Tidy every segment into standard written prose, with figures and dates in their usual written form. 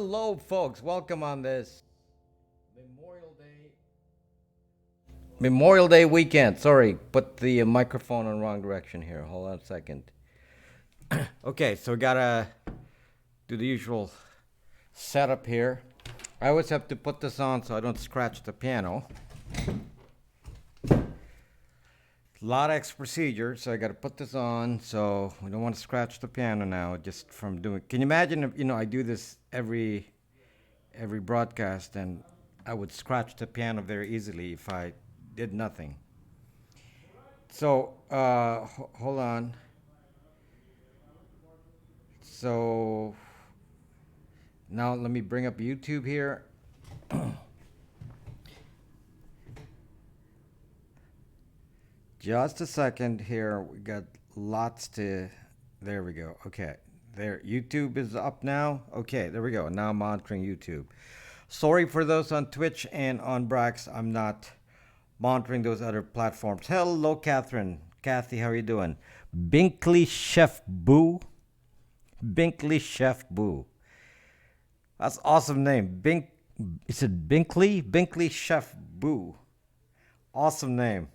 Hello, folks. Welcome on this Memorial Day. Memorial Day weekend. Sorry, put the microphone in the wrong direction here. Hold on a second. Okay, so we gotta do the usual setup here. I always have to put this on so I don't scratch the piano. A lot of X procedures, so I gotta put this on so we don't want to scratch the piano now just from doing. Can you imagine if I do this every broadcast and I would scratch the piano very easily if I did nothing. So hold on. So now let me bring up YouTube here. Just a second here. We got lots to. There we go. Okay. There. YouTube is up now. Okay. There we go. Now I'm monitoring YouTube. Sorry for those on Twitch and on Brax. I'm not monitoring those other platforms. Hello, Catherine. Kathy, how are you doing? Binkley Chef Boo. Binkley Chef Boo. That's an awesome name. Is it Binkley? Binkley Chef Boo. Awesome name.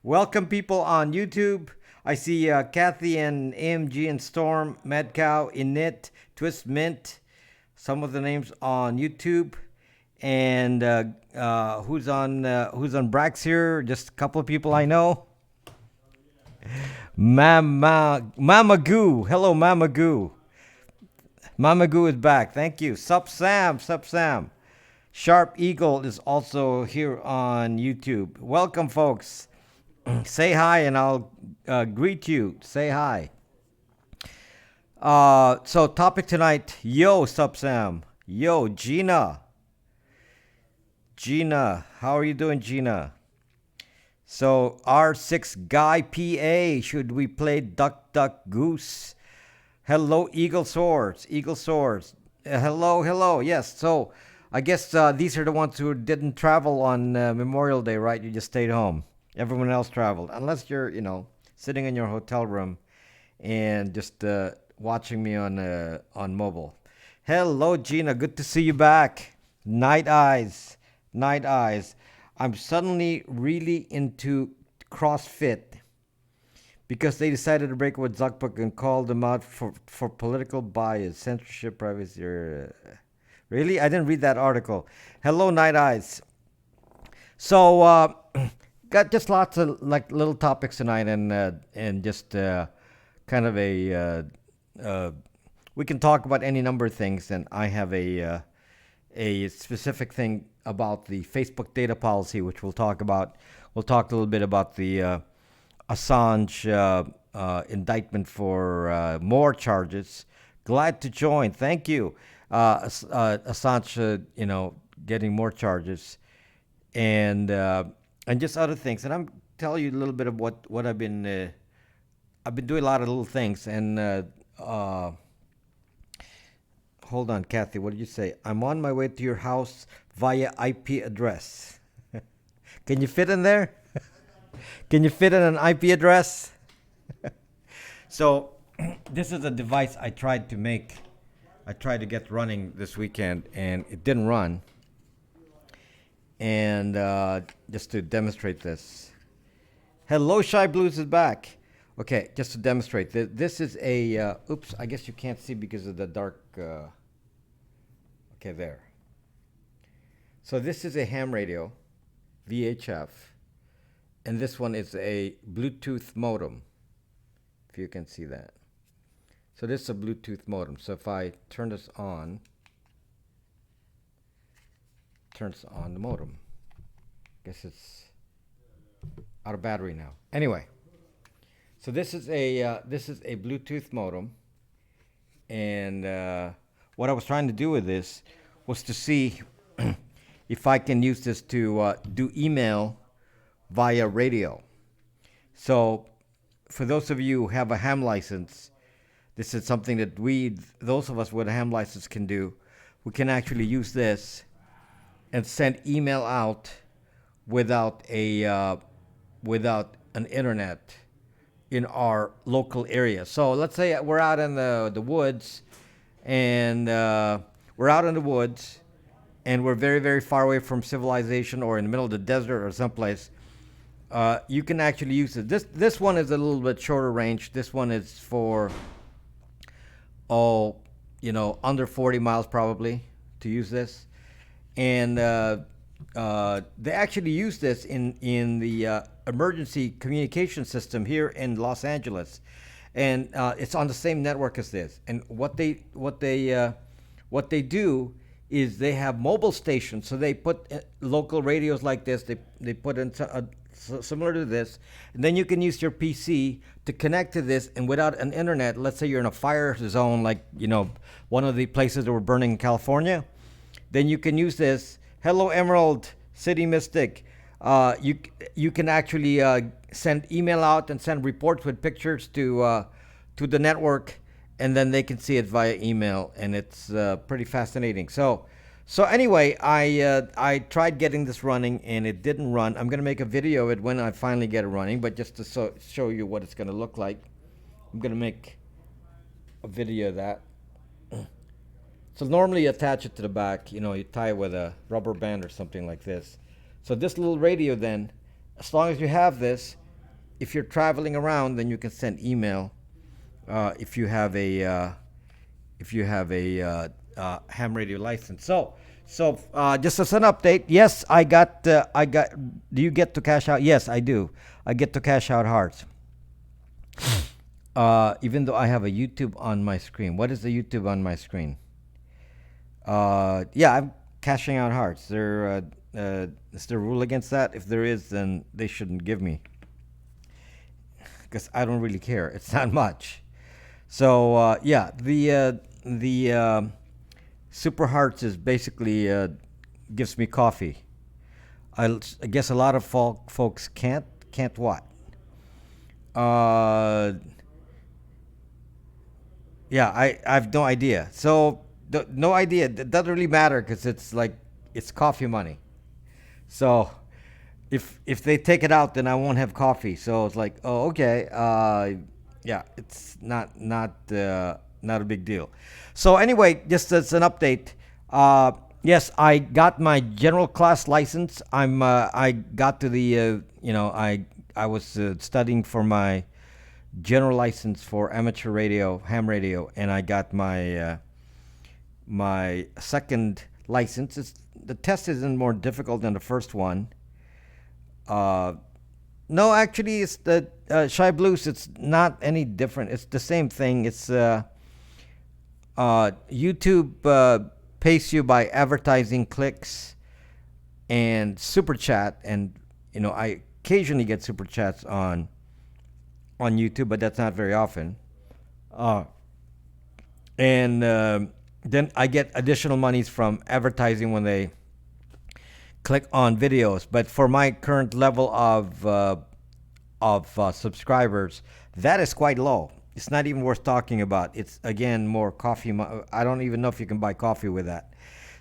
Welcome, people on YouTube. I see Kathy and AMG and Storm, Mad Cow, Init, Twist Mint. Some of the names on YouTube. And who's on Brax here? Just a couple of people I know. Mama Goo. Hello, Mama Goo. Mama Goo is back. Thank you. Sup Sam. Sup Sam. Sharp Eagle is also here on YouTube. Welcome, folks. Say hi and I'll greet you. Say hi. So topic tonight. Yo, Sup Sam. Yo, Gina. Gina. How are you doing, Gina? So R6 Guy PA. Should we play Duck Duck Goose? Hello, Eagle Swords. Eagle Swords. Hello. Yes. So I guess these are the ones who didn't travel on Memorial Day, right? You just stayed home. Everyone else traveled, unless you're, sitting in your hotel room and just watching me on mobile. Hello, Gina. Good to see you back. Night Eyes. I'm suddenly really into CrossFit because they decided to break with Zuckerberg and call them out for political bias, censorship, privacy. Really? I didn't read that article. Hello, Night Eyes. So, got just lots of like little topics tonight, and just kind of we can talk about any number of things, and I have a specific thing about the Facebook data policy, which we'll talk about. We'll talk a little bit about the Assange indictment for more charges. Glad to join. Thank you, Assange. Getting more charges, and just other things. And I'm telling you a little bit of what I've been doing a lot of little things. And hold on, Kathy, what did you say? I'm on my way to your house via IP address. Can you fit in there? Can you fit in an IP address? So this is a device I tried to get running this weekend, and it didn't run. And just to demonstrate this. Hello, Shy Blues is back. Okay, just to demonstrate. This is a, oops, I guess you can't see because of the dark, okay, there. So this is a ham radio, VHF, and this one is a Bluetooth modem, if you can see that. So this is a Bluetooth modem. So if I turn this on, turns on the modem. Guess it's out of battery now. Anyway, so this is a Bluetooth modem, and what I was trying to do with this was to see if I can use this to do email via radio. So for those of you who have a ham license, this is something that those of us with a ham license can do. We can actually use this and send email out without an internet in our local area. So let's say we're out in the woods and we're we're out in the woods and we're very, very far away from civilization or in the middle of the desert or someplace, you can actually use it. This one is a little bit shorter range. This one is for, under 40 miles probably to use this. And they actually use this in the emergency communication system here in Los Angeles, and it's on the same network as this. And what they do is they have mobile stations. So they put local radios like this. They put in similar to this, and then you can use your PC to connect to this. And without an internet, let's say you're in a fire zone, like one of the places that were burning in California, then you can use this. Hello, Emerald City Mystic. You can actually send email out and send reports with pictures to the network, and then they can see it via email, and it's pretty fascinating. So anyway, I tried getting this running, and it didn't run. I'm gonna make a video of it when I finally get it running, but just to show you what it's gonna look like, I'm gonna make a video of that. So normally you attach it to the back, you tie it with a rubber band or something like this. So this little radio then, as long as you have this, if you're traveling around, then you can send email. If you have a ham radio license. So just as an update, yes, I got. Do you get to cash out? Yes, I do. I get to cash out hearts. Even though I have a YouTube on my screen. What is the YouTube on my screen? Yeah, I'm cashing out hearts. Is there a rule against that? If there is, then they shouldn't give me, because I don't really care. It's not much. So yeah, the Super Hearts is basically gives me coffee. I guess a lot of folks can't what? Yeah, I have no idea. So no idea. It doesn't really matter because it's coffee money. So if they take it out, then I won't have coffee. So it's like, oh, okay. Yeah, it's not a big deal. So anyway, just as an update, yes, I got my general class license. I got to the I was studying for my general license for amateur radio, ham radio, and I got my my second license. The test isn't more difficult than the first one. No, actually, it's the Shy Blues. It's not any different. It's the same thing. It's YouTube pays you by advertising clicks and super chat, and I occasionally get super chats on YouTube, but that's not very often. And then I get additional monies from advertising when they click on videos. But for my current level of subscribers, that is quite low. It's not even worth talking about. It's again more coffee. I don't even know if you can buy coffee with that.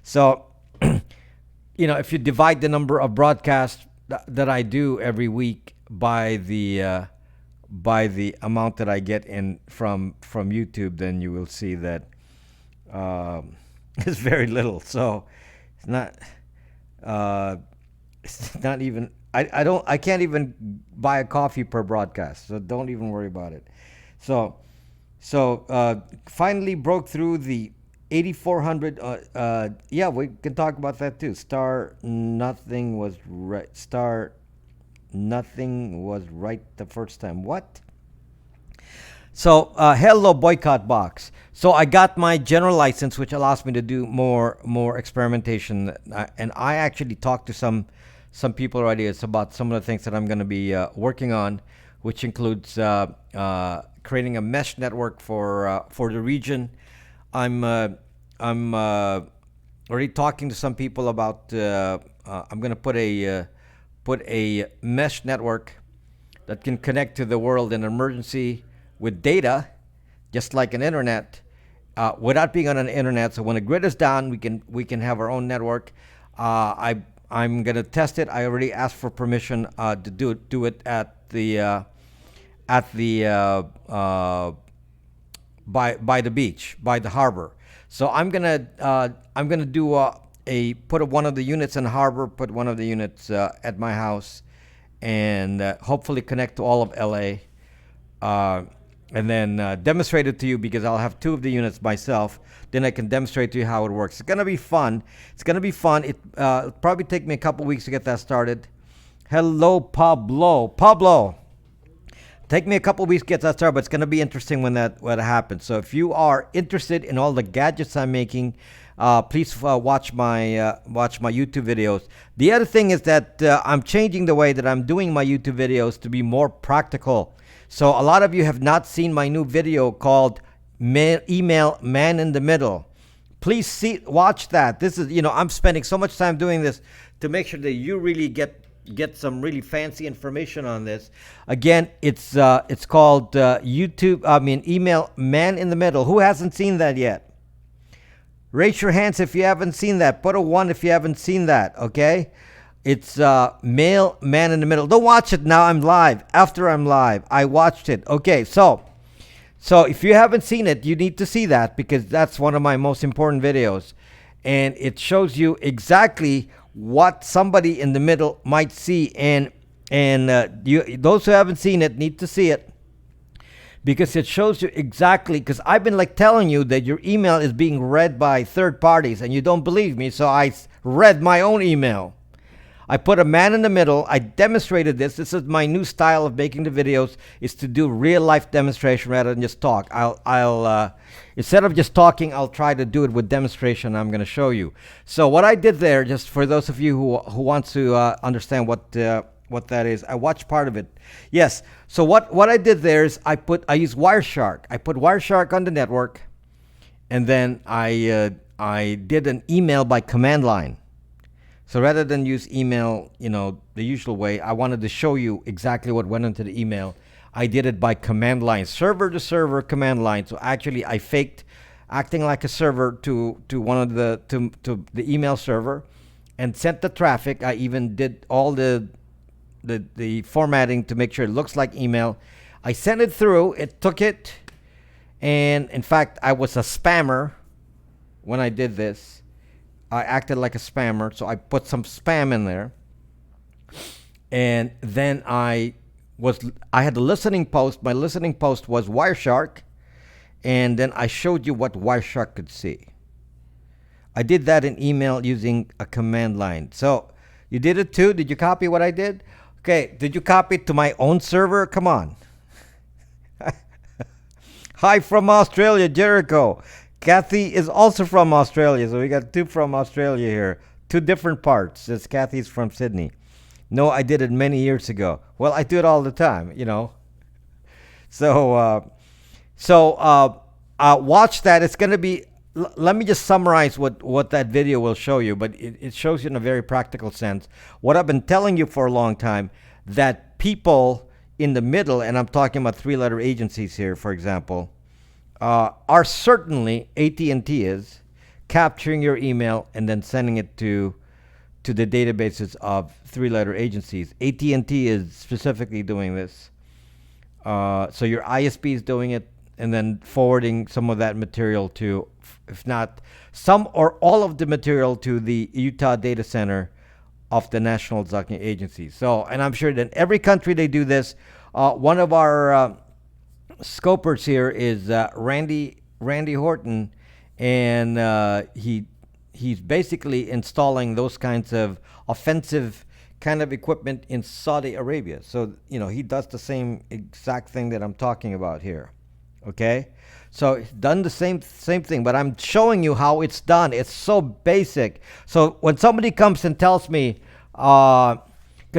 So, if you divide the number of broadcasts that I do every week by the amount that I get in from YouTube, then you will see that it's very little. So it's not. It's not even. I can't even buy a coffee per broadcast. So don't even worry about it. So finally broke through the 8,400. Yeah, we can talk about that too. Nothing was right the first time. What? So hello, boycott box. So I got my general license, which allows me to do more experimentation, and I actually talked to some people already. It's about some of the things that I'm going to be working on, which includes creating a mesh network for the region. I'm already talking to some people about. I'm going to put a mesh network that can connect to the world in emergency with data, just like an internet, without being on an internet. So when the grid is down, we can have our own network. I'm gonna test it. I already asked for permission to do it at the by the beach, by the harbor. So I'm gonna do put one of the units in Harbor, put one of the units at my house, and hopefully connect to all of LA, uh, and then demonstrate it to you because I'll have two of the units myself. Then I can demonstrate to you how it works. It's gonna be fun. It's gonna be fun. It'll probably take me a couple weeks to get that started. Hello, Pablo. Pablo. Take me a couple weeks to get that started, but it's going to be interesting when that happens. So if you are interested in all the gadgets I'm making, please watch my YouTube videos. The other thing is that I'm changing the way that I'm doing my YouTube videos to be more practical. So a lot of you have not seen my new video called Email Man in the Middle. Please watch that. This is, I'm spending so much time doing this to make sure that you really get some really fancy information on this. Again, it's called Email Man in the Middle. Who hasn't seen that yet? Raise your hands if you haven't seen that. Put a 1 if you haven't seen that, okay? It's Mail Man in the Middle. Don't watch it now. I'm live. After I'm live, I watched it. Okay, so if you haven't seen it, you need to see that because that's one of my most important videos. And it shows you exactly what somebody in the middle might see, and those who haven't seen it need to see it because it shows you exactly. Because I've been telling you that your email is being read by third parties, and you don't believe me, so I read my own email. I put a man in the middle. I demonstrated this. This is my new style of making the videos, is to do real life demonstration rather than just talk. I'll instead of just talking, I'll try to do it with demonstration. I'm going to show you. So what I did there, just for those of you who want to understand what that is, I watched part of it. Yes. So what I did there is I used Wireshark. I put Wireshark on the network, and then I did an email by command line. So rather than use email, the usual way, I wanted to show you exactly what went into the email. I did it by command line, server to server command line. So actually, I faked acting like a server to one of the email server, and sent the traffic. I even did all the formatting to make sure it looks like email. I sent it through. It took it, and in fact, I was a spammer when I did this. I acted like a spammer, so I put some spam in there. And then I had the listening post. My listening post was Wireshark, and then I showed you what Wireshark could see. I did that in email using a command line. So you did it too? Did you copy what I did? Okay, did you copy it to my own server? Come on. Hi from Australia, Jericho. Kathy is also from Australia, so we got two from Australia here. Two different parts. This Kathy's from Sydney. No, I did it many years ago. Well, I do it all the time, So, watch that. It's going to be. Let me just summarize what that video will show you, but it shows you in a very practical sense what I've been telling you for a long time, that people in the middle, and I'm talking about 3-letter agencies here, for example, are certainly, AT&T is, capturing your email and then sending it to the databases of 3-letter agencies. AT&T is specifically doing this. So your ISP is doing it and then forwarding some of that material to, if not some or all of the material, to the Utah data center of the National Zucking Agency. So, and I'm sure that in every country they do this. One of our scopers here is Randy Horton, and he's basically installing those kinds of offensive kind of equipment in Saudi Arabia. So he does the same exact thing that I'm talking about here. Okay, so it's done the same thing, but I'm showing you how it's done. It's so basic. So when somebody comes and tells me, because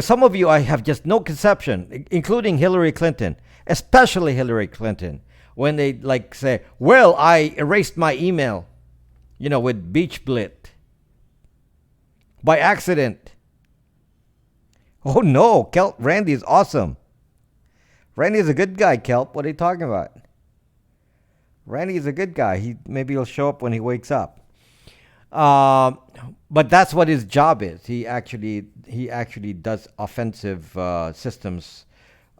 some of you I have just no conception, including Hillary Clinton. Especially Hillary Clinton, when they say, well, I erased my email, with Beach Blit by accident. Oh no, Kelp, Randy is awesome. Randy is a good guy, Kelp. What are you talking about? Randy is a good guy. Maybe he'll show up when he wakes up. But that's what his job is. He actually does offensive systems.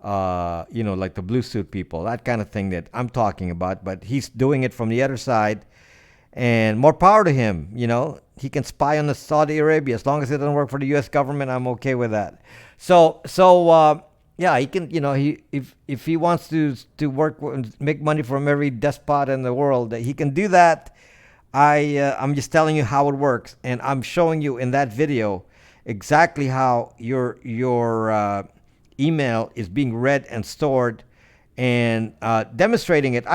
Like the blue suit people, that kind of thing that I'm talking about. But he's doing it from the other side, And more power to him. He can spy on the Saudi Arabia as long as it doesn't work for the U.S. government. I'm okay with that. Yeah, he can. If he wants to work make money from every despot in the world, he can do that. I'm just telling you how it works, and I'm showing you in that video exactly how your email is being read and stored, and demonstrating it.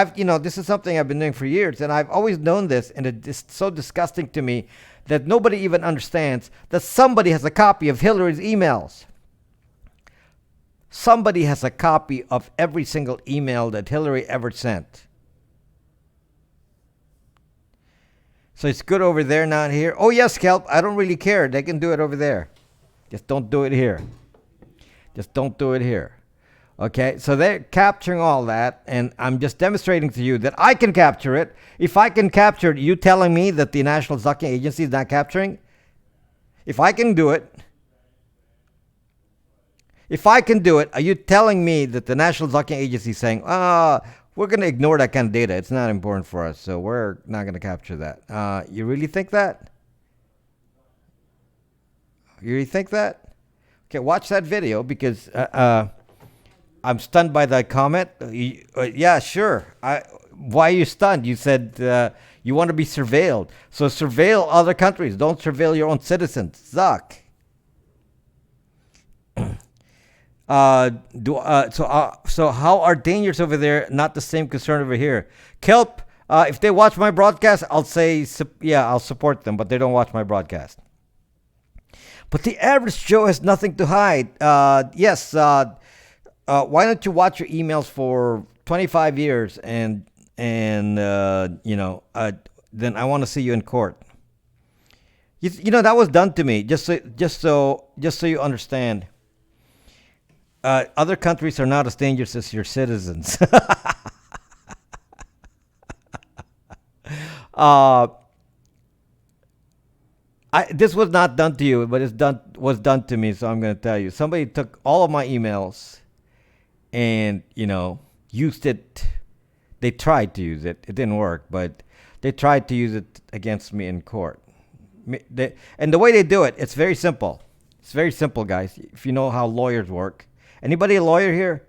This is something I've been doing for years, and I've always known this, and it's so disgusting to me that nobody even understands that somebody has a copy of Hillary's emails. Somebody has a copy of every single email that Hillary ever sent. So it's good over there, not here. Oh, yes, Kelp. I don't really care. They can do it over there. Just don't do it here. Just don't do it here. Okay, so they're capturing all that, and I'm just demonstrating to you that I can capture it. If I can capture it, you telling me that the National Zucking Agency is not capturing? If I can do it, are you telling me that the National Zucking Agency is saying, we're going to ignore that kind of data. It's not important for us, so we're not going to capture that. You really think that? You really think that? Okay, watch that video because I'm stunned by that comment. Yeah, sure. Why are you stunned? You said you want to be surveilled. So surveil other countries. Don't surveil your own citizens. Zuck. So how are dangers over there not the same concern over here? Kelp, if they watch my broadcast, I'll say, I'll support them, but they don't watch my broadcast. But the average Joe has nothing to hide. Yes, why don't you watch your emails for 25 years and then I want to see you in court. That was done to me, just so you understand. Other countries are not as dangerous as your citizens. This was not done to you, but was done to me, so I'm going to tell you. Somebody took all of my emails and, used it. They tried to use it. It didn't work, but they tried to use it against me in court. And the way they do it, it's very simple. It's very simple, guys, if you know how lawyers work. Anybody a lawyer here?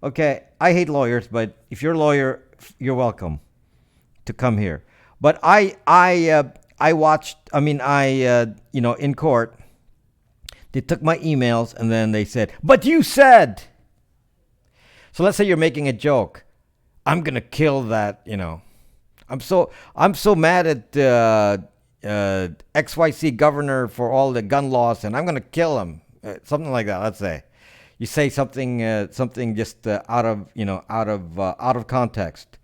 Okay, I hate lawyers, but if you're a lawyer, you're welcome to come here. But in court, they took my emails and then they said, "But you said." So let's say you're making a joke. I'm gonna kill that. I'm so mad at XYZ governor for all the gun laws, and I'm gonna kill him. Something like that. Let's say. You say something just out of context,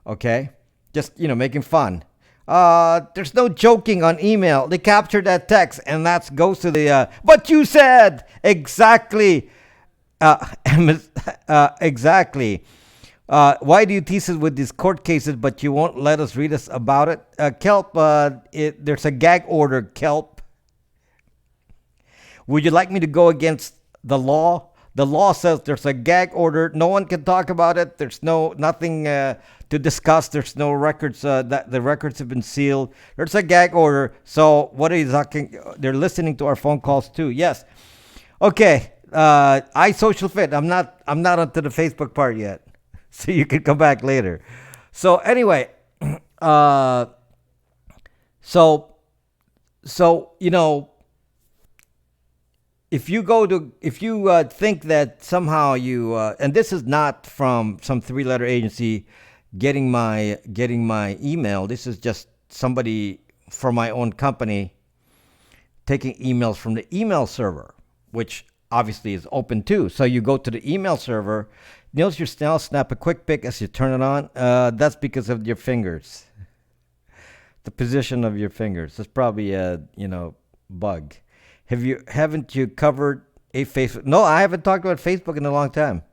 okay? Just making fun. There's no joking on email. They captured that text, and that goes to the. But you said exactly, exactly. Why do you tease us with these court cases, but you won't let us read us about it? Kelp, there's a gag order. Kelp. Would you like me to go against the law? The law says there's a gag order. No one can talk about it. There's nothing to discuss. There's no records. That the records have been sealed. There's a gag order. So what are you talking? They're listening to our phone calls too. Yes. Okay. I social fit. I'm not onto the Facebook part yet. So you can come back later. So anyway, so if you think that somehow and this is not from some three-letter agency getting my email. This is just somebody from my own company taking emails from the email server, which obviously is open too. So you go to the email server, notice your snail snap a quick pic as you turn it on. That's because of your fingers, the position of your fingers. That's probably a bug. Haven't you covered a Facebook? No, I haven't talked about Facebook in a long time.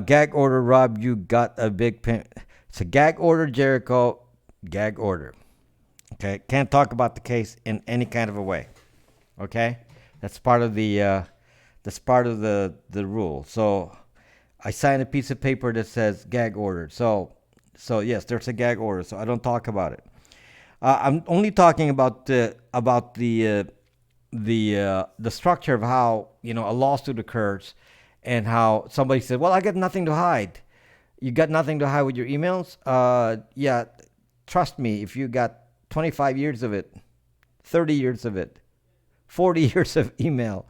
Gag order, Rob, you got a big pen. It's a gag order, Jericho. Gag order. Okay, can't talk about the case in any kind of a way. Okay, that's part of the rule. So I signed a piece of paper that says gag order. So So yes, there's a gag order. So I don't talk about it. I'm only talking about the structure of how a lawsuit occurs, and how somebody said, "Well, I got nothing to hide." You got nothing to hide with your emails? Yeah, trust me. If you got 25 years of it, 30 years of it, 40 years of email,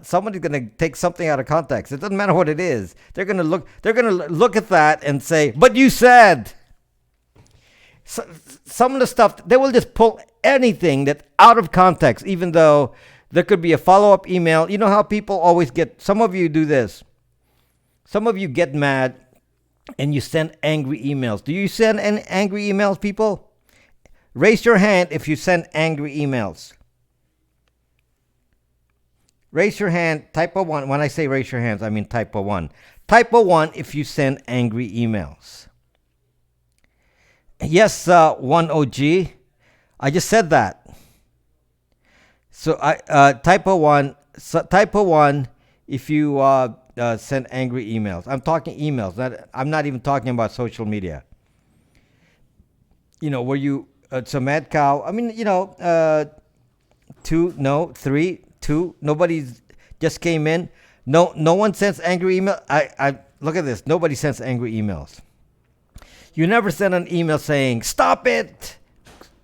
somebody's gonna take something out of context. It doesn't matter what it is. They're gonna look. They're gonna look at that and say, "But you said." So, some of the stuff, they will just pull anything that out of context, even though there could be a follow-up email. You know how people always get, some of you do this. Some of you get mad and you send angry emails. Do you send angry emails, people? Raise your hand if you send angry emails. Raise your hand, type a 1. When I say raise your hands, I mean type a 1. Type a 1 if you send angry emails. Yes, 1OG. I just said that. So I type a 1. Type a 1 if you send angry emails. I'm talking emails. I'm not even talking about social media. Where you it's a mad cow. I mean, 2, no, 3, 2. Nobody's just came in. No one sends angry email. I look at this. Nobody sends angry emails. You never send an email saying, "Stop it!"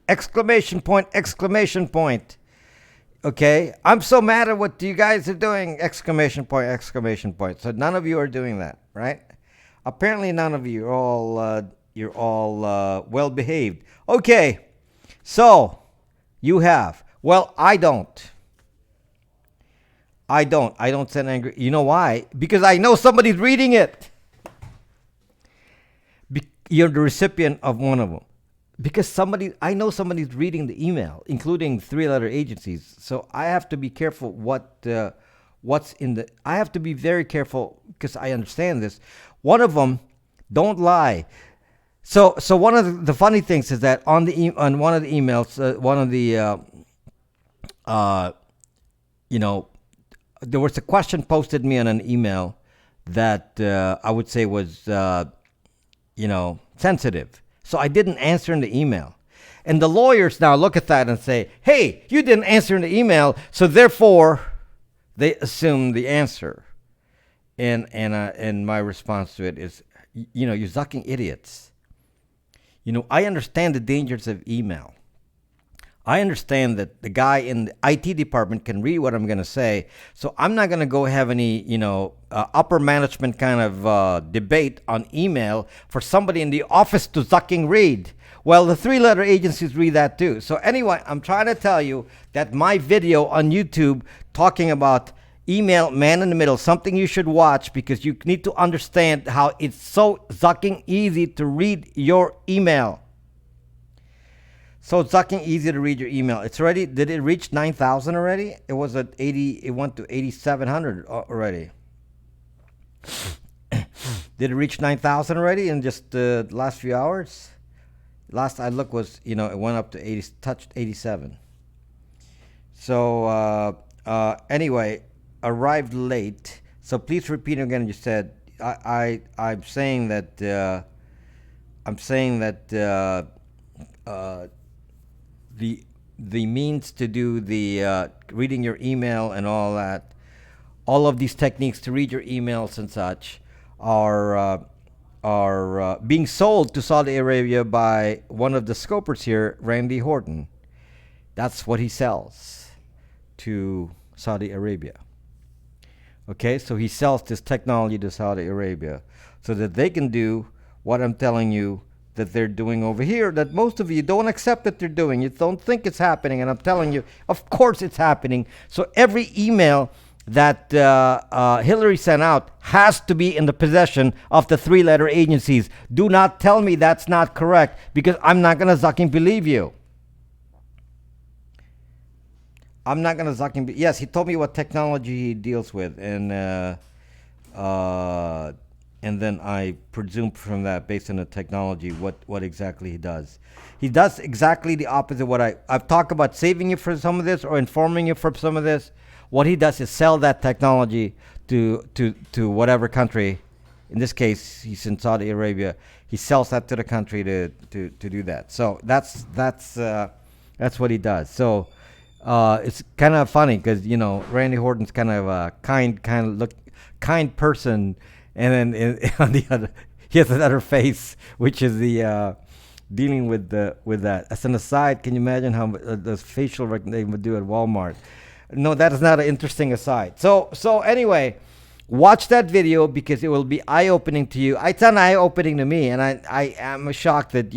Exclamation point, exclamation point. Okay? I'm so mad at what you guys are doing. Exclamation point, exclamation point. So none of you are doing that, right? Apparently none of you. You're all well behaved. Okay. So you have. Well, I don't. I don't send angry. You know why? Because I know somebody's reading it. You're the recipient of one of them. Because I know somebody's reading the email, including 3-letter agencies. So I have to be careful what's in the. I have to be very careful because I understand this. One of them, don't lie. So one of the funny things is that on one of the emails, one of the there was a question posted me on an email that I would say was sensitive. So I didn't answer in the email. And the lawyers now look at that and say, "Hey, you didn't answer in the email, so therefore they assume the answer." And my response to it is, you're zucking idiots. I understand the dangers of email. I understand that the guy in the IT department can read what I'm going to say, so I'm not going to go have any, upper management kind of debate on email for somebody in the office to zucking read. Well, the 3-letter agencies read that too. So anyway, I'm trying to tell you that my video on YouTube talking about email man in the middle, something you should watch because you need to understand how it's so zucking easy to read your email. So it's fucking easy to read your email. It's already, did it reach 9,000 already? It was at 80, it went to 8,700 already. Did it reach 9,000 already in just the last few hours? Last I looked was, it went up to 80, touched 87. So anyway, arrived late. So please repeat again. You said, I'm saying that, the means to do the reading your email and all that, all of these techniques to read your emails and such are being sold to Saudi Arabia by one of the scopers here, Randy Horton. That's what he sells to Saudi Arabia. Okay, so he sells this technology to Saudi Arabia so that they can do what I'm telling you that they're doing over here, that most of you don't accept that they're doing. You don't think it's happening, and I'm telling you, of course it's happening. So every email that Hillary sent out has to be in the possession of the 3-letter agencies. Do not tell me that's not correct, because I'm not going to fucking believe you. I'm not going to fucking yes, he told me what technology he deals with, and then I presume from that, based on the technology, what exactly he does. He does exactly the opposite of what I've talked about, saving you from some of this or informing you from some of this. What he does is sell that technology to whatever country. In this case, he's in Saudi Arabia. He sells that to the country to do that. So that's what he does. So it's kind of funny because Randy Horton's kind of a kind person, and then on the other he has another face, which is the dealing with that. As an aside, can you imagine how the facial recognition they would do at Walmart? No, that is not an interesting aside. So anyway, watch that video because it will be eye-opening to you. It's not eye-opening to me, and I am shocked that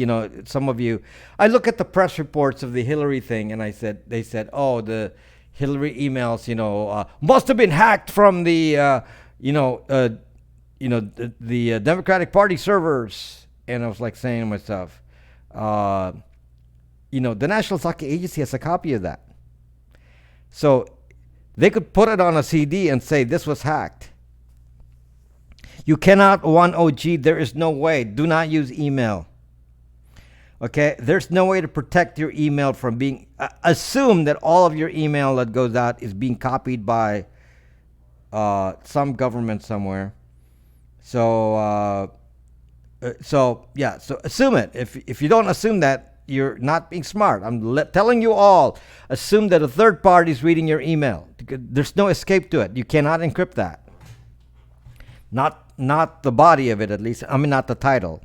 some of you. I look at the press reports of the Hillary thing, and they said, oh, the Hillary emails, must have been hacked from the the Democratic Party servers, and I was like saying to myself, the National Security Agency has a copy of that, so they could put it on a CD and say this was hacked. You cannot 1OG. There is no way. Do not use email. Okay? There's no way to protect your email from being... assume that all of your email that goes out is being copied by some government somewhere. So assume it. If you don't assume that, you're not being smart. I'm telling you all, assume that a third party is reading your email. There's no escape to it. You cannot encrypt that. Not the body of it, at least. I mean, not the title.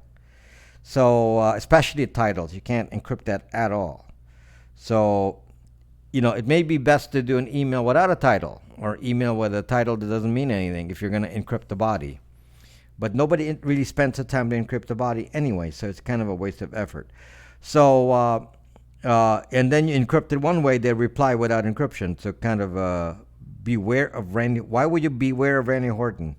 So, especially titles, you can't encrypt that at all. So, it may be best to do an email without a title, or email with a title that doesn't mean anything if you're going to encrypt the body. But nobody really spends the time to encrypt the body anyway, so it's kind of a waste of effort. So, and then you encrypt it one way, they reply without encryption. So, kind of beware of Randy. Why would you beware of Randy Horton?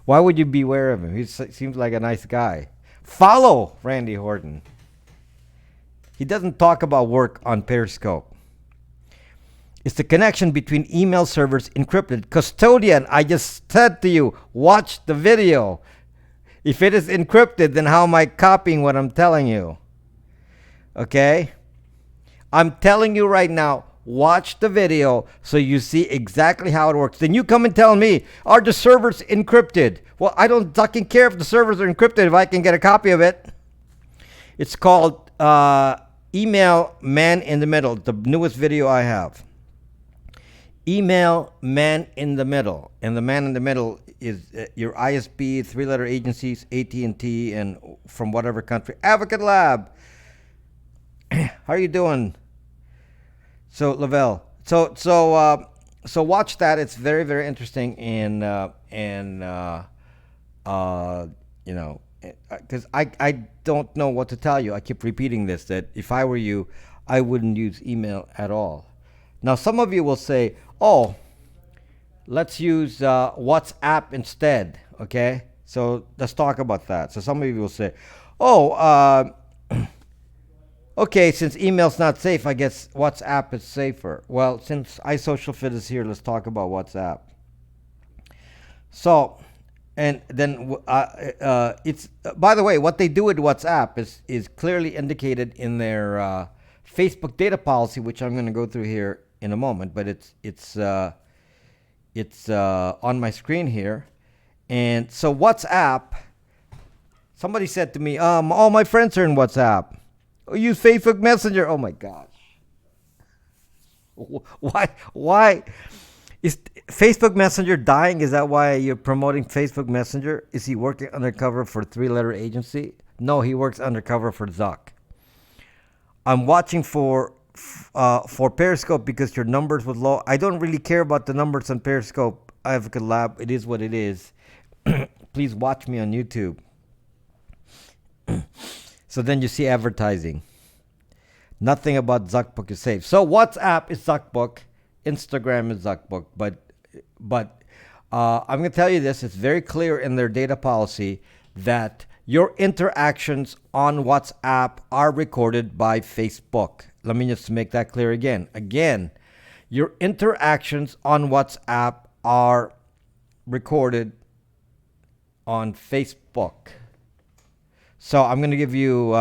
Why would you beware of him? He seems like a nice guy. Follow Randy Horton. He doesn't talk about work on Periscope. It's the connection between email servers encrypted. Custodian, I just said to you, watch the video. If it is encrypted, then how am I copying what I'm telling you? Okay? I'm telling you right now, watch the video so you see exactly how it works. Then you come and tell me, are the servers encrypted? Well, I don't fucking care if the servers are encrypted if I can get a copy of it. It's called Email Man in the Middle, the newest video I have. Email Man in the Middle. And the man in the middle is your ISP, three-letter agencies, AT&T, and from whatever country. Advocate Lab. How are you doing? So Lavelle, so watch that. It's very, very interesting, because I don't know what to tell you. I keep repeating this, that if I were you, I wouldn't use email at all. Now, some of you will say, "Oh, let's use WhatsApp instead." Okay, so let's talk about that. So some of you will say, "Oh, okay, since email's not safe, I guess WhatsApp is safer." Well, since iSocialFit is here, let's talk about WhatsApp. So, and then it's by the way, what they do with WhatsApp is clearly indicated in their Facebook data policy, which I'm going to go through here in a moment. But it's on my screen here, and so WhatsApp. Somebody said to me, all my friends are in WhatsApp. Use Facebook Messenger. Oh my gosh. Why is Facebook Messenger dying? Is that why you're promoting Facebook Messenger? Is he working undercover for a three-letter agency? No, he works undercover for Zuck. I'm watching for Periscope because your numbers was low. I don't really care about the numbers on Periscope. Advocate Lab, it is what it is. Please watch me on YouTube. So then you see advertising. Nothing about Zuckbook is safe. So WhatsApp is Zuckbook, Instagram is Zuckbook, but I'm going to tell you this. It's very clear in their data policy that your interactions on WhatsApp are recorded by Facebook. Let me just make that clear again. Again, your interactions on WhatsApp are recorded on Facebook. So I'm going to give you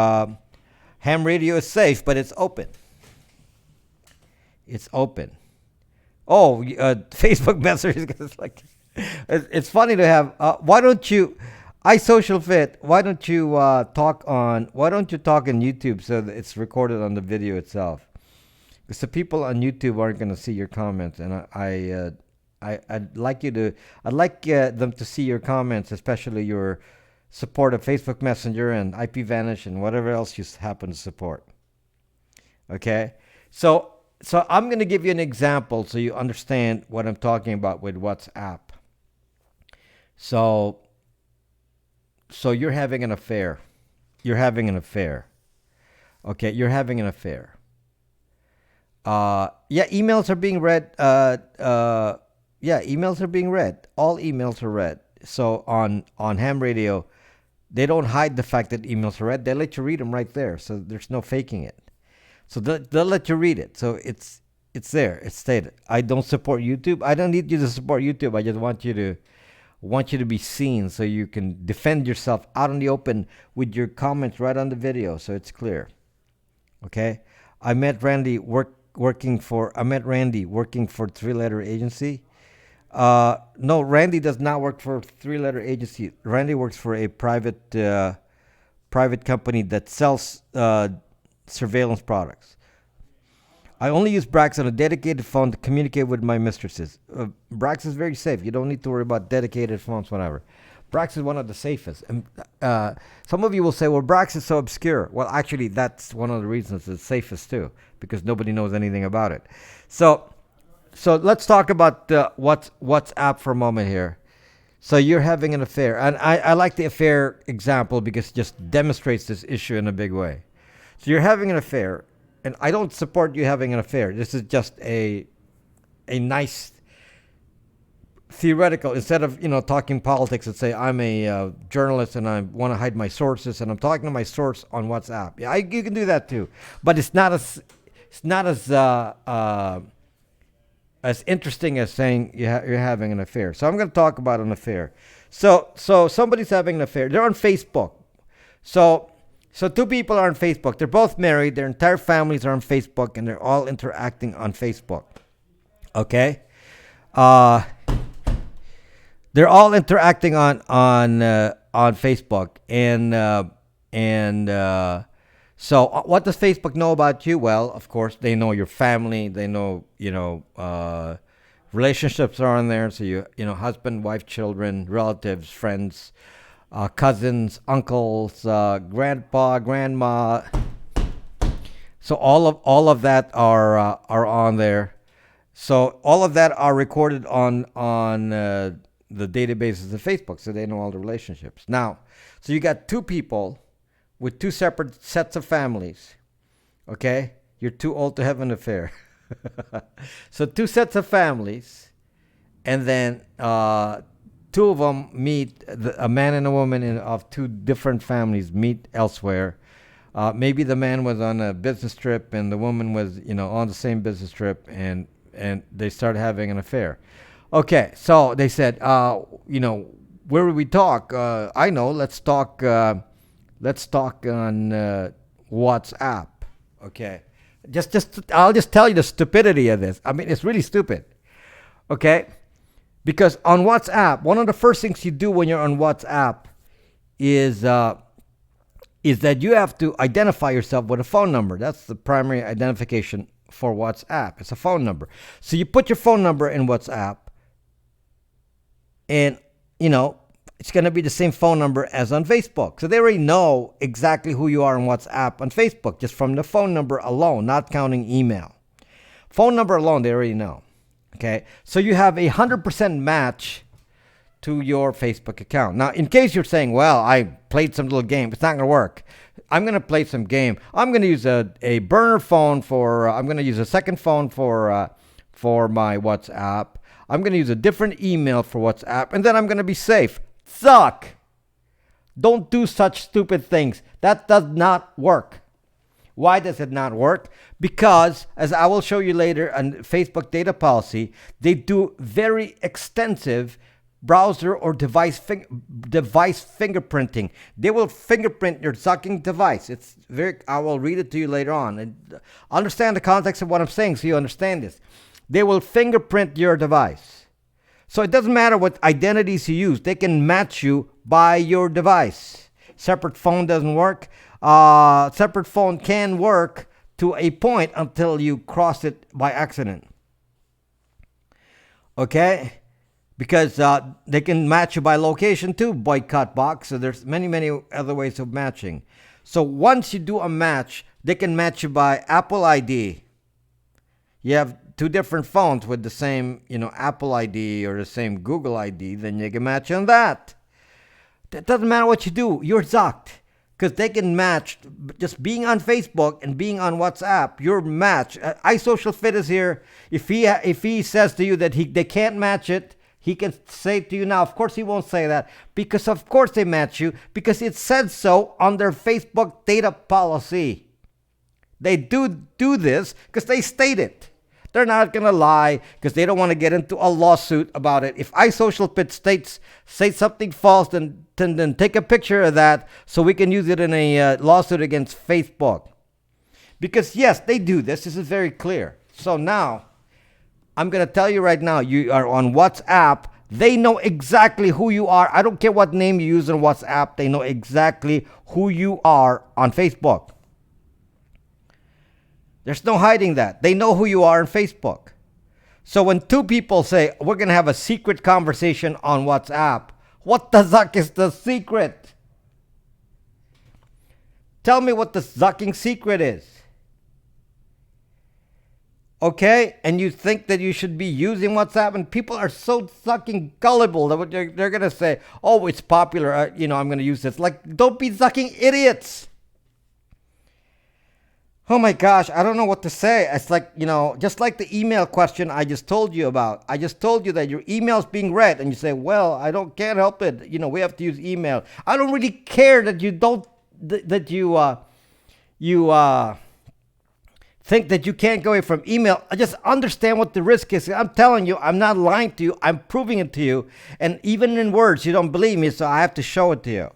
ham radio is safe, but it's open. It's open. Oh, Facebook Messenger is like. It's funny to have. Why don't you? Social Fit, why don't you talk on YouTube so that it's recorded on the video itself? Because the people on YouTube aren't going to see your comments, and I'd like them to see your comments, especially your support of Facebook Messenger and IPVanish and whatever else you happen to support. Okay, so I'm going to give you an example so you understand what I'm talking about with WhatsApp. So you're having an affair. You're having an affair. Okay, you're having an affair. Yeah, emails are being read. Yeah, emails are being read. All emails are read. So on ham radio, they don't hide the fact that emails are read. They let you read them right there. So there's no faking it. So they'll let you read it. So it's there. It's stated. I don't support YouTube. I don't need you to support YouTube. I just want you to be seen so you can defend yourself out in the open with your comments right on the video so it's clear. Okay? I met Randy working for 3-letter agency. No, Randy does not work for a 3-letter agency. Randy works for a private company that sells surveillance products. I only use Brax on a dedicated phone to communicate with my mistresses. Brax is very safe. You don't need to worry about dedicated phones, whatever. Brax is one of the safest. And some of you will say, well, Brax is so obscure. Well, actually, that's one of the reasons it's safest, too, because nobody knows anything about it. So let's talk about WhatsApp for a moment here. So you're having an affair. And I like the affair example because it just demonstrates this issue in a big way. So you're having an affair. And I don't support you having an affair. This is just a nice theoretical. Instead of talking politics and say I'm a journalist and I want to hide my sources and I'm talking to my source on WhatsApp. Yeah, you can do that too, but it's not as interesting as saying you're having an affair. So I'm going to talk about an affair. So somebody's having an affair. They're on Facebook. So two people are on Facebook. They're both married. Their entire families are on Facebook, and they're all interacting on Facebook. Okay, they're all interacting on Facebook, and so what does Facebook know about you? Well, of course, they know your family. They know relationships are on there. So you husband, wife, children, relatives, friends. Cousins, uncles, grandpa, grandma. So all of that are on there. So all of that are recorded on the databases of Facebook. So they know all the relationships. Now, so you got two people with two separate sets of families. Okay, you're too old to have an affair. So two sets of families, and then two of them meet, a man and a woman of two different families meet elsewhere. Maybe the man was on a business trip and the woman was, on the same business trip, and they started having an affair. Okay, so they said, where would we talk? I know, let's talk on WhatsApp. Okay, I'll just tell you the stupidity of this. I mean, it's really stupid. Okay. Because on WhatsApp, one of the first things you do when you're on WhatsApp is that you have to identify yourself with a phone number. That's the primary identification for WhatsApp. It's a phone number. So you put your phone number in WhatsApp, and it's going to be the same phone number as on Facebook. So they already know exactly who you are on WhatsApp on Facebook just from the phone number alone, not counting email. Phone number alone, they already know. Okay, so you have 100% match to your Facebook account. Now, in case you're saying, well, I played some little game, it's not going to work. I'm going to play some game. I'm going to use a burner phone I'm going to use a second phone for my WhatsApp. I'm going to use a different email for WhatsApp, and then I'm going to be safe. Suck. Don't do such stupid things. That does not work. Why does it not work? Because, as I will show you later on Facebook data policy, they do very extensive browser or device fingerprinting. They will fingerprint your sucking device. I will read it to you later on. And understand the context of what I'm saying so you understand this. They will fingerprint your device. So it doesn't matter what identities you use. They can match you by your device. Separate phone doesn't work. Separate phone can work to a point until you cross it by accident. Okay? Because they can match you by location too, boycott box. So there's many other ways of matching. So once you do a match, they can match you by Apple ID. You have two different phones with the same, Apple ID or the same Google ID, then you can match on that. That doesn't matter what you do. You're zucked. Because they can match just being on Facebook and being on WhatsApp. Your match. iSocialFit is here. If he says to you that they can't match it, he can say to you now. Of course, he won't say that because of course they match you because it said so on their Facebook data policy. They do this because they state it. They're not going to lie because they don't want to get into a lawsuit about it. If iSocialFit states something false, then take a picture of that so we can use it in a lawsuit against Facebook. Because yes, they do this. This is very clear. So now, I'm going to tell you right now, you are on WhatsApp. They know exactly who you are. I don't care what name you use on WhatsApp. They know exactly who you are on Facebook. There's no hiding that. They know who you are on Facebook. So when two people say, we're going to have a secret conversation on WhatsApp, what the zuck is the secret? Tell me what the zucking secret is. Okay? And you think that you should be using WhatsApp, and people are so sucking gullible that they're going to say, oh, it's popular, I'm going to use this. Like, don't be sucking idiots. Oh my gosh, I don't know what to say. It's like, just like the email question I just told you about. I just told you that your email's being read, and you say, well, can't help it. We have to use email. I don't really care that you don't, that you think that you can't go away from email. I just understand what the risk is. I'm telling you, I'm not lying to you. I'm proving it to you. And even in words, you don't believe me, so I have to show it to you.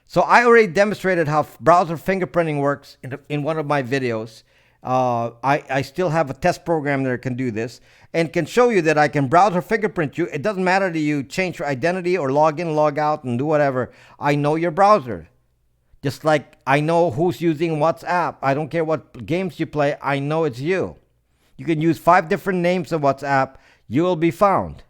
So I already demonstrated how browser fingerprinting works in one of my videos. I still have a test program that can do this and can show you that I can browser fingerprint you. It doesn't matter that you change your identity or log in, log out, and do whatever. I know your browser. Just like I know who's using WhatsApp. I don't care what games you play. I know it's you. You can use 5 different names of WhatsApp. You will be found.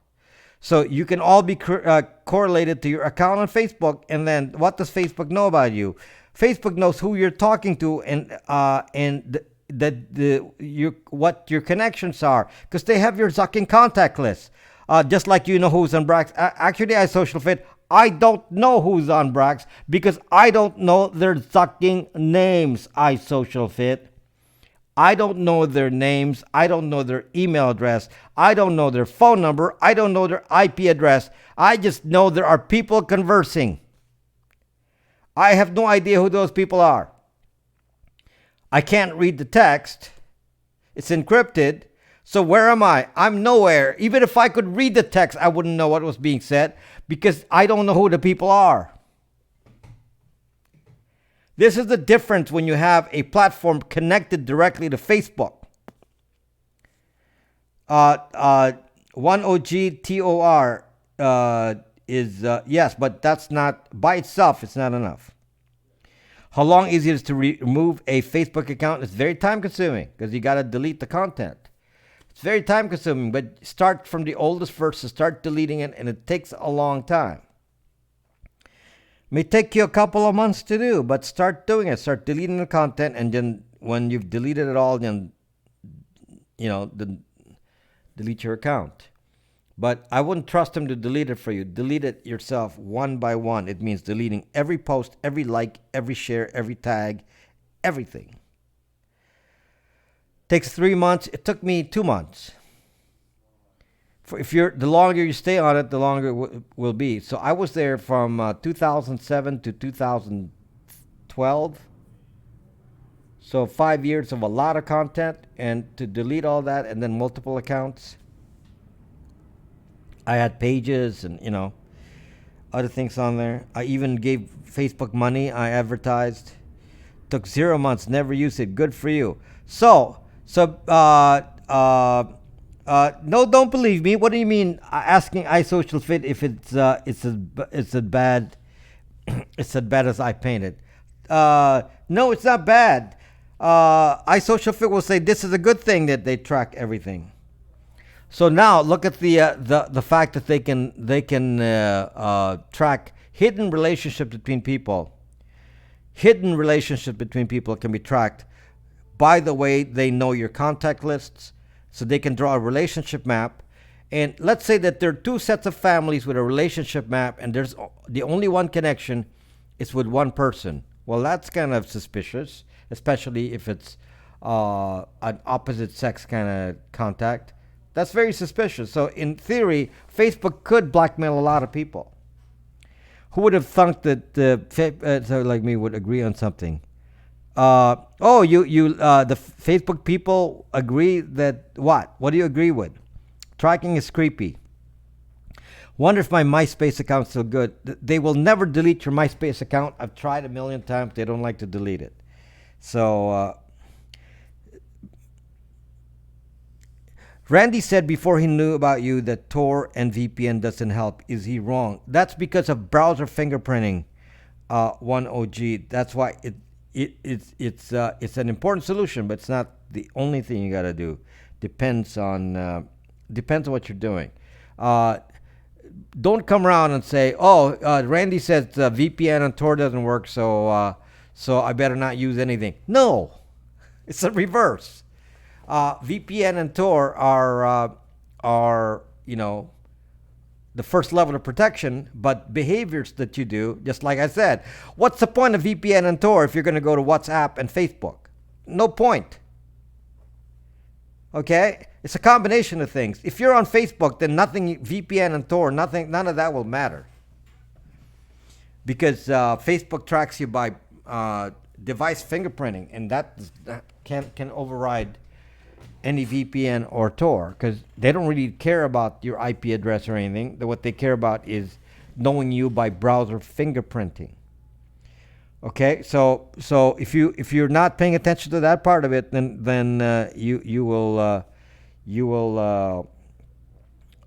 So you can all be correlated to your account on Facebook. And then what does Facebook know about you? Facebook knows who you're talking to and what your connections are, because they have your zucking contact list. Just like you know who's on Brax. Actually, iSocialFit, I don't know who's on Brax because I don't know their zucking names, iSocialFit. I don't know their names. I don't know their email address. I don't know their phone number. I don't know their IP address. I just know there are people conversing. I have no idea who those people are. I can't read the text. It's encrypted. So where am I? I'm nowhere. Even if I could read the text, I wouldn't know what was being said because I don't know who the people are. This is the difference when you have a platform connected directly to Facebook. 1OGTOR is, yes, but that's not, by itself, it's not enough. How long is it to remove a Facebook account? It's very time consuming because you got to delete the content. It's very time consuming, but start from the oldest first to start deleting it, and it takes a long time. May take you a couple of months to do, but start doing it. Start deleting the content, and then when you've deleted it all, then delete your account. But I wouldn't trust them to delete it for you. Delete it yourself one by one. It means deleting every post, every like, every share, every tag, everything. Takes 3 months. It took me 2 months. The longer you stay on it, the longer it will be. So I was there from 2007 to 2012. So 5 years of a lot of content, and to delete all that and then multiple accounts. I had pages and, other things on there. I even gave Facebook money. I advertised. Took 0 months. Never used it. Good for you. So No, don't believe me. What do you mean asking iSocialFit if it's as bad it's as bad as I painted? No, it's not bad. iSocialFit will say this is a good thing that they track everything. So now look at the fact that they can track hidden relationships between people. Hidden relationships between people can be tracked by the way they know your contact lists, so they can draw a relationship map. And let's say that there are two sets of families with a relationship map, and there's the only one connection is with one person. Well, that's kind of suspicious, especially if it's an opposite sex kind of contact. That's very suspicious. So, in theory, Facebook could blackmail a lot of people. Who would have thunk that so like me would agree on something? The Facebook people agree that what? What do you agree with? Tracking is creepy. Wonder if my MySpace account's still good. They will never delete your MySpace account. I've tried a million times. They don't like to delete it. So, Randy said before he knew about you that Tor and VPN doesn't help. Is he wrong? That's because of browser fingerprinting. One OG. That's why it's an important solution, but it's not the only thing you got to do. Depends on what you're doing. Don't come around and say, "Oh, Randy says VPN and Tor doesn't work, so I better not use anything." No, it's the reverse. VPN and Tor are the first level of protection, but behaviors that you do, just like I said, what's the point of VPN and Tor if you're going to go to WhatsApp and Facebook? No point. Okay? It's a combination of things. If you're on Facebook, then nothing, VPN and Tor, none of that will matter. Because Facebook tracks you by device fingerprinting, and that can override any VPN or Tor, because they don't really care about your IP address or anything. What they care about is knowing you by browser fingerprinting. Okay, so if you're not paying attention to that part of it, then you will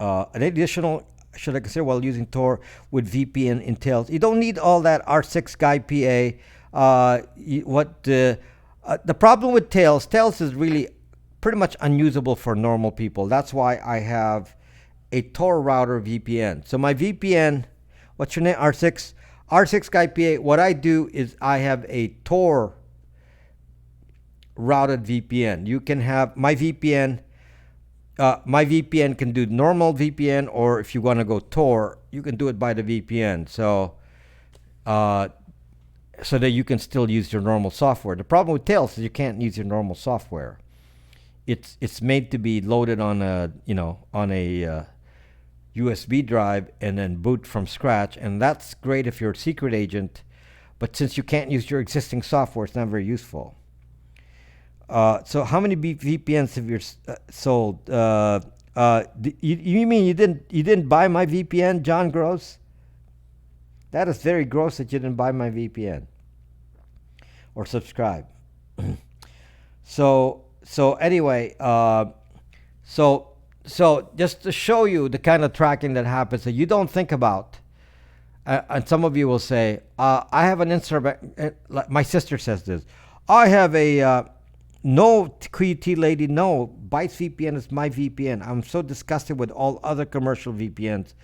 an additional, should I consider while using Tor with VPN entails. You don't need all that R6 guy PA. The problem with Tails is really pretty much unusable for normal people. That's why I have a Tor router VPN. So my VPN, what's your name? R6 guy PA. What I do is I have a Tor routed VPN. You can have my VPN. My VPN can do normal VPN, or if you want to go Tor, you can do it by the VPN. So that you can still use your normal software. The problem with Tails is you can't use your normal software. It's made to be loaded on a USB drive and then boot from scratch, and that's great if you're a secret agent, but since you can't use your existing software, it's not very useful. So how many VPNs have you sold? You mean you didn't buy my VPN, John Gross? That is very gross that you didn't buy my VPN or subscribe. So anyway, so just to show you the kind of tracking that happens that you don't think about, and some of you will say, I have an Instagram. My sister says this. I have a no, QT lady. No, Bytes VPN is my VPN. I'm so disgusted with all other commercial VPNs,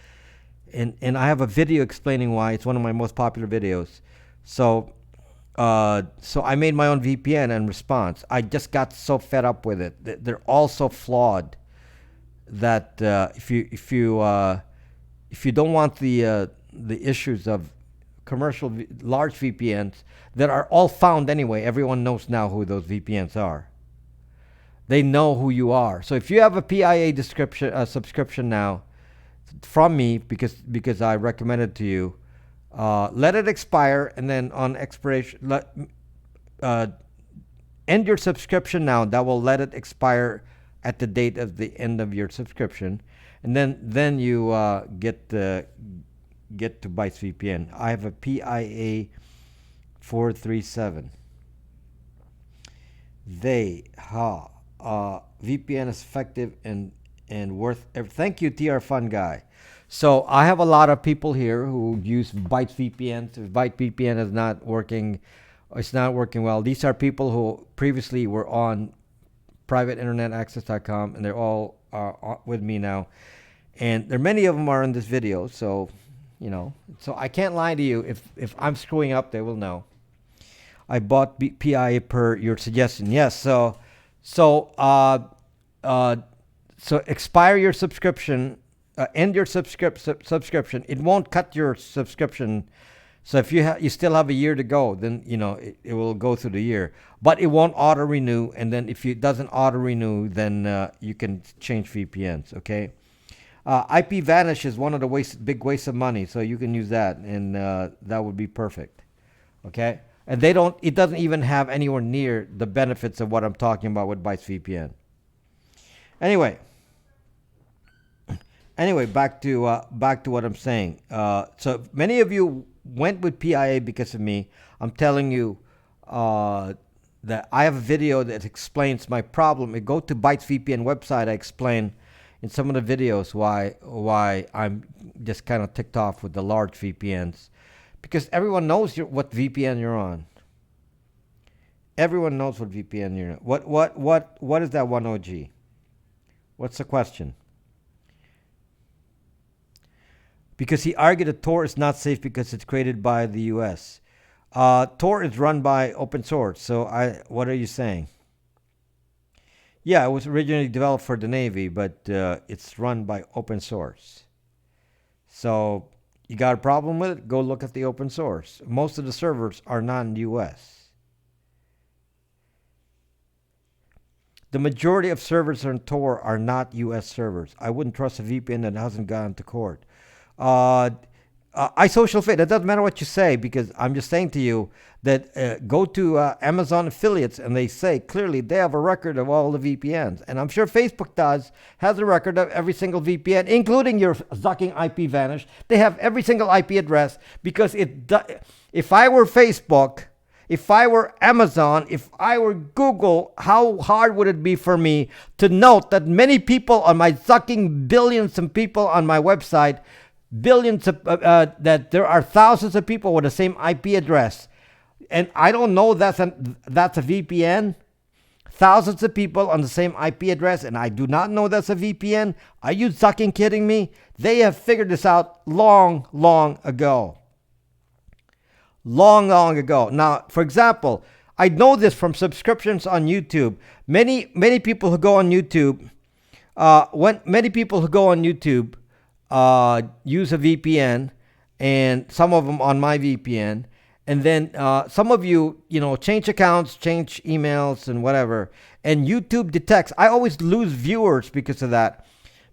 and I have a video explaining why. It's one of my most popular videos. So I made my own VPN in response. I just got so fed up with it. They're all so flawed that if you don't want the issues of commercial large VPNs that are all found anyway, everyone knows now who those VPNs are. They know who you are. So if you have a PIA subscription now from me because I recommended to you, let it expire, and then on expiration, end your subscription now. That will let it expire at the date of the end of your subscription, and then you get to Bytes VPN. I have a PIA 437. VPN is effective and and worth. Thank you, TR Fun Guy. So I have a lot of people here who use Bytes VPN. If Byte VPN is not working, it's not working well. These are people who previously were on privateinternetaccess.com, and they're all with me now. And there many of them are in this video, so so I can't lie to you. If I'm screwing up, they will know. I bought PIA per your suggestion. Yes, so expire your subscription, end your subscription. It won't cut your subscription. So if you still have a year to go, then it will go through the year, but it won't auto renew. And then if it doesn't auto renew, then you can change VPNs. Okay. IP vanish is one of the big wastes of money, so you can use that, and that would be perfect. Okay. And it doesn't even have anywhere near the benefits of what I'm talking about with Bytes VPN. Anyway, back to what I'm saying. So many of you went with PIA because of me. I'm telling you that I have a video that explains my problem. Go to Bytes VPN website. I explain in some of the videos why I'm just kind of ticked off with the large VPNs, because everyone knows what VPN you're on. Everyone knows what VPN you're on. What is that 1OG? What's the question? Because he argued that Tor is not safe because it's created by the U.S. Tor is run by open source. So what are you saying? Yeah, it was originally developed for the Navy, but it's run by open source. So you got a problem with it? Go look at the open source. Most of the servers are non-U.S. The majority of servers on Tor are not U.S. servers. I wouldn't trust a VPN that hasn't gone to court. iSocial Fit. It doesn't matter what you say, because I'm just saying to you that go to Amazon affiliates, and they say clearly they have a record of all the VPNs. And I'm sure Facebook has a record of every single VPN, including your zucking IP vanish. They have every single IP address, because if I were Facebook, if I were Amazon, if I were Google, how hard would it be for me to note that many people on my zucking billions of people on my website, billions of, that there are thousands of people with the same IP address, and I don't know that's a VPN? Thousands of people on the same IP address, and I do not know that's a VPN? Are you zucking kidding me? They have figured this out long, long ago. Long, long ago. Now, for example, I know this from subscriptions on YouTube. Many people who go on YouTube, use a VPN, and some of them on my VPN, and then some of you, change accounts, change emails, and whatever. And YouTube detects. I always lose viewers because of that,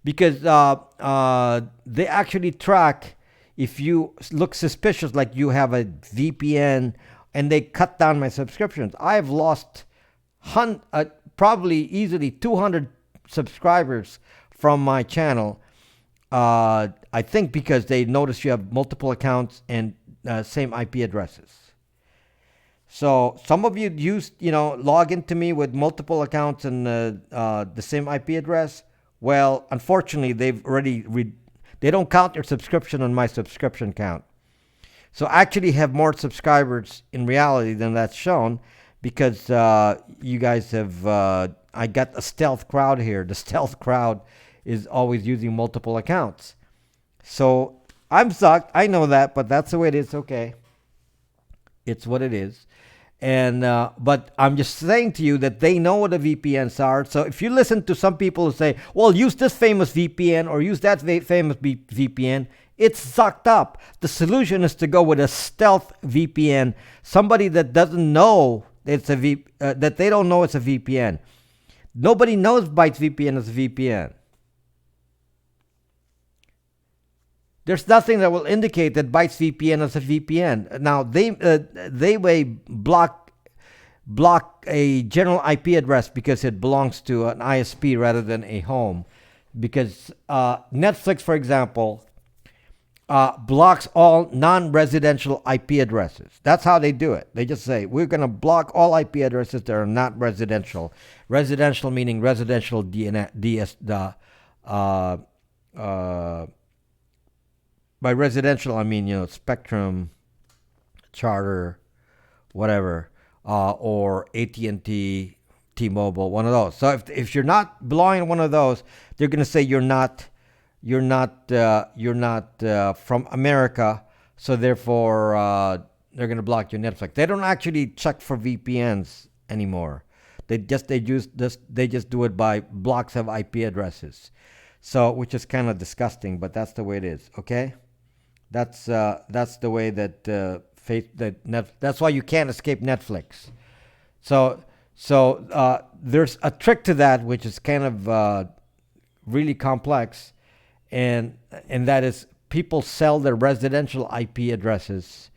because they actually track. If you look suspicious, like you have a VPN, and they cut down my subscriptions. I've lost probably easily 200 subscribers from my channel. I think because they notice you have multiple accounts and same IP addresses. So some of you log into me with multiple accounts and the same IP address. Well, unfortunately, they've already they don't count your subscription on my subscription count. So I actually have more subscribers in reality than that's shown, because you guys have, I got a stealth crowd here. The stealth crowd is always using multiple accounts. So I'm sucked. I know that, but that's the way it is. Okay. It's what it is. And but I'm just saying to you that they know what the VPNs are. So if you listen to some people who say, well, use this famous VPN or use that famous VPN, it's sucked up. The solution is to go with a stealth VPN, somebody that doesn't know it's that they don't know it's a VPN. Nobody knows Bytes VPN is a VPN. There's nothing that will indicate that Bytes VPN is a VPN. Now, they may block a general IP address because it belongs to an ISP rather than a home. Because Netflix, for example, blocks all non-residential IP addresses. That's how they do it. They just say, we're going to block all IP addresses that are not residential. Residential meaning residential Uh, uh, by residential, I mean, Spectrum, Charter, whatever, or AT&T, T-Mobile, one of those. So if you're not belonging to one of those, they're going to say you're not from America, so therefore they're going to block your Netflix. They don't actually check for VPNs anymore. They just do it by blocks of IP addresses. So which is kind of disgusting, but that's the way it is. Okay, that's the way that that's why you can't escape Netflix. So there's a trick to that, which is kind of really complex, and that is people sell their residential IP addresses.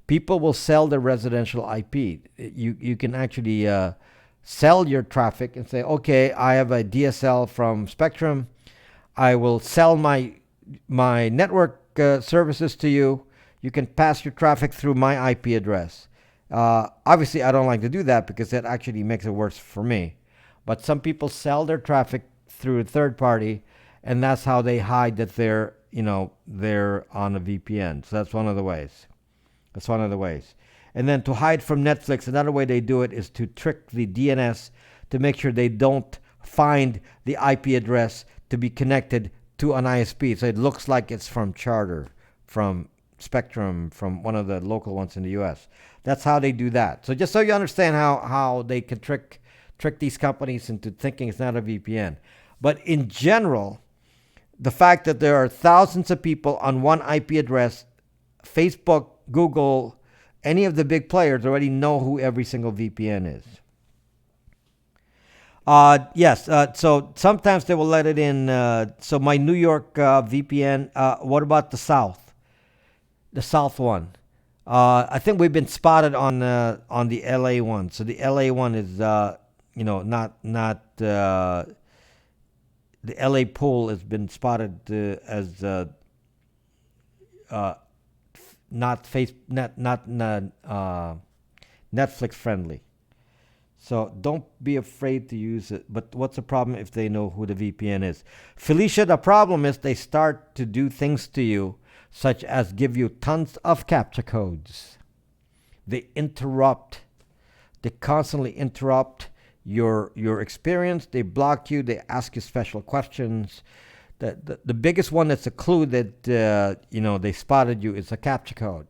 People will sell their residential IP. You can actually sell your traffic and say, okay, I have a DSL from Spectrum. I will sell my network services to you. You can pass your traffic through my IP address. Obviously, I don't like to do that because that actually makes it worse for me. But some people sell their traffic through a third party, and that's how they hide that they're on a VPN. So that's one of the ways. That's one of the ways. And then to hide from Netflix, another way they do it is to trick the DNS to make sure they don't find the IP address to be connected to an ISP. So it looks like it's from Charter, from Spectrum, from one of the local ones in the US. That's how they do that. So just so you understand how they can trick these companies into thinking it's not a VPN. But in general, the fact that there are thousands of people on one IP address, Facebook, Google, any of the big players already know who every single VPN is. Yes. So sometimes they will let it in. So my New York VPN. What about the South? The South one. I think we've been spotted on the LA one. So the LA one is not the LA pool has been spotted as not Netflix friendly. So don't be afraid to use it. But what's the problem if they know who the VPN is? Felicia, the problem is they start to do things to you, such as give you tons of Captcha codes. They constantly interrupt your experience. They block you. They ask you special questions. The biggest one that's a clue that they spotted you is a Captcha code.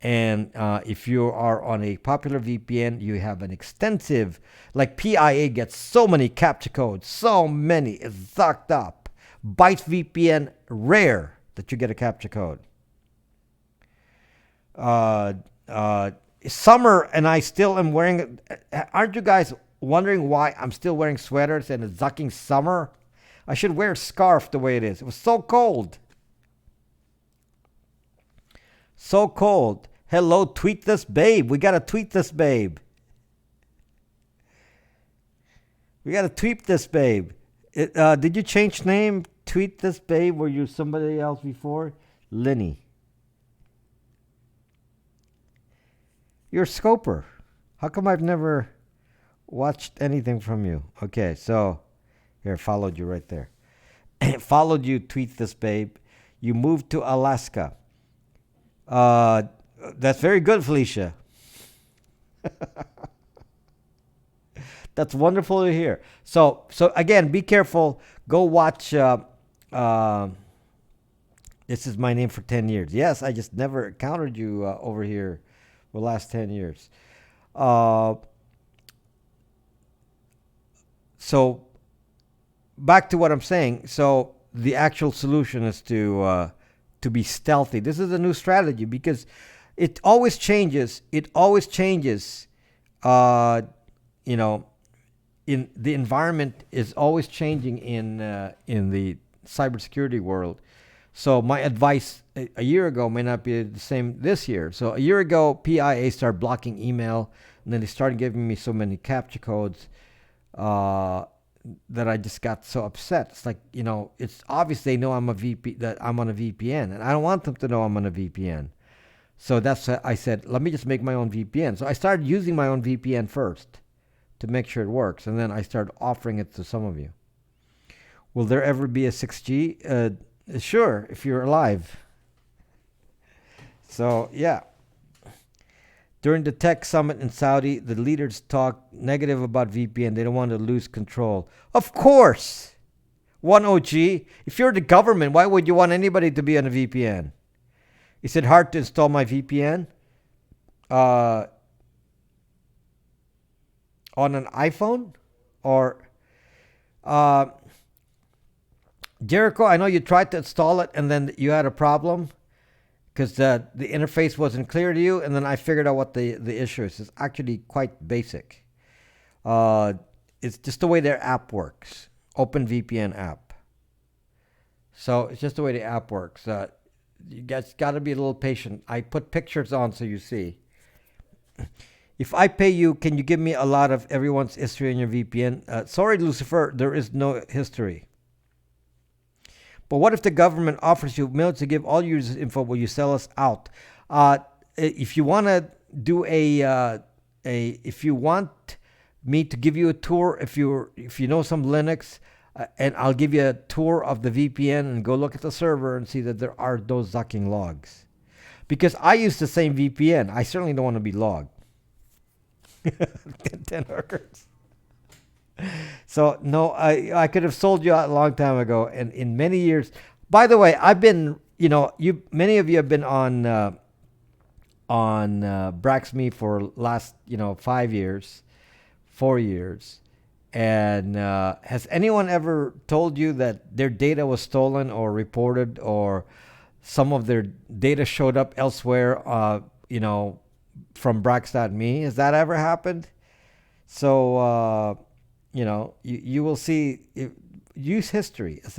And if you are on a popular VPN, you have an extensive, like PIA gets so many Captcha codes, so many, it's sucked up. Bytes VPN, rare that you get a Captcha code. Summer and I still am wearing, aren't you guys wondering why I'm still wearing sweaters and it's sucking summer? I should wear a scarf the way it is. It was so cold. So cold. Hello, tweet this babe. We got to tweet this babe. We got to tweet this babe. Did you change name? Tweet this babe. Were you somebody else before? Lenny. You're a scoper. How come I've never watched anything from you? Okay, so here, followed you right there. Followed you, tweet this babe. You moved to Alaska. That's very good, Felicia. That's wonderful to hear. So again, be careful. Go watch. This is my name for 10 years. Yes, I just never encountered you over here for the last 10 years. So back to what I'm saying. So the actual solution is to be stealthy. This is a new strategy because it always changes. It always changes. In the environment is always changing in the cybersecurity world. So my advice a year ago may not be the same this year. So a year ago, PIA started blocking email, and then they started giving me so many Captcha codes that I just got so upset. It's like, it's obvious they know that I'm on a VPN, and I don't want them to know I'm on a VPN. So that's I said, let me just make my own VPN. So I started using my own VPN first to make sure it works, and then I started offering it to some of you. Will there ever be a 6G? Sure, if you're alive. So, yeah. During the tech summit in Saudi, the leaders talked negative about VPN. They don't want to lose control. Of course. One OG. If you're the government, why would you want anybody to be on a VPN? Is it hard to install my VPN? On an iPhone? Or Jericho, I know you tried to install it and then you had a problem because the interface wasn't clear to you, and then I figured out what the issue is. It's actually quite basic. It's just the way their app works. OpenVPN app. So it's just the way the app works. You guys got to be a little patient. I put pictures on so you see. If I pay you, can you give me a lot of everyone's history on your VPN? Sorry, Lucifer, there is no history. But what if the government offers you millions to give all users info? Will you sell us out? If you want to do if you want me to give you a tour, if you know some Linux, and I'll give you a tour of the VPN and go look at the server and see that there are those zucking logs. Because I use the same VPN. I certainly don't want to be logged. 10 hookers. So, no, I could have sold you out a long time ago. And in many years, by the way, I've been, many of you have been on Brax Me for last, 5 years, 4 years. And has anyone ever told you that their data was stolen or reported, or some of their data showed up elsewhere, from Brax.me? Has that ever happened? So, you will see, use history as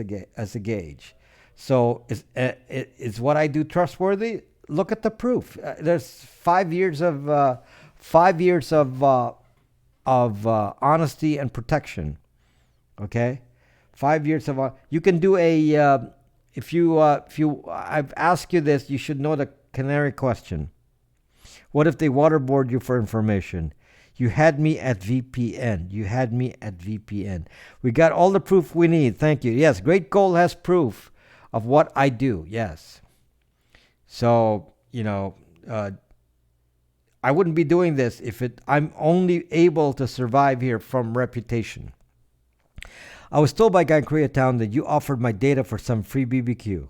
a gauge. So is what I do trustworthy? Look at the proof. There's 5 years of honesty and protection. Okay, 5 years of you can do a if you I've asked you this, you should know the canary question. What if they waterboard you for information? You had me at VPN. You had me at VPN. We got all the proof we need. Thank you. Yes, Great Goal has proof of what I do. Yes. So, I wouldn't be doing this if I'm only able to survive here from reputation. I was told by a guy in Koreatown that you offered my data for some free BBQ.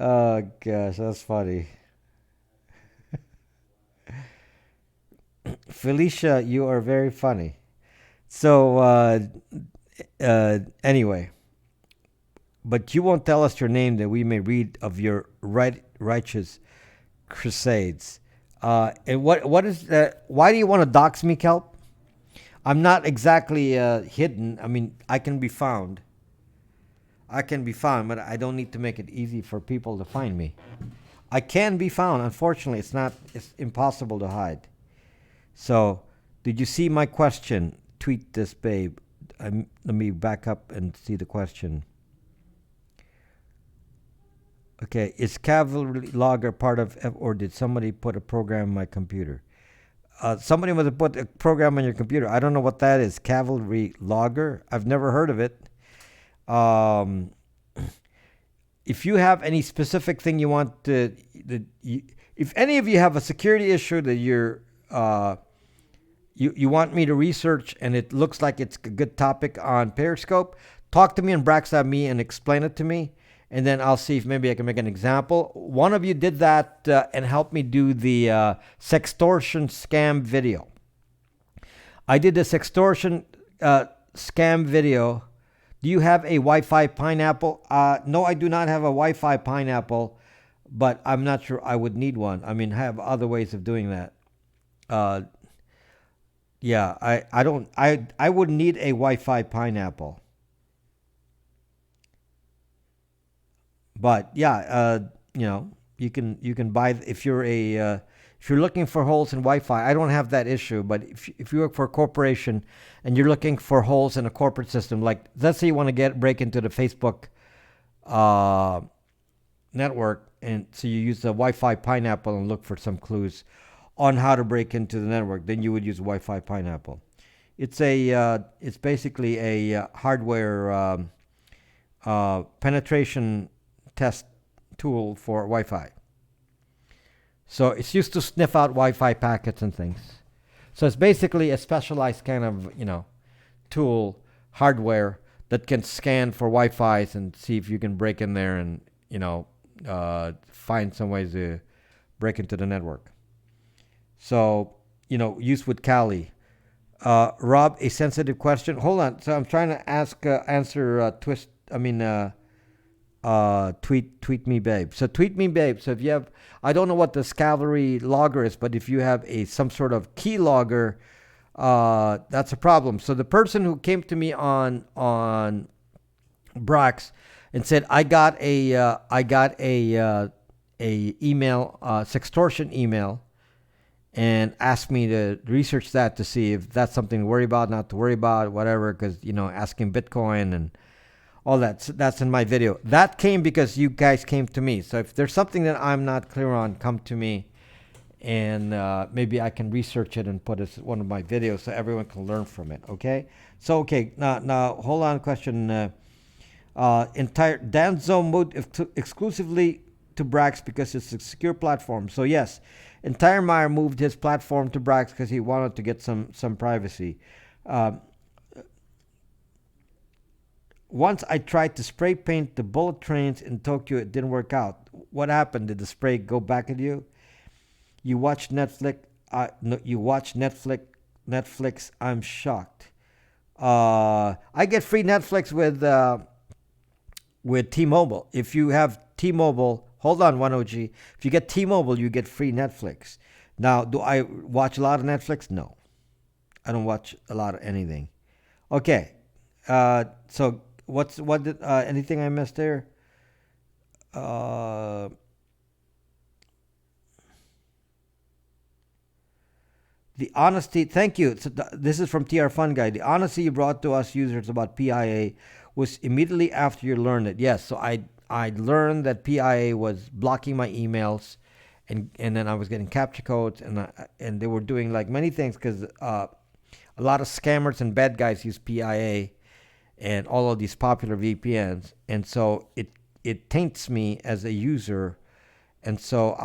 Oh, gosh, that's funny. Felicia, you are very funny. So, anyway. But you won't tell us your name that we may read of your righteous crusades. And what is that? Why do you want to dox me, Kelp? I'm not exactly hidden. I mean, I can be found. But I don't need to make it easy for people to find me. I can be found. Unfortunately, it's impossible to hide. So, did you see my question? Tweet this, babe. Let me back up and see the question. Okay, is Cavalry Logger part of, or did somebody put a program on my computer? Somebody must have put a program on your computer. I don't know what that is. Cavalry Logger? I've never heard of it. If you have any specific thing you want to, if any of you have a security issue that you want me to research and it looks like it's a good topic on Periscope, talk to me on Brax.me and explain it to me. And then I'll see if maybe I can make an example. One of you did that and helped me do the sextortion scam video. I did the sextortion scam video. Do you have a Wi-Fi pineapple? No, I do not have a Wi-Fi pineapple, but I'm not sure I would need one. I mean, I have other ways of doing that. Yeah, I wouldn't need a Wi-Fi pineapple. But yeah, you can buy if you're looking for holes in Wi-Fi. I don't have that issue, but if you work for a corporation and you're looking for holes in a corporate system, like let's say you want to break into the Facebook network, and so you use the Wi-Fi pineapple and look for some clues. on how to break into the network, then you would use Wi-Fi Pineapple. It's basically a hardware penetration test tool for Wi-Fi. So it's used to sniff out Wi-Fi packets and things. So it's basically a specialized kind of, tool, hardware that can scan for Wi-Fi's and see if you can break in there and, find some ways to break into the network. So, used with Kali. Rob, a sensitive question. Hold on. So I'm trying to answer tweet me babe. So tweet me babe. So if you have, I don't know what the Scalary logger is, but if you have some sort of key logger, that's a problem. So the person who came to me on Brax and said I got a email, sextortion email, and asked me to research that to see if that's something to worry about, not to worry about, whatever, because, asking Bitcoin and all that. So that's in my video. That came because you guys came to me. So if there's something that I'm not clear on, come to me, and maybe I can research it and put it in one of my videos so everyone can learn from it, okay? So, okay, now hold on, question. Entire Danzo moved exclusively to Brax because it's a secure platform. So, yes, Entire Meyer moved his platform to Brax because he wanted to get some privacy. Once I tried to spray paint the bullet trains in Tokyo, it didn't work out. What happened? Did the spray go back at you? You watch Netflix. No, you watch Netflix. I'm shocked. I get free Netflix with T-Mobile. If you have T-Mobile, hold on, 1OG. If you get T-Mobile, you get free Netflix. Now, do I watch a lot of Netflix? No, I don't watch a lot of anything. Okay, so what did anything I missed there? The honesty, thank you. So this is from TR Fun Guy. The honesty you brought to us users about PIA was immediately after you learned it. Yes, so I learned that PIA was blocking my emails, and then I was getting Captcha codes, and they were doing like many things because a lot of scammers and bad guys use PIA and all of these popular VPNs, and so it taints me as a user, and so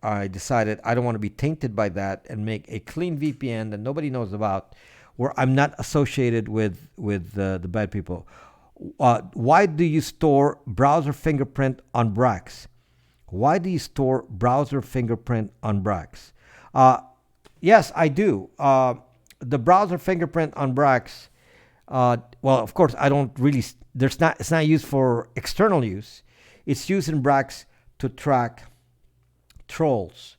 I decided I don't want to be tainted by that and make a clean VPN that nobody knows about, where I'm not associated with the bad people. Why do you store browser fingerprint on Brax? Why do you store browser fingerprint on Brax? Yes, I do. The browser fingerprint on Brax, well, of course, I don't really, it's not used for external use. It's used in Brax to track trolls.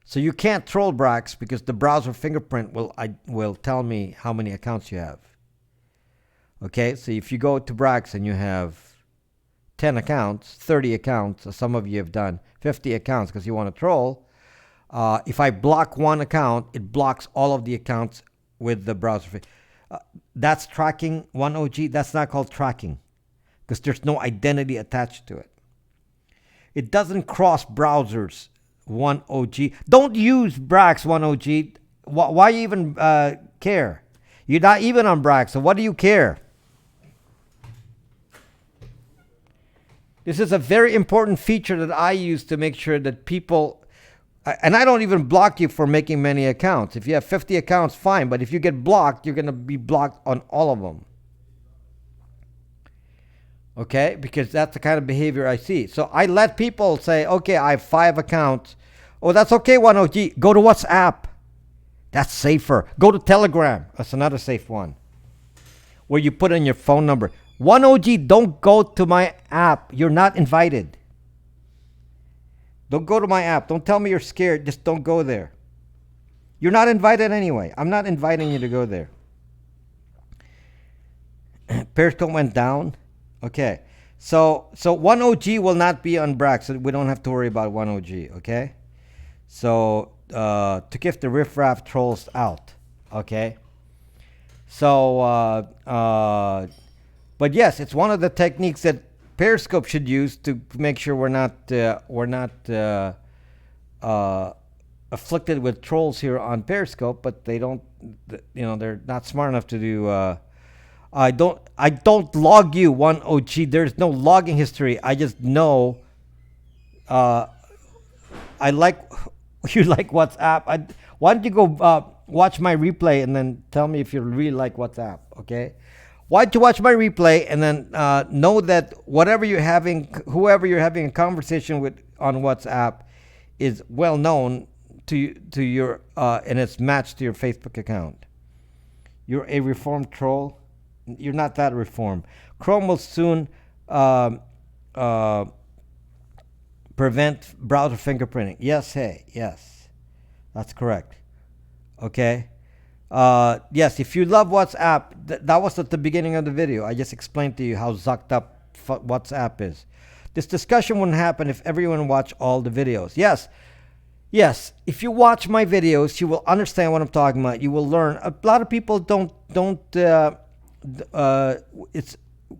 So you can't troll Brax because the browser fingerprint will tell me how many accounts you have. Okay, so if you go to Brax and you have 10 accounts, 30 accounts, some of you have done 50 accounts because you want to troll. If I block one account, it blocks all of the accounts with the browser. That's tracking 1OG. That's not called tracking because there's no identity attached to it. It doesn't cross browsers, 1OG. Don't use Brax, 1OG. Why you even care? You're not even on Brax, so what do you care? This is a very important feature that I use to make sure that people, and I don't even block you for making many accounts. If you have 50 accounts, fine, but if you get blocked, you're going to be blocked on all of them. Okay, because that's the kind of behavior I see. So I let people say, okay, I have 5 accounts. Oh, that's okay, 1OG. Go to WhatsApp. That's safer. Go to Telegram. That's another safe one. Where you put in your phone number. 1OG, don't go to my app. You're not invited. Don't go to my app. Don't tell me you're scared. Just don't go there. You're not invited anyway. I'm not inviting you to go there. Periscope went down. Okay. So 1OG will not be on Brax. So we don't have to worry about 1OG. Okay. So to keep the riffraff trolls out. Okay. So but yes, it's one of the techniques that Periscope should use to make sure we're not afflicted with trolls here on Periscope, but they don't, they're not smart enough to do. I don't log you 1OG. There's no logging history. I just know. I like you like WhatsApp. Why don't you go watch my replay and then tell me if you really like WhatsApp? Okay. Why don't you watch my replay and then know that whoever you're having a conversation with on WhatsApp is well known to your and it's matched to your Facebook account. You're a reformed troll. You're not that reformed. Chrome will soon prevent browser fingerprinting. Yes, that's correct. Okay. Yes, if you love WhatsApp, that was at the beginning of the video. I just explained to you how zucked up WhatsApp is. This discussion wouldn't happen if everyone watched all the videos. Yes. If you watch my videos, you will understand what I'm talking about. You will learn. A lot of people don't.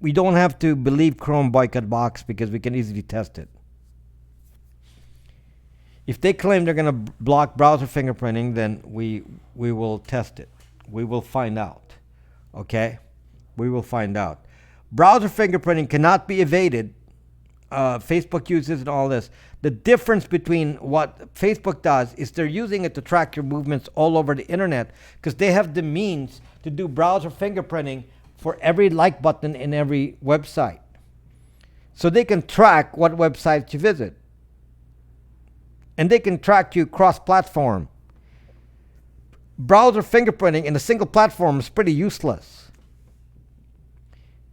We don't have to believe Chrome boycott box because we can easily test it. If they claim they're going to block browser fingerprinting, then we will test it. We will find out. Okay? We will find out. Browser fingerprinting cannot be evaded. Facebook uses and all this. The difference between what Facebook does is they're using it to track your movements all over the internet because they have the means to do browser fingerprinting for every like button in every website. So they can track what websites you visit. And they can track you cross-platform. Browser fingerprinting in a single platform is pretty useless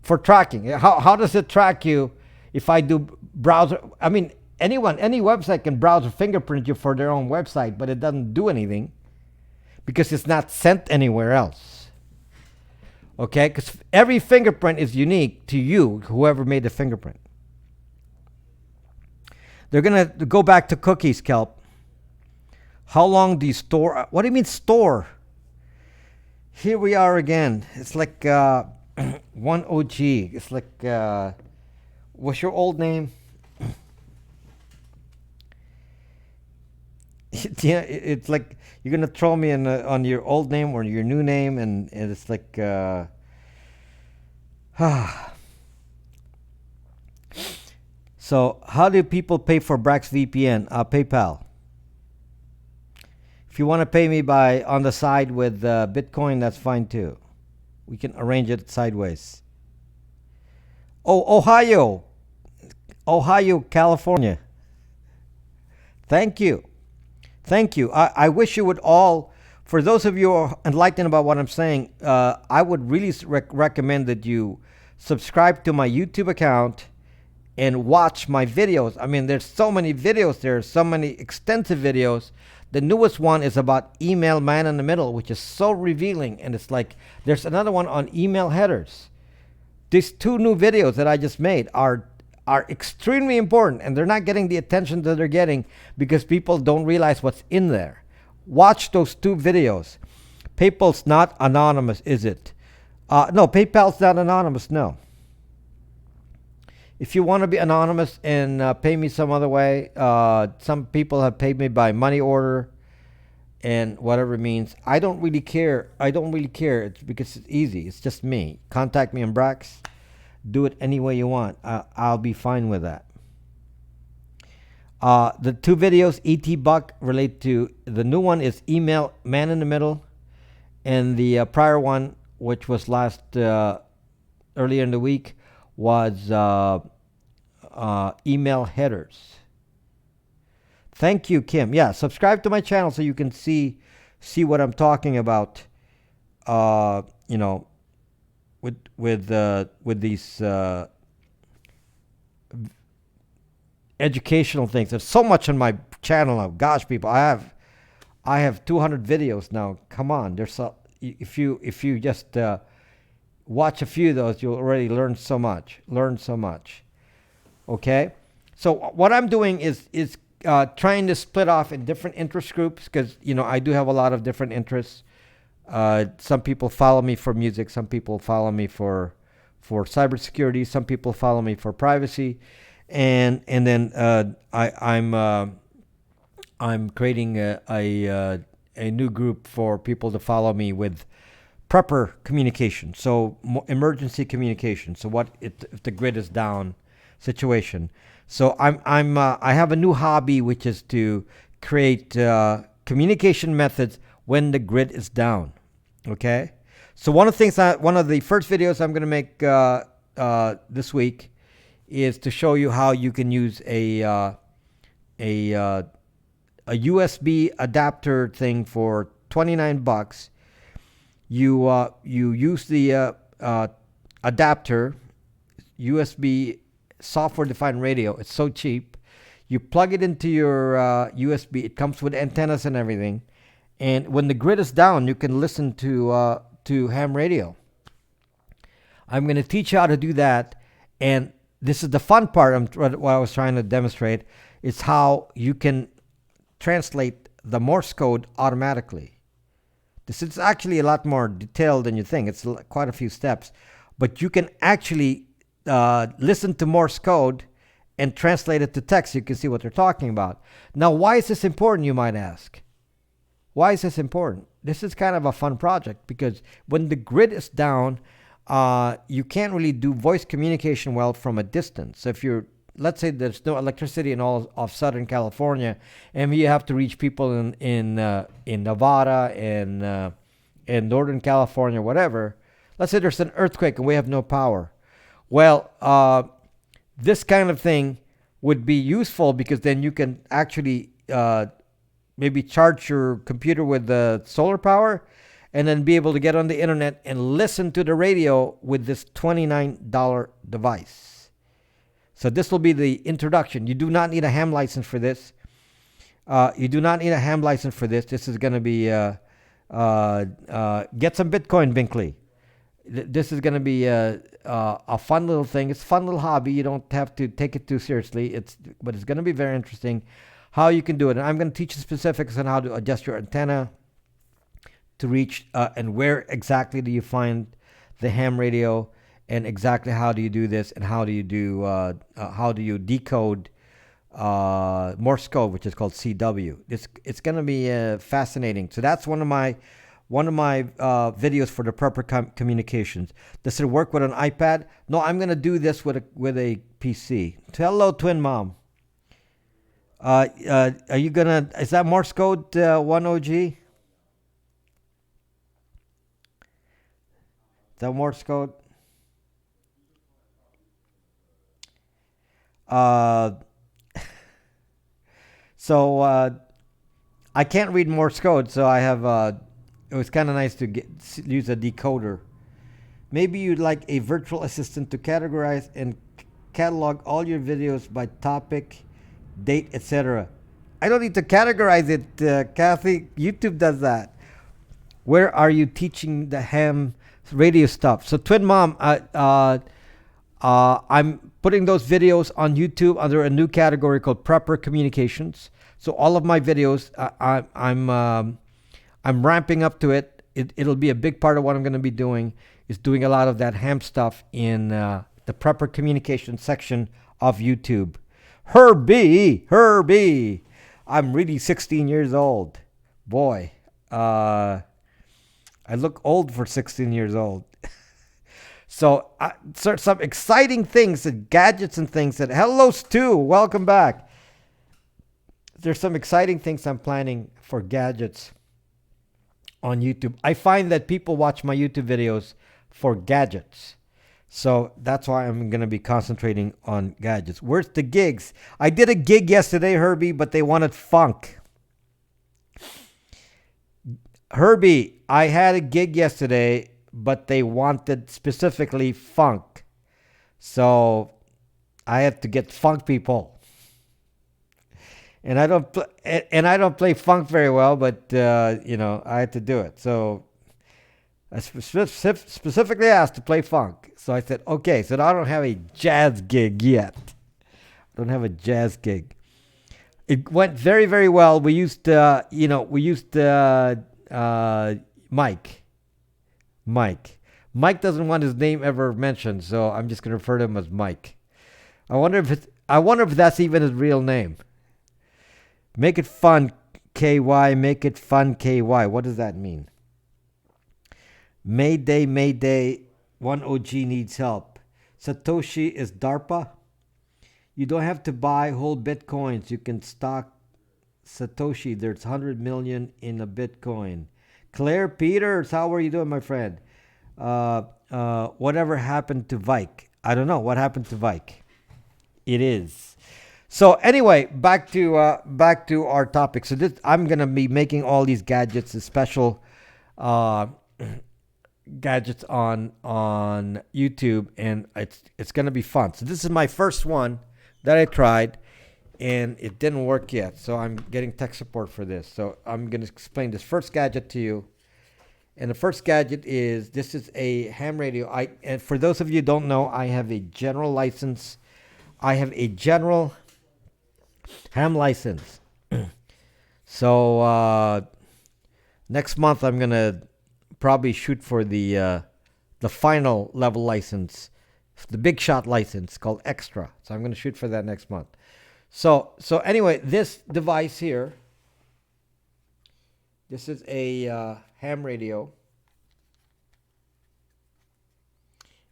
for tracking. How does it track you if I do browser? I mean, any website can browser fingerprint you for their own website, but it doesn't do anything because it's not sent anywhere else. Okay? Because every fingerprint is unique to you, whoever made the fingerprint. They're going to go back to cookies, Kelp. How long do you store? What do you mean store? Here we are again. It's like 1OG. It's like, what's your old name? Yeah, it's like you're going to throw me on your old name or your new name, and it's like... So, how do people pay for Brax VPN? PayPal. If you want to pay me on the side with Bitcoin, that's fine too. We can arrange it sideways. Oh, Ohio, California. Thank you. I wish you would all, for those of you who are enlightened about what I'm saying, I would really recommend that you subscribe to my YouTube account and watch my videos. I mean, there's so many videos there, so many extensive videos. The newest one is about email man in the middle, which is so revealing. And it's like, there's another one on email headers. These two new videos that I just made are extremely important, and they're not getting the attention that they're getting because people don't realize what's in there. Watch those two videos. PayPal's not anonymous, is it? No, PayPal's not anonymous, no. If you want to be anonymous and pay me some other way, some people have paid me by money order and whatever it means. I don't really care. It's because it's easy. It's just me. Contact me on Brax. Do it any way you want. I'll be fine with that. The two videos, ET Buck, relate to, the new one is email man in the middle, and the prior one, which was last earlier in the week, was email headers. Thank you, Kim. Yeah, subscribe to my channel so you can see what I'm talking about. With these educational things. There's so much on my channel now. Gosh, people, I have 200 videos now. Come on, if you just watch a few of those, you'll already learn so much. Okay, so what I'm doing is trying to split off in different interest groups because I do have a lot of different interests. Some people follow me for music. Some people follow me for cybersecurity. Some people follow me for privacy, and then I'm creating a new group for people to follow me with prepper communication. So emergency communication. So what if the grid is down situation. So I have a new hobby, which is to create communication methods when the grid is down. Okay. So one of the first videos I'm going to make this week is to show you how you can use a USB adapter thing for $29. You use the adapter, USB software defined radio. It's so cheap. You plug it into your USB. It comes with antennas and everything. And when the grid is down, you can listen to ham radio. I'm going to teach you how to do that. And this is the fun part. What I was trying to demonstrate is how you can translate the Morse code automatically. This is actually a lot more detailed than you think. It's quite a few steps. But you can actually listen to Morse code and translate it to text. You can see what they're talking about. Now, why is this important, you might ask? Why is this important? This is kind of a fun project because when the grid is down, you can't really do voice communication well from a distance. So if let's say there's no electricity in all of Southern California, and you have to reach people in Nevada and Northern California, whatever. Let's say there's an earthquake and we have no power. Well, this kind of thing would be useful because then you can actually maybe charge your computer with the solar power and then be able to get on the internet and listen to the radio with this $29 device. So this will be the introduction. You do not need a ham license for this. You do not need a ham license for this. This is going to be get some Bitcoin, Binkley. This is going to be a fun little thing. It's a fun little hobby. You don't have to take it too seriously. But it's going to be very interesting how you can do it. And I'm going to teach you specifics on how to adjust your antenna to reach and where exactly do you find the ham radio, and exactly how do you do this, and how do you decode Morse code, which is called CW. It's going to be fascinating. So that's one of my videos for the proper communications. Does it work with an iPad? No, I'm going to do this with a PC. Hello, twin mom. Are you gonna? Is that Morse code 1OG? Is that Morse code? So I can't read Morse code, so I have. It was kind of nice to use a decoder. Maybe you'd like a virtual assistant to categorize and catalog all your videos by topic, date, etc. I don't need to categorize it, Kathy. YouTube does that. Where are you teaching the ham radio stuff? So, twin mom, I'm putting those videos on YouTube under a new category called Prepper Communications. So all of my videos, I'm ramping up to it. It'll be a big part of what I'm going to be doing, is doing a lot of that ham stuff in the Prepper Communication section of YouTube. Herbie, I'm really 16 years old. Boy, I look old for 16 years old. So some exciting things and gadgets and things that, hello Stu, welcome back. There's some exciting things I'm planning for gadgets on YouTube. I find that people watch my YouTube videos for gadgets. So that's why I'm going to be concentrating on gadgets. Where's the gigs? I did a gig yesterday, Herbie, but they wanted funk. Herbie, I had a gig yesterday, but they wanted specifically funk. So I had to get funk people. And I don't play funk very well, but I had to do it. So I specifically asked to play funk. So I said, okay. So I don't have a jazz gig yet. I don't have a jazz gig. It went very, very well. We used Mike. Mike doesn't want his name ever mentioned, so I'm just going to refer to him as Mike. I wonder if that's even his real name. Make it fun, KY. Make it fun, KY. What does that mean? Mayday, Mayday. One OG needs help. Satoshi is DARPA. You don't have to buy whole Bitcoins. You can stock Satoshi. There's 100 million in a Bitcoin. Claire Peters, how are you doing, my friend? Whatever happened to Vike? I don't know. What happened to Vike? It is. So anyway, back to our topic. So this, I'm gonna be making all these gadgets, special gadgets on YouTube, and it's gonna be fun. So this is my first one that I tried, and it didn't work yet. So I'm getting tech support for this. So I'm gonna explain this first gadget to you. And the first gadget is, this is a ham radio. And for those of you who don't know, I have a general license. I have a general ham license. So next month I'm gonna probably shoot for the final level license, the big shot license called Extra. So I'm gonna shoot for that next month. So anyway, this device here, this is a ham radio,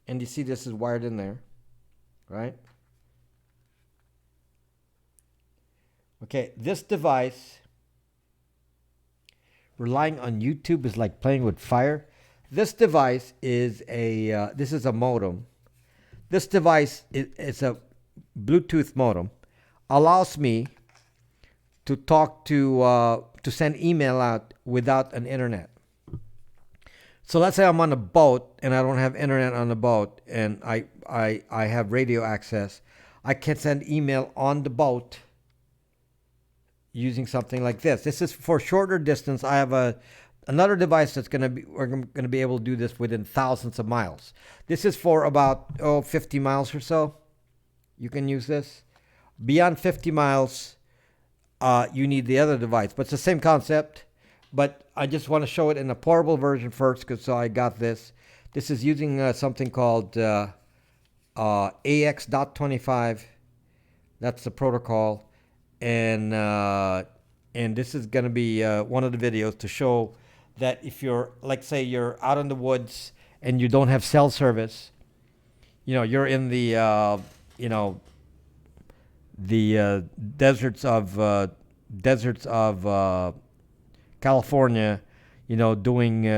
and you see this is wired in there, right? Okay, this device, relying on YouTube is like playing with fire. This device is this is a modem. This device is a Bluetooth modem. Allows me to talk to send email out without an internet. So let's say I'm on a boat and I don't have internet on the boat, and I have radio access. I can send email on the boat using something like this. This is for shorter distance. I have another device that's we're gonna be able to do this within thousands of miles. This is for about 50 miles or so. You can use this. Beyond 50 miles, you need the other device, but it's the same concept. But I just want to show it in a portable version first, so I got this. This is using something called AX.25. That's the protocol. And this is going to be one of the videos to show that if you're, like, say you're out in the woods and you don't have cell service, you're in the deserts of California, doing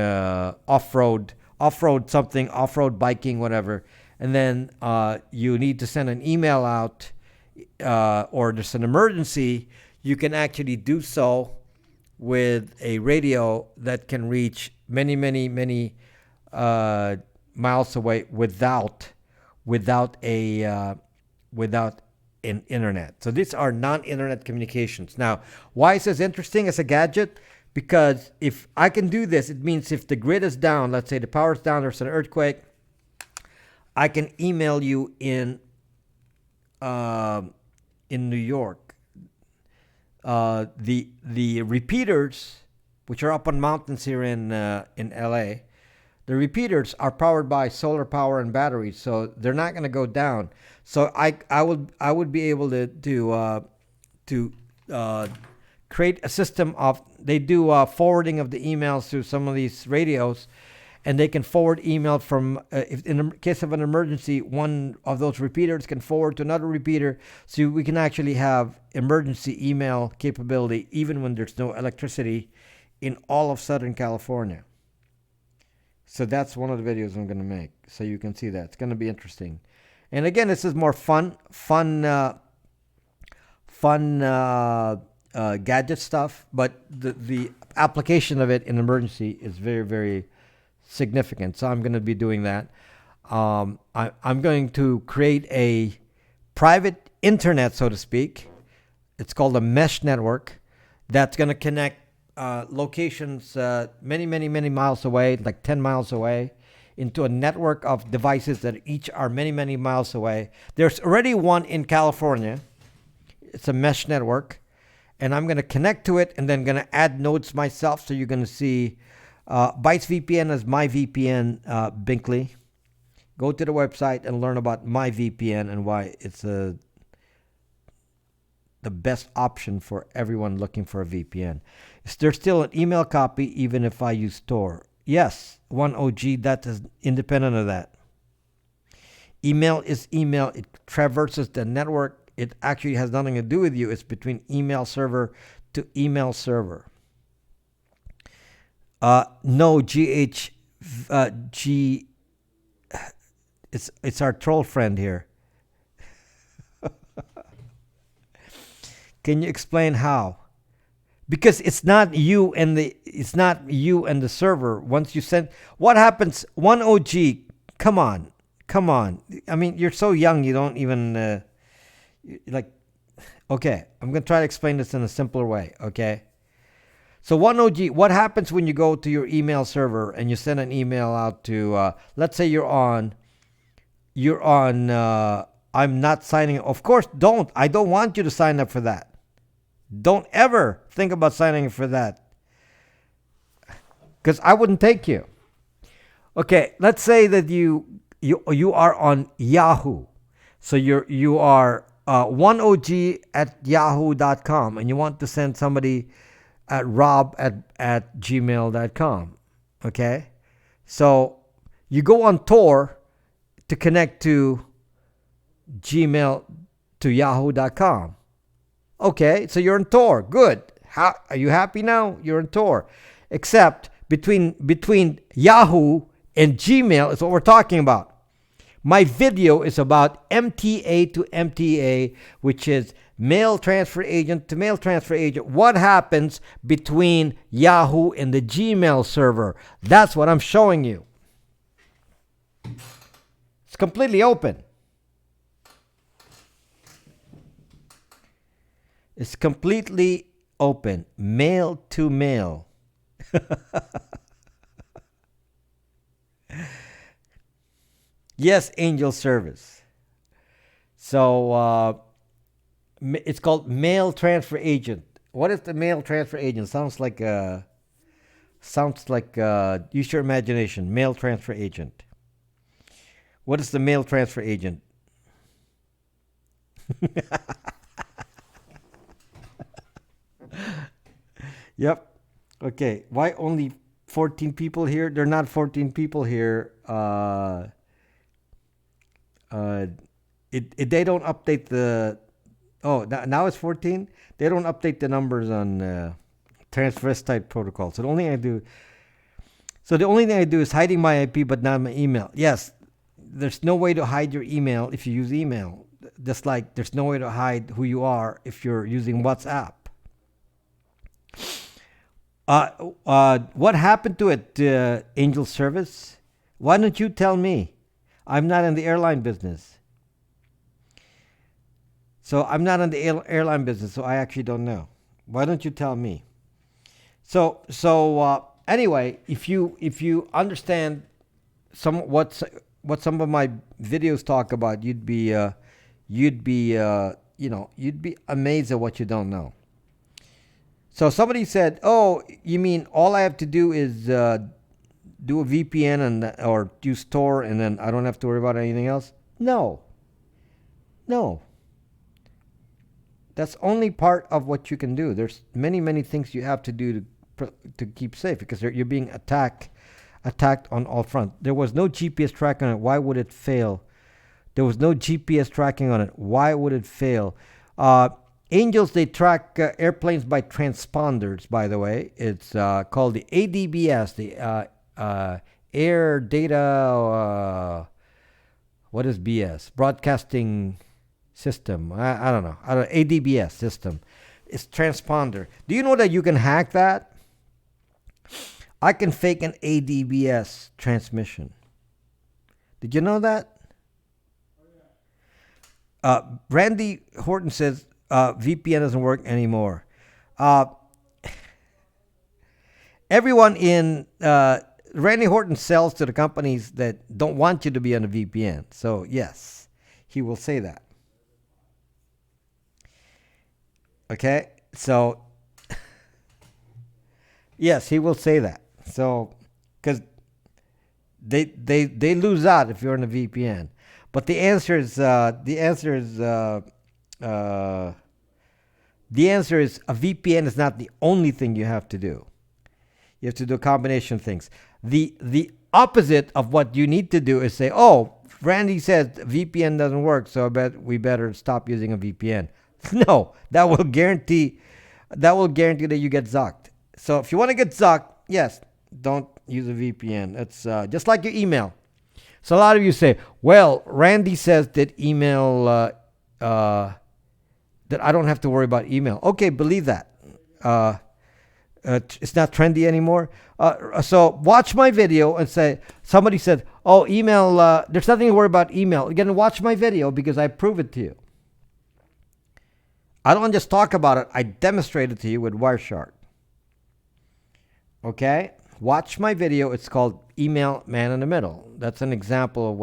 off-road biking, whatever, and then you need to send an email out, or there's an emergency, you can actually do so with a radio that can reach many, many, many miles away without an internet. So these are non-internet communications. Now, why is this interesting as a gadget? Because if I can do this, it means if the grid is down, let's say the power's down, there's an earthquake, I can email you in New York. The repeaters, which are up on mountains here in LA, the repeaters are powered by solar power and batteries, so they're not going to go down. So I would be able to create a system of, they do forwarding of the emails through some of these radios, and they can forward email from, if in the case of an emergency, one of those repeaters can forward to another repeater, so we can actually have emergency email capability even when there's no electricity in all of Southern California. So that's one of the videos I'm going to make, so you can see that. It's going to be interesting. And again, this is more fun gadget stuff, but the application of it in emergency is very, very significant. So I'm going to be doing that. I'm going to create a private internet, so to speak. It's called a mesh network that's going to connect locations many, many, many miles away, like 10 miles away, into a network of devices that each are many, many miles away. There's already one in California. It's a mesh network. And I'm going to connect to it and then going to add nodes myself. So you're going to see Bytes VPN as my VPN, Binkley. Go to the website and learn about my VPN and why it's the best option for everyone looking for a VPN. Is there still an email copy even if I use Tor? Yes, 1OG, that is independent of that. Email is email. It traverses the network. It actually has nothing to do with you. It's between email server to email server. No, G. It's our troll friend here. Can you explain how? Because it's not you and the server. Once you send, what happens? 1OG. Come on. I mean, you're so young. You don't even like. Okay, I'm gonna try to explain this in a simpler way. Okay. So 1OG, what happens when you go to your email server and you send an email out to, let's say you're on, I'm not signing. Of course, I don't want you to sign up for that. Don't ever think about signing up for that. Because I wouldn't take you. Okay, let's say that you are on Yahoo. So you are 1OG at yahoo.com and you want to send somebody at rob at gmail.com. Okay? So you go on Tor to connect to Gmail to yahoo.com. Okay, so you're in Tor. Good. How are you happy now? You're in Tor. Except between Yahoo and Gmail is what we're talking about. My video is about MTA to MTA, which is mail transfer agent to mail transfer agent. What happens between Yahoo and the Gmail server? That's what I'm showing you. It's completely open. It's completely open. Mail to mail. Yes, Angel Service. So it's called mail transfer agent. What is the mail transfer agent? Sounds like use your imagination. Mail transfer agent. What is the mail transfer agent? Yep. Okay. Why only 14 people here? There are not 14 people here. They don't update the. Oh, now it's 14. They don't update the numbers on transvestite protocol. So the only thing I do is hiding my IP, but not my email. Yes, there's no way to hide your email if you use email. Just like there's no way to hide who you are if you're using WhatsApp. What happened to it, Angel Service? Why don't you tell me? I'm not in the airline business. So I'm not in the airline business, so I actually don't know. Why don't you tell me? So anyway, if you understand what some of my videos talk about, you'd be amazed at what you don't know. So somebody said, "Oh, you mean all I have to do is do a VPN or use Tor, and then I don't have to worry about anything else?" No. That's only part of what you can do. There's many things you have to do to keep safe because you're being attacked on all fronts. There was no GPS tracking on it. Why would it fail? There was no GPS tracking on it. Why would it fail? Angels, they track airplanes by transponders, by the way. It's called the ADBS, the Air Data, what is BS? Broadcasting System. I don't know. ADBS system. It's transponder. Do you know that you can hack that? I can fake an ADBS transmission. Did you know that? Randy Horton says VPN doesn't work anymore. Everyone in Randy Horton sells to the companies that don't want you to be on a VPN. So yes, he will say that. Okay, so yes, he will say that. So because they lose out if you're on a VPN. But the answer is The answer is a VPN is not the only thing you have to do. You have to do a combination of things. The opposite of what you need to do is say, oh, Randy says VPN doesn't work, so I bet we better stop using a VPN. No, that will guarantee that you get zucked. So if you want to get zucked, yes, don't use a VPN. It's just like your email. So a lot of you say, well, Randy says that email, that I don't have to worry about email. Okay, believe that. It's not trendy anymore. So watch my video and say, somebody said, oh, email, there's nothing to worry about email. You're going to watch my video because I prove it to you. I don't just talk about it. I demonstrate it to you with Wireshark. Okay? Watch my video. It's called Email Man in the Middle. That's an example of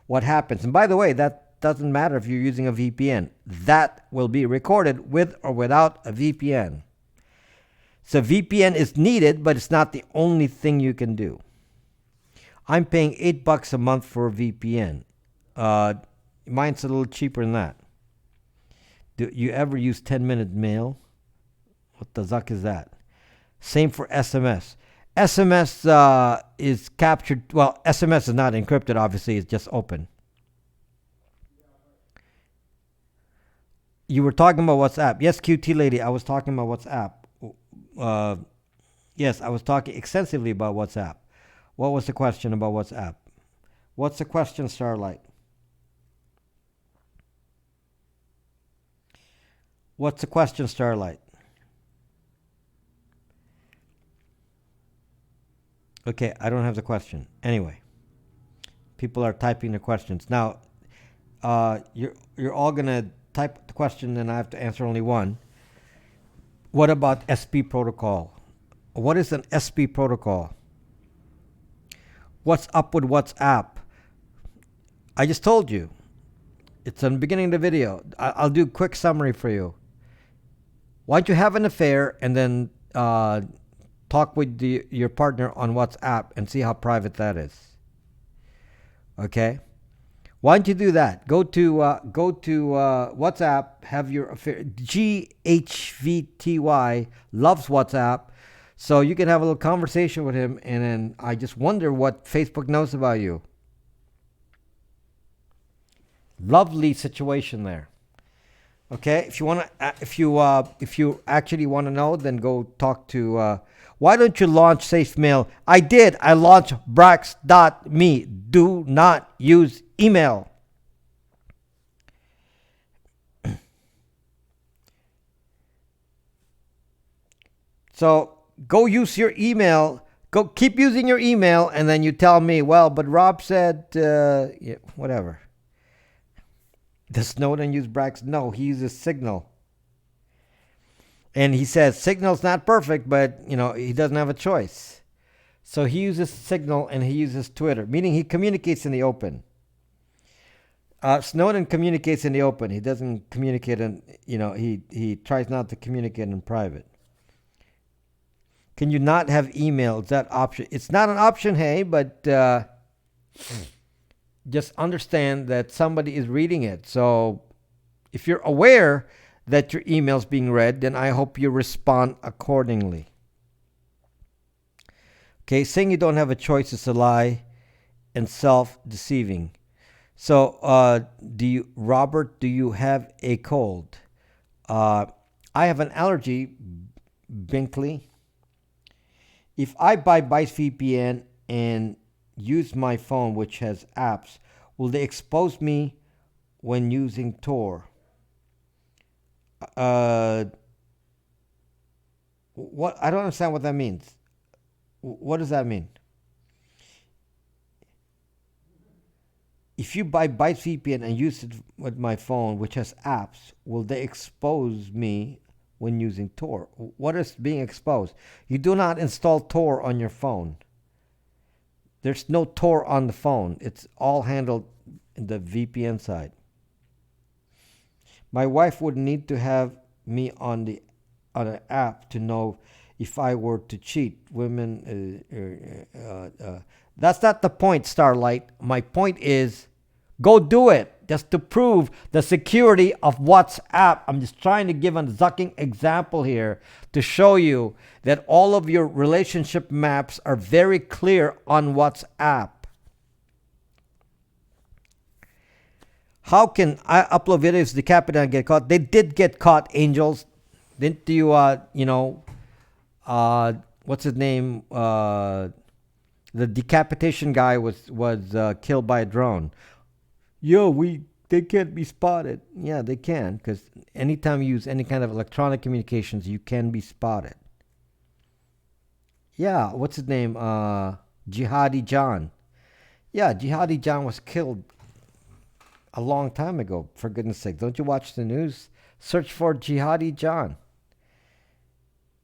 what happens. And by the way, that doesn't matter if you're using a VPN. That will be recorded with or without a VPN. So VPN is needed, but it's not the only thing you can do. I'm paying $8 a month for a VPN. Mine's a little cheaper than that. Do you ever use 10-minute mail? What the zuck is that? Same for SMS. SMS is captured. Well, SMS is not encrypted, obviously. It's just open. You were talking about WhatsApp. Yes, QT lady, I was talking about WhatsApp. Yes, I was talking extensively about WhatsApp. What was the question about WhatsApp? What's the question, Starlight? What's the question, Starlight? Okay, I don't have the question. Anyway, people are typing the questions. Now, you're all going to type the question and I have to answer only one. What about SP protocol? What is an SP protocol? What's up with WhatsApp? I just told you. It's in the beginning of the video. I'll do a quick summary for you. Why don't you have an affair and then talk with your partner on WhatsApp and see how private that is? Okay? Why don't you do that? Go to WhatsApp, have your affair. GHVTY loves WhatsApp. So you can have a little conversation with him, and then I just wonder what Facebook knows about you. Lovely situation there. Okay, if you actually want to know, then go talk to. Why don't you launch Safe Mail? I did. I launched Brax.me. Do not use email. So go use your email. Go keep using your email, and then you tell me, well, but Rob said, yeah, whatever. Does Snowden use Brax? No, he uses Signal. And he says Signal's not perfect, but he doesn't have a choice. So he uses Signal and he uses Twitter, meaning he communicates in the open. Snowden communicates in the open. He doesn't communicate in, he tries not to communicate in private. Can you not have email? Is that option? It's not an option, hey, but just understand that somebody is reading it. So if you're aware that your email's being read, then I hope you respond accordingly. Okay, saying you don't have a choice is a lie and self-deceiving. So, Robert, do you have a cold? I have an allergy, Binkley. If I buy VPN and use my phone, which has apps, will they expose me when using Tor? What? I don't understand what that means. What does that mean? If you buy VPN and use it with my phone, which has apps, will they expose me when using Tor? What is being exposed? You do not install Tor on your phone. There's no Tor on the phone. It's all handled in the VPN side. My wife would need to have me on an app to know if I were to cheat. Women, that's not the point, Starlight. My point is, go do it. just to prove the security of WhatsApp. I'm just trying to give a zucking example here to show you that all of your relationship maps are very clear on WhatsApp. How can I upload videos to the Captcha and get caught? They did get caught, Angels. Didn't you, what's his name? The decapitation guy was killed by a drone. They can't be spotted. Yeah, they can, because anytime you use any kind of electronic communications, you can be spotted. Yeah, what's his name? Jihadi John. Yeah, Jihadi John was killed a long time ago, for goodness sake. Don't you watch the news? Search for Jihadi John.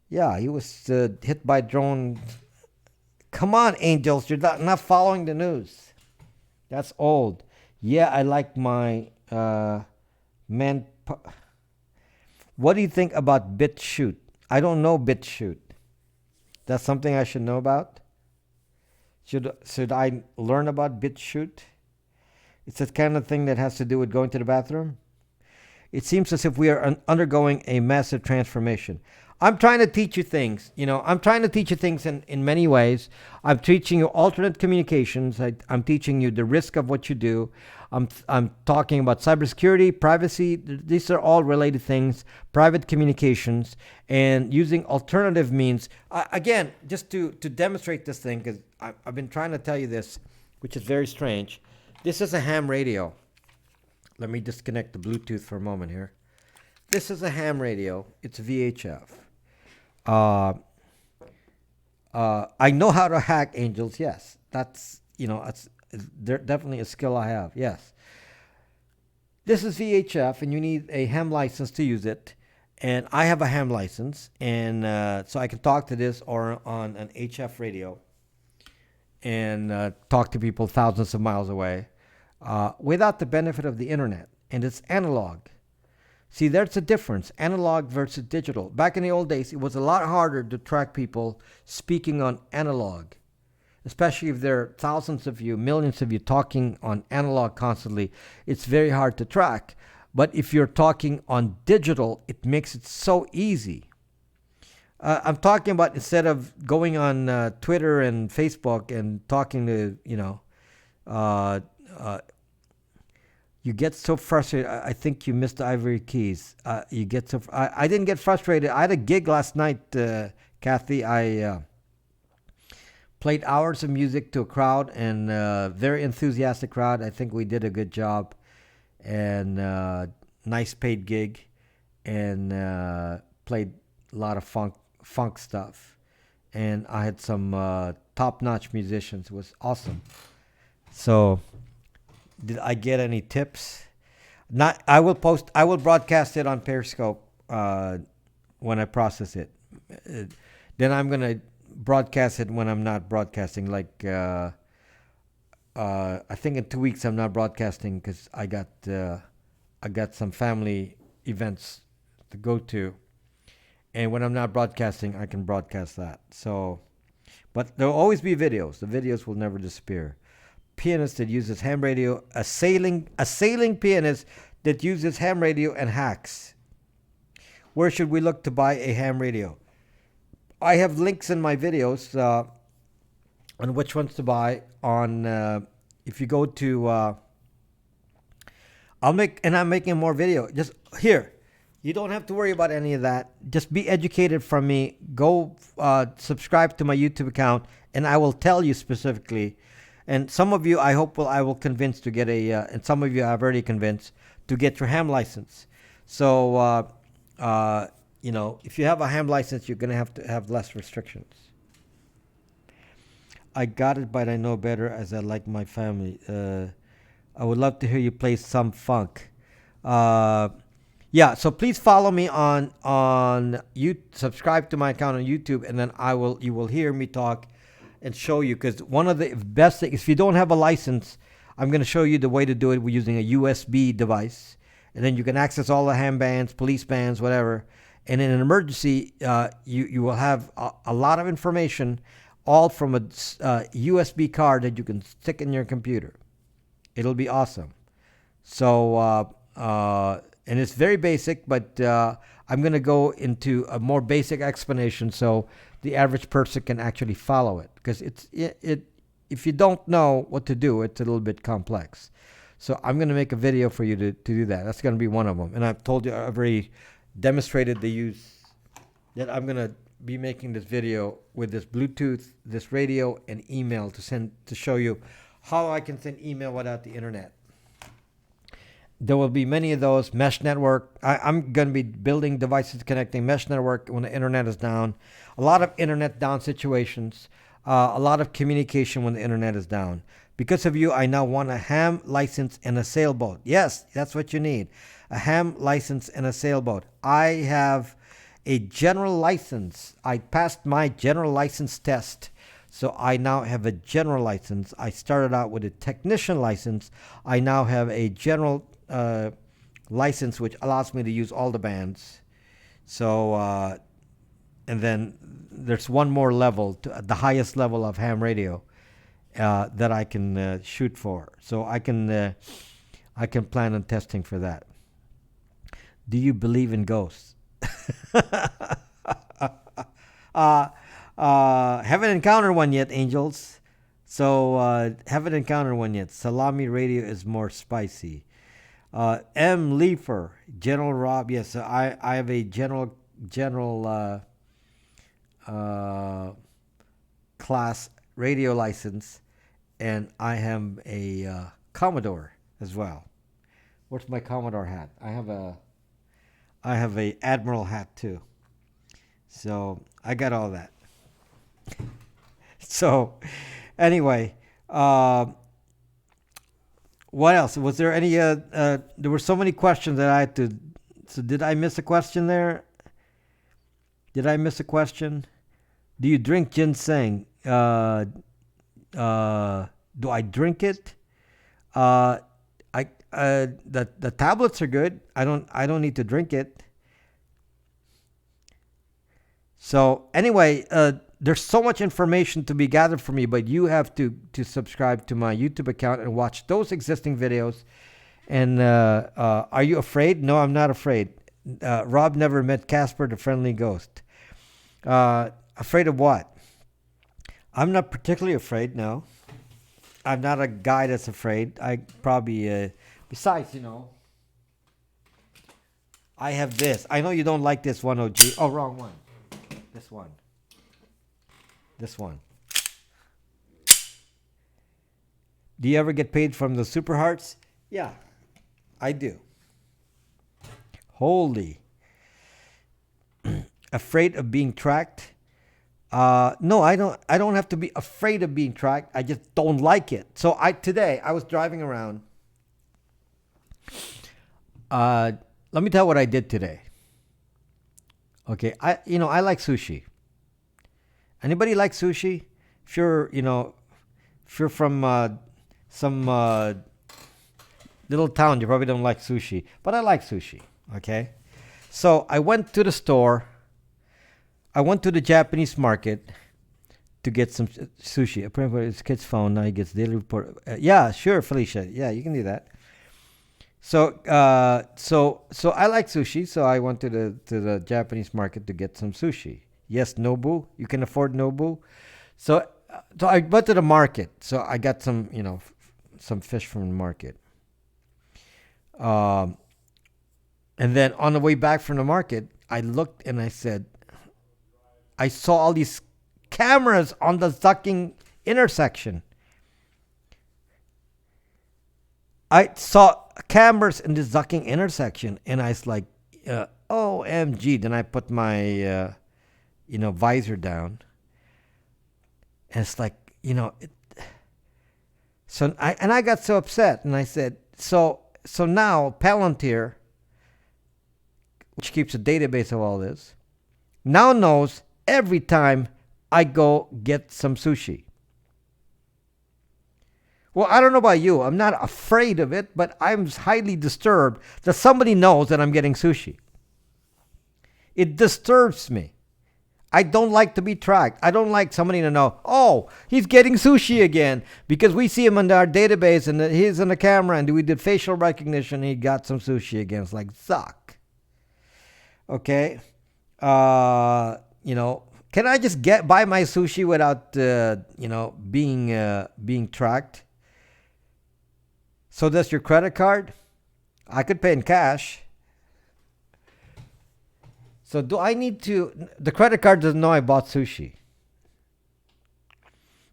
Yeah, he was hit by a drone. Come on, Angels, you're not following the news. That's old. Yeah, I like my man. What do you think about BitChute? I don't know BitChute. That's something I should know about? Should I learn about BitChute? It's that kind of thing that has to do with going to the bathroom. It seems as if we are undergoing a massive transformation. I'm trying to teach you things. I'm trying to teach you things in many ways. I'm teaching you alternate communications. I'm teaching you the risk of what you do. I'm talking about cybersecurity, privacy. These are all related things. Private communications and using alternative means. Again, just to demonstrate this thing, because I've been trying to tell you this, which is very strange. This is a ham radio. Let me disconnect the Bluetooth for a moment here. This is a ham radio. It's VHF. I know how to hack, Angels. Yes, that's definitely a skill I have. Yes. This is VHF, and you need a ham license to use it. And I have a ham license, and so I can talk to this or on an HF radio and talk to people thousands of miles away without the benefit of the internet. And it's analog. See, there's a difference, analog versus digital. Back in the old days, it was a lot harder to track people speaking on analog, especially if there are thousands of you, millions of you talking on analog constantly. It's very hard to track. But if you're talking on digital, it makes it so easy. I'm talking about instead of going on Twitter and Facebook and talking to, you get so frustrated. I think you missed the ivory keys. You get so. I didn't get frustrated. I had a gig last night, Kathy. I played hours of music to a crowd, and very enthusiastic crowd. I think we did a good job, and nice paid gig, and played a lot of funk stuff, and I had some top-notch musicians. It was awesome. So. Did I get any tips? Not. I will broadcast it on Periscope when I process it. Then I'm gonna broadcast it when I'm not broadcasting. Like I think in 2 weeks I'm not broadcasting because I got some family events to go to, and when I'm not broadcasting, I can broadcast that. So, but there'll always be videos. The videos will never disappear. Pianist that uses ham radio, a sailing pianist that uses ham radio and hacks. Where should we look to buy a ham radio? I have links in my videos on which ones to buy. On if you go to, I'm making more video. Just here, you don't have to worry about any of that. Just be educated from me. Go subscribe to my YouTube account, and I will tell you specifically. And some of you, I hope, I will convince to get and some of you I've already convinced to get your ham license. So, if you have a ham license, you're going to have less restrictions. I got it, but I know better as I like my family. I would love to hear you play some funk. Yeah, so please follow me on YouTube, subscribe to my account on YouTube, and then you will hear me talk and show you, because one of the best things, if you don't have a license, I'm going to show you the way to do it. We're using a USB device, and then you can access all the ham bands, police bands, whatever. And in an emergency, you will have a lot of information, all from a USB card that you can stick in your computer. It'll be awesome. So, and it's very basic, but I'm going to go into a more basic explanation so the average person can actually follow it. Because if you don't know what to do, it's a little bit complex. So I'm going to make a video for you to do that. That's going to be one of them. And I've told you, I've already demonstrated the use that I'm going to be making this video with this Bluetooth, this radio, and email to show you how I can send email without the internet. There will be many of those. Mesh network. I'm going to be building devices connecting mesh network when the internet is down. A lot of internet down situations. A lot of communication when the internet is down. Because of you, I now want a ham license and a sailboat. Yes, that's what you need. A ham license and a sailboat. I have a general license. I passed my general license test. So I now have a general license. I started out with a technician license. I now have a general license, which allows me to use all the bands. So, and then there's one more level, to the highest level of ham radio that I can shoot for. So I can plan on testing for that. Do you believe in ghosts? Haven't encountered one yet, angels. So haven't encountered one yet. Salami radio is more spicy. M. Leifer, General Rob. Yes, I have a general class radio license, and I have a Commodore as well. Where's my Commodore hat? I have a Admiral hat too. So I got all that. So anyway, what else? Was there any? There were so many questions that I had to. So did I miss a question there? Did I miss a question? Do you drink ginseng? Do I drink it? The tablets are good. I don't need to drink it. So anyway, there's so much information to be gathered for me, but you have to subscribe to my YouTube account and watch those existing videos. And are you afraid? No, I'm not afraid. Rob never met Casper, the friendly ghost. Afraid of what? I'm not particularly afraid, no. I'm not a guy that's afraid. I probably, besides, I have this. I know you don't like this one, OG. Oh, wrong one. This one. This one. Do you ever get paid from the Super Hearts? Yeah, I do. Holy. Afraid of being tracked? No, I don't have to be afraid of being tracked. I just don't like it. So today I was driving around. Let me tell you what I did today. Okay, I like sushi. Anybody like sushi? If you're from some little town, you probably don't like sushi. But I like sushi. Okay, so I went to the store. I went to the Japanese market to get some sushi. Apparently, it's kid's phone now. He gets daily report. Yeah, sure, Felicia. Yeah, you can do that. So I like sushi. So I went to the Japanese market to get some sushi. Yes, Nobu. You can afford Nobu. So I went to the market. So I got some some fish from the market. And then on the way back from the market, I looked and I said, I saw all these cameras on the Zucking intersection. I saw cameras in the Zucking intersection, and I was like, OMG. Then I put my, visor down. And it's like, so I got so upset, and I said, so now Palantir, which keeps a database of all this, now knows every time I go get some sushi. Well, I don't know about you. I'm not afraid of it, but I'm highly disturbed that somebody knows that I'm getting sushi. It disturbs me. I don't like to be tracked. I don't like somebody to know, oh, he's getting sushi again because we see him in our database and he's in the camera and we did facial recognition and he got some sushi again. It's like, suck. Okay. Can I just buy my sushi without, being tracked? So does your credit card? I could pay in cash. So do I need to? The credit card doesn't know I bought sushi.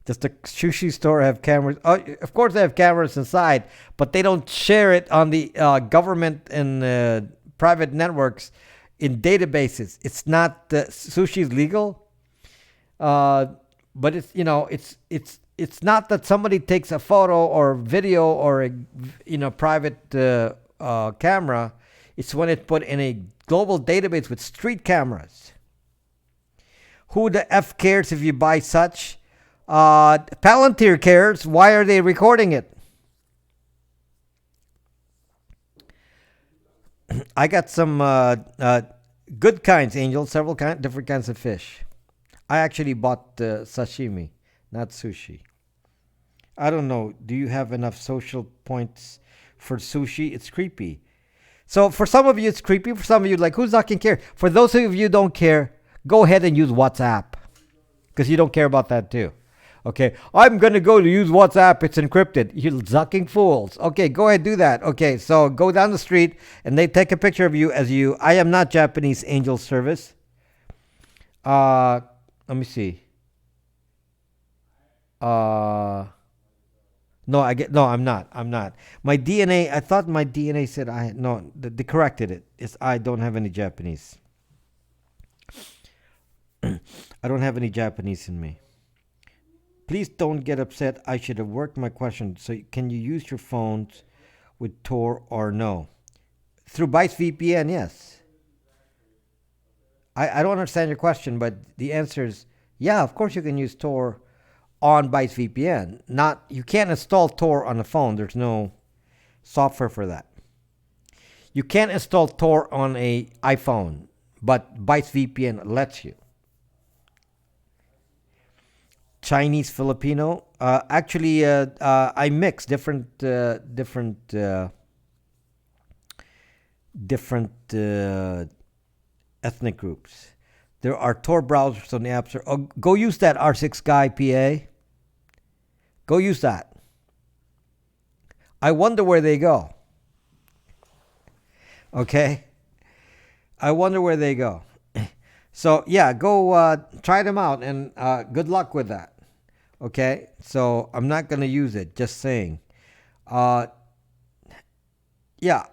Does the sushi store have cameras? Oh, of course they have cameras inside, but they don't share it on the government and private networks in databases. It's not sushi is legal, but it's not that somebody takes a photo or video or a private camera. It's when it's put in a global database with street cameras. Who the F cares if you buy such? Palantir cares. Why are they recording it? I got some good kinds, Angel. Several different kinds of fish. I actually bought sashimi, not sushi. I don't know. Do you have enough social points for sushi? It's creepy. So for some of you, it's creepy. For some of you, like, who's fucking care? For those of you who don't care, go ahead and use WhatsApp. Because you don't care about that too. Okay, I'm going to go to use WhatsApp. It's encrypted. You zucking fools. Okay, go ahead, do that. Okay, so go down the street and they take a picture of you as you. I am not Japanese Angel Service. Let me see. No, I'm not. My DNA, I thought my DNA said they corrected it. I don't have any Japanese. I don't have any Japanese in me. Please don't get upset. I should have worked my question. So can you use your phones with Tor or no? Through Bytes VPN, yes. I don't understand your question, but the answer is yeah, of course you can use Tor on Bytes VPN. You can't install Tor on the phone. There's no software for that. You can't install Tor on a iPhone, but Bytes VPN lets you. Chinese, Filipino. Actually, I mix different ethnic groups. There are Tor browsers on the App Store. Oh, go use that R6 Guy PA. Go use that. I wonder where they go. Okay? I wonder where they go. So, yeah, go try them out and good luck with that. Okay? So, I'm not going to use it. Just saying. Yeah. Are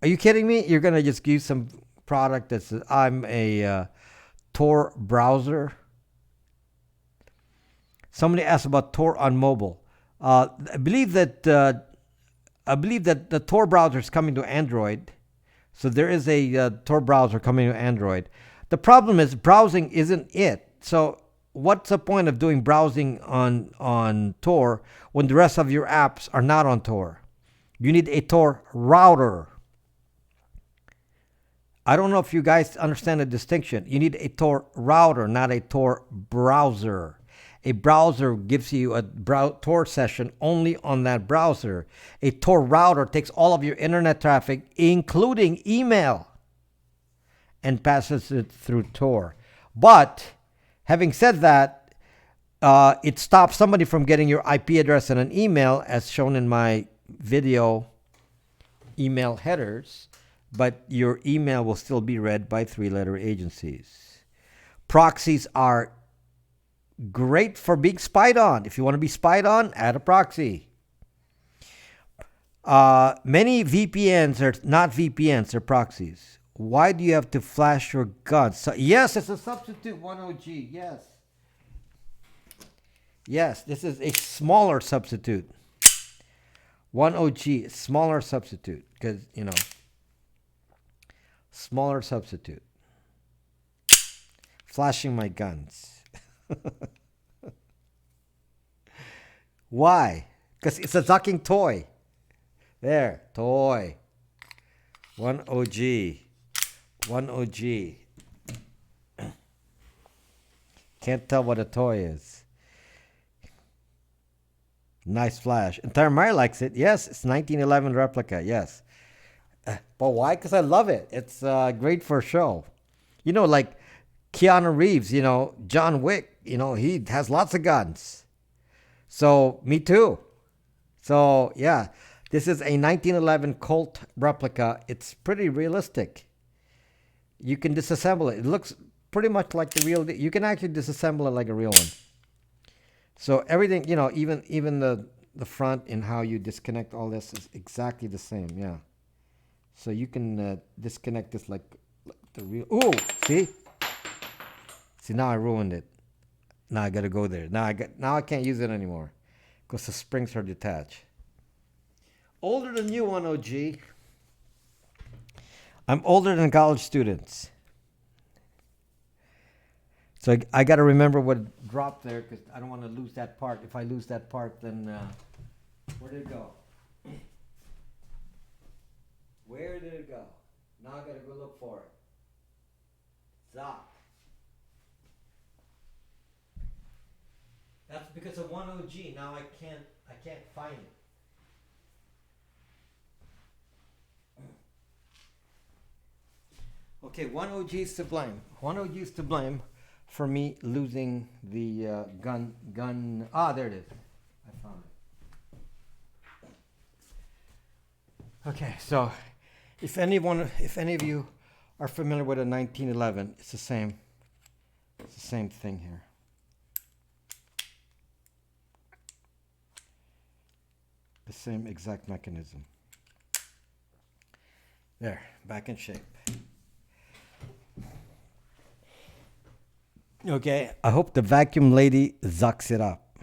you kidding me? You're going to just use some product that says I'm a Tor browser? Somebody asked about Tor on mobile. I believe that the Tor browser is coming to Android. So there is a Tor browser coming to Android. The problem is browsing isn't it. So what's the point of doing browsing on Tor when the rest of your apps are not on Tor? You need a Tor router. I don't know if you guys understand the distinction. You need a Tor router, not a Tor browser. A browser gives you a Tor session only on that browser. A Tor router takes all of your internet traffic, including email, and passes it through Tor. But having said that, it stops somebody from getting your IP address and an email, as shown in my video email headers, but your email will still be read by three-letter agencies. Proxies are great for being spied on. If you want to be spied on, add a proxy. Many VPNs are not VPNs, they're proxies. Why do you have to flash your guns? So, yes, it's a substitute 10G. Yes. Yes, this is a smaller substitute. 10G, smaller substitute. Because, smaller substitute. Flashing my guns. Why? Because it's a sucking toy. There, toy. 10G. Can't tell what a toy is. Nice flash. And Taramari likes it. Yes, it's 1911 replica. Yes. But why? Because I love it. It's great for show. Like Keanu Reeves, John Wick, he has lots of guns. So, me too. So, yeah, this is a 1911 Colt replica. It's pretty realistic. You can disassemble it. It looks pretty much like the real. You can actually disassemble it like a real one. So everything, even the front and how you disconnect all this is exactly the same. Yeah. So you can disconnect this like the real. Ooh, see? See, now I ruined it. Now I got to go there. Now I can't use it anymore because the springs are detached. Older than you, 1OG. I'm older than college students. So I got to remember what dropped there because I don't want to lose that part. If I lose that part, then where did it go? Where did it go? Now I got to go look for it. Zop. That's because of 1OG. Now I can't find it. Okay, 1OG is to blame. 1OG is to blame for me losing the gun. Ah, there it is. I found it. Okay, so if any of you are familiar with a 1911, it's the same thing here. The same exact mechanism. There, back in shape. Okay, I hope the vacuum lady zucks it up.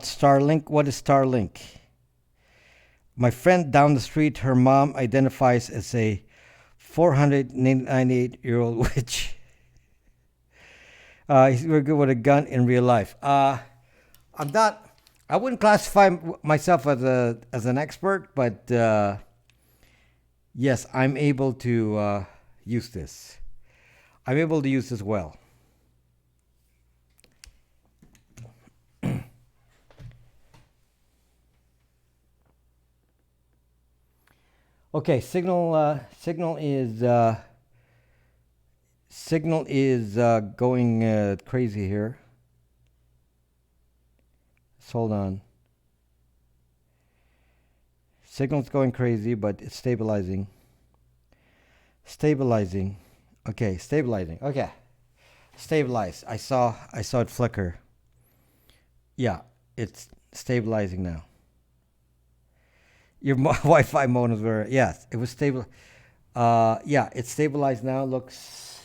Starlink, what is Starlink? My friend down the street, her mom identifies as a 498-year-old witch. He's very good with a gun in real life. I wouldn't classify myself as an expert, but yes, I'm able to use this. I'm able to use this well. Okay, signal is going crazy here. Let's hold on. Signal's going crazy, but it's stabilizing. Okay, stabilizing. Okay. Stabilized. I saw it flicker. Yeah, it's stabilizing now. Your Wi-Fi modems were, yes, it was stable. Yeah, it's stabilized now. Looks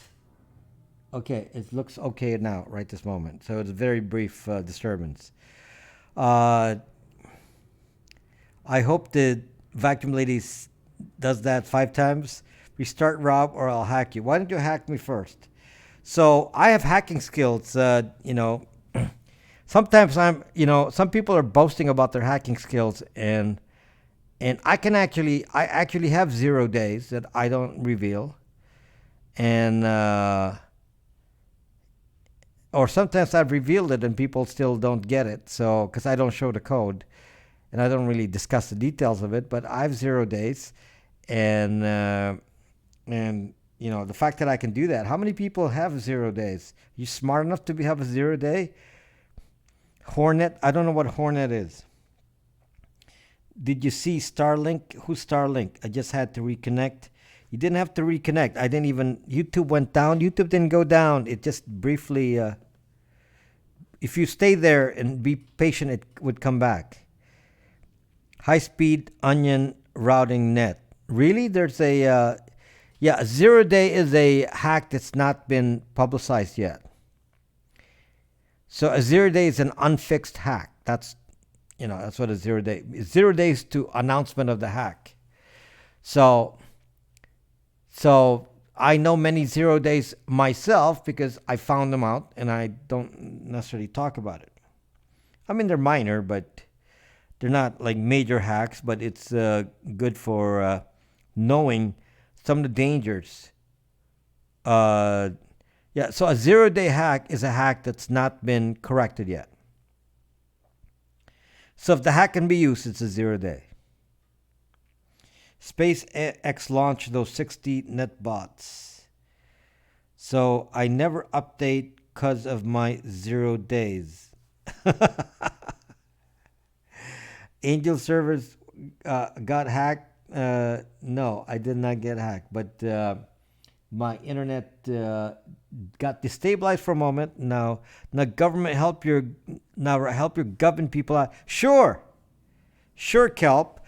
okay. It looks okay now, right this moment. So it's a very brief disturbance. I hope the vacuum lady does that 5 times. Restart Rob or I'll hack you. Why don't you hack me first? So I have hacking skills. Sometimes some people are boasting about their hacking skills, and I actually have 0 days that I don't reveal, and or sometimes I've revealed it and people still don't get it. So because I don't show the code, and I don't really discuss the details of it, but I have 0 days, and the fact that I can do that. How many people have 0 days? You smart enough to have a 0 day? Hornet? I don't know what Hornet is. Did you see Starlink? Who's Starlink? I just had to reconnect. You didn't have to reconnect. YouTube went down. YouTube didn't go down. It just briefly, if you stay there and be patient, it would come back. High-speed onion routing net. Really? There's a 0 day is a hack that's not been publicized yet. So a 0 day is an unfixed hack. That's what a 0 day is. 0 days to announcement of the hack. So I know many 0 days myself because I found them out and I don't necessarily talk about it. I mean, they're minor, but they're not like major hacks, but it's good for knowing some of the dangers. Yeah, so a 0-day hack is a hack that's not been corrected yet. So if the hack can be used, it's a 0-day. SpaceX launched those 60 net bots. So I never update because of my 0 days. Angel servers got hacked. No, I did not get hacked, but my internet got destabilized for a moment. Now government help your govern people out. Sure, Kelp.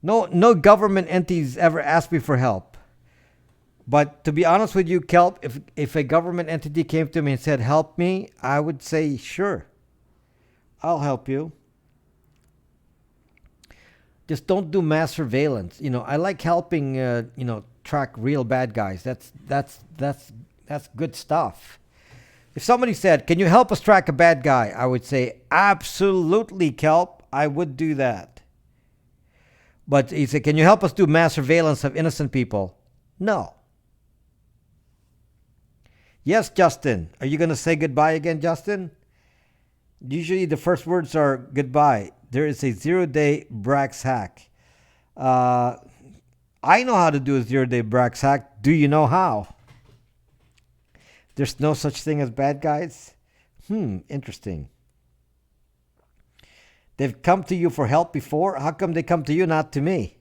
No government entities ever asked me for help. But to be honest with you, Kelp, if a government entity came to me and said, help me, I would say, sure, I'll help you. Just don't do mass surveillance. I like helping, track real bad guys. That's good stuff. If somebody said, can you help us track a bad guy? I would say, absolutely, Kelp, I would do that. But he said, can you help us do mass surveillance of innocent people? No. Yes, Justin. Are you going to say goodbye again, Justin? Usually the first words are goodbye. There is a 0-day Brax hack. I know how to do a 0-day Brax hack. Do you know how? There's no such thing as bad guys? Interesting. They've come to you for help before. How come they come to you, not to me?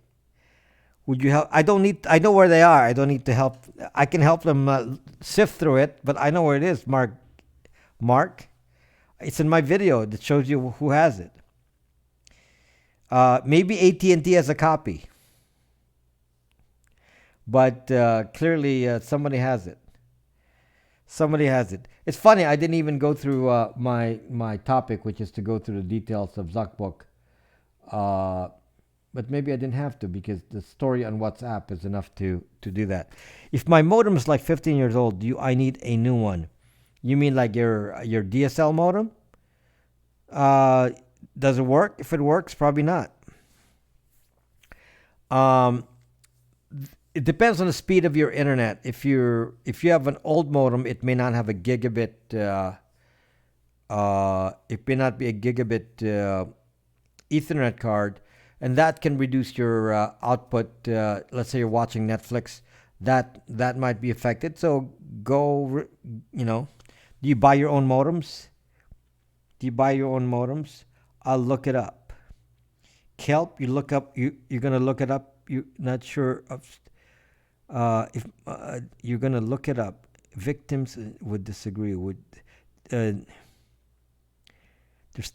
Would you help? I know where they are. I don't need to help. I can help them sift through it, but I know where it is, Mark. It's in my video that shows you who has it. Maybe AT&T has a copy. But clearly somebody has it. Somebody has it. It's funny, I didn't even go through my topic, which is to go through the details of Zuckbook. But maybe I didn't have to, because the story on WhatsApp is enough to do that. If my modem is like 15 years old, I need a new one? You mean like your DSL modem? Does it work? If it works, probably not. It depends on the speed of your internet. If you have an old modem, it may not have a gigabit. It may not be a gigabit Ethernet card, and that can reduce your output. Let's say you're watching Netflix, that might be affected. So do you buy your own modems? I'll look it up. Kelp, you look up. You're gonna look it up. You're not sure of. If you're gonna look it up, victims would disagree. There's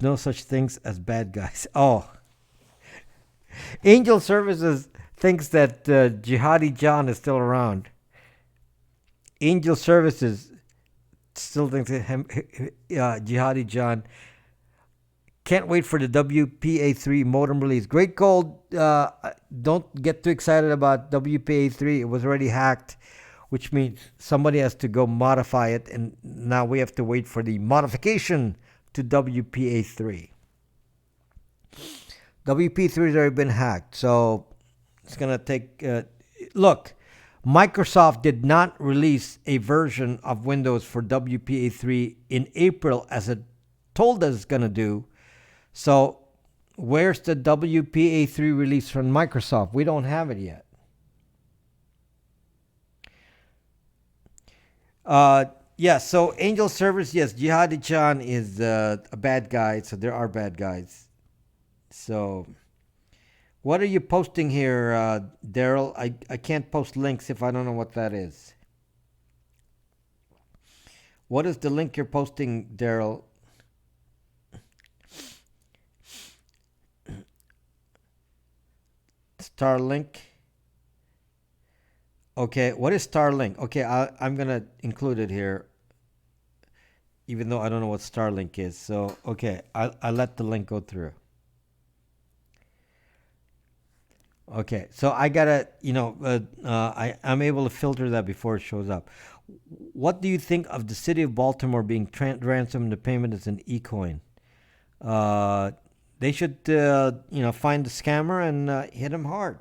no such things as bad guys. Oh, Angel Services thinks that Jihadi John is still around. Angel Services still thinks that Jihadi John. Can't wait for the WPA3 modem release. Great Gold, don't get too excited about WPA3. It was already hacked, which means somebody has to go modify it, and now we have to wait for the modification to WPA3. WP3 has already been hacked, so it's going to take... look, Microsoft did not release a version of Windows for WPA3 in April as it told us it's going to do. So, where's the WPA3 release from Microsoft? We don't have it yet. So Angel Service, yes, Jihadi Chan is a bad guy, so there are bad guys. So, what are you posting here, Daryl? I can't post links if I don't know what that is. What is the link you're posting, Daryl? Starlink. Okay, what is Starlink? Okay, I'm going to include it here, even though I don't know what Starlink is. So, okay, I'll let the link go through. Okay, so I got to, I'm able to filter that before it shows up. What do you think of the city of Baltimore being ransomed? The payment as an e-coin? They should, find the scammer and hit him hard.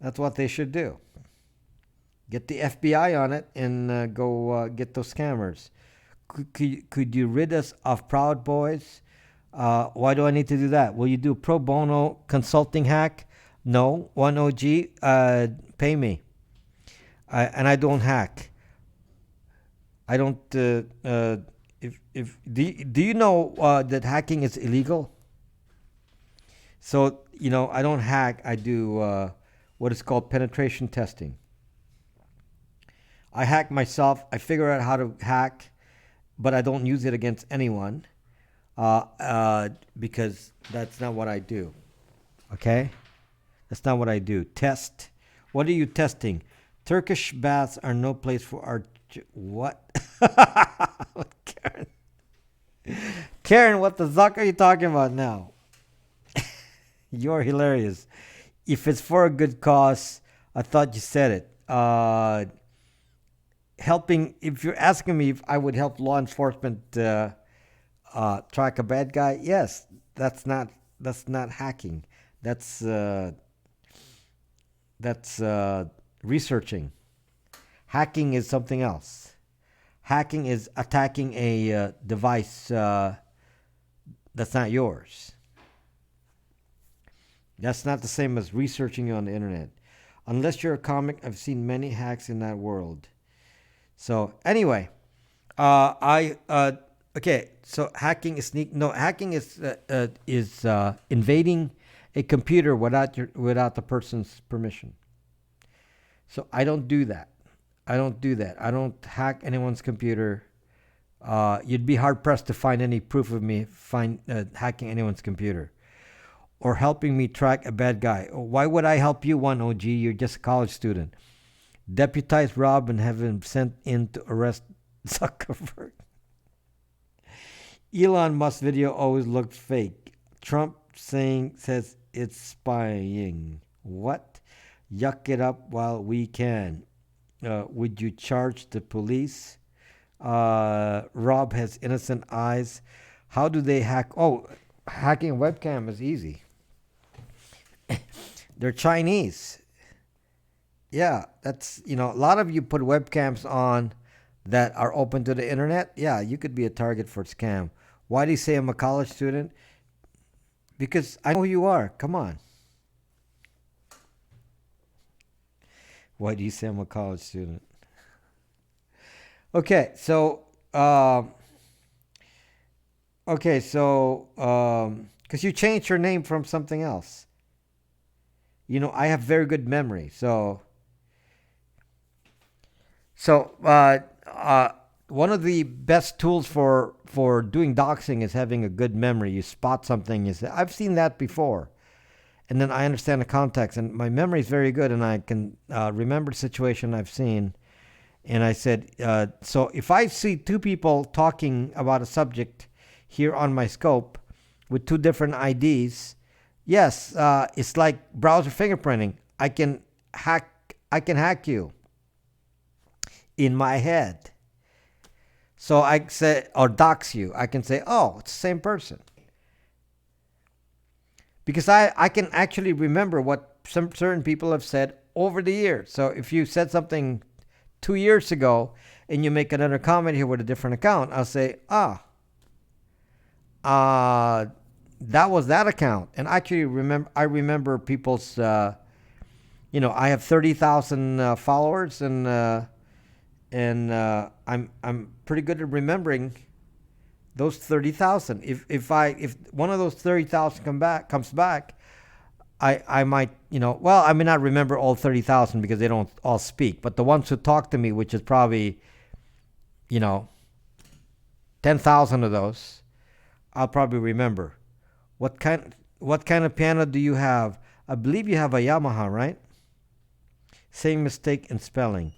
That's what they should do. Get the FBI on it and go get those scammers. Could you rid us of Proud Boys? Why do I need to do that? Will you do pro bono consulting hack? No. 1OG, pay me. And I don't hack. I don't. If do you know that hacking is illegal? So I don't hack. I do what is called penetration testing. I hack myself. I figure out how to hack, but I don't use it against anyone because that's not what I do. Okay? That's not what I do. Test. What are you testing? Turkish baths are no place for our... What? Karen. Karen, what the fuck are you talking about now? You're hilarious. If it's for a good cause, I thought you said it. Helping, if you're asking me if I would help law enforcement track a bad guy, yes, that's not hacking. That's researching. Hacking is something else. Hacking is attacking a device that's not yours. That's not the same as researching you on the internet. Unless you're a comic, I've seen many hacks in that world. So anyway, okay. So hacking is hacking is invading a computer without the person's permission. So I don't do that. I don't hack anyone's computer. You'd be hard pressed to find any proof of me hacking anyone's computer or helping me track a bad guy. Why would I help you, 1OG? You're just a college student. Deputize Rob and have him sent in to arrest Zuckerberg. Elon Musk video always looked fake. Trump says it's spying. What? Yuck it up while we can. Would you charge the police? Rob has innocent eyes. How do they hack? Oh, hacking a webcam is easy. They're Chinese. Yeah, that's, a lot of you put webcams on that are open to the internet. Yeah, you could be a target for scam. Why do you say I'm a college student? Because I know who you are. Come on. Why do you say I'm a college student? Okay, so because you changed your name from something else. I have very good memory, so one of the best tools for doing doxing is having a good memory. You spot something, you say, I've seen that before. And then I understand the context, and my memory is very good, and I can remember the situation I've seen. And I said, so if I see two people talking about a subject here on my scope with two different IDs, yes, it's like browser fingerprinting. I can hack you in my head. So I say, or dox you. I can say, oh, it's the same person. Because I can actually remember what some certain people have said over the years. So if you said something 2 years ago and you make another comment here with a different account, I'll say, that was that account. And actually I remember people's, I have 30,000 followers and I'm pretty good at remembering those 30,000. If one of those 30,000 comes back, I might, I may not remember all 30,000 because they don't all speak, but the ones who talk to me, which is probably, 10,000 of those, I'll probably remember. What kind of piano do you have? I believe you have a Yamaha, right? Same mistake in spelling.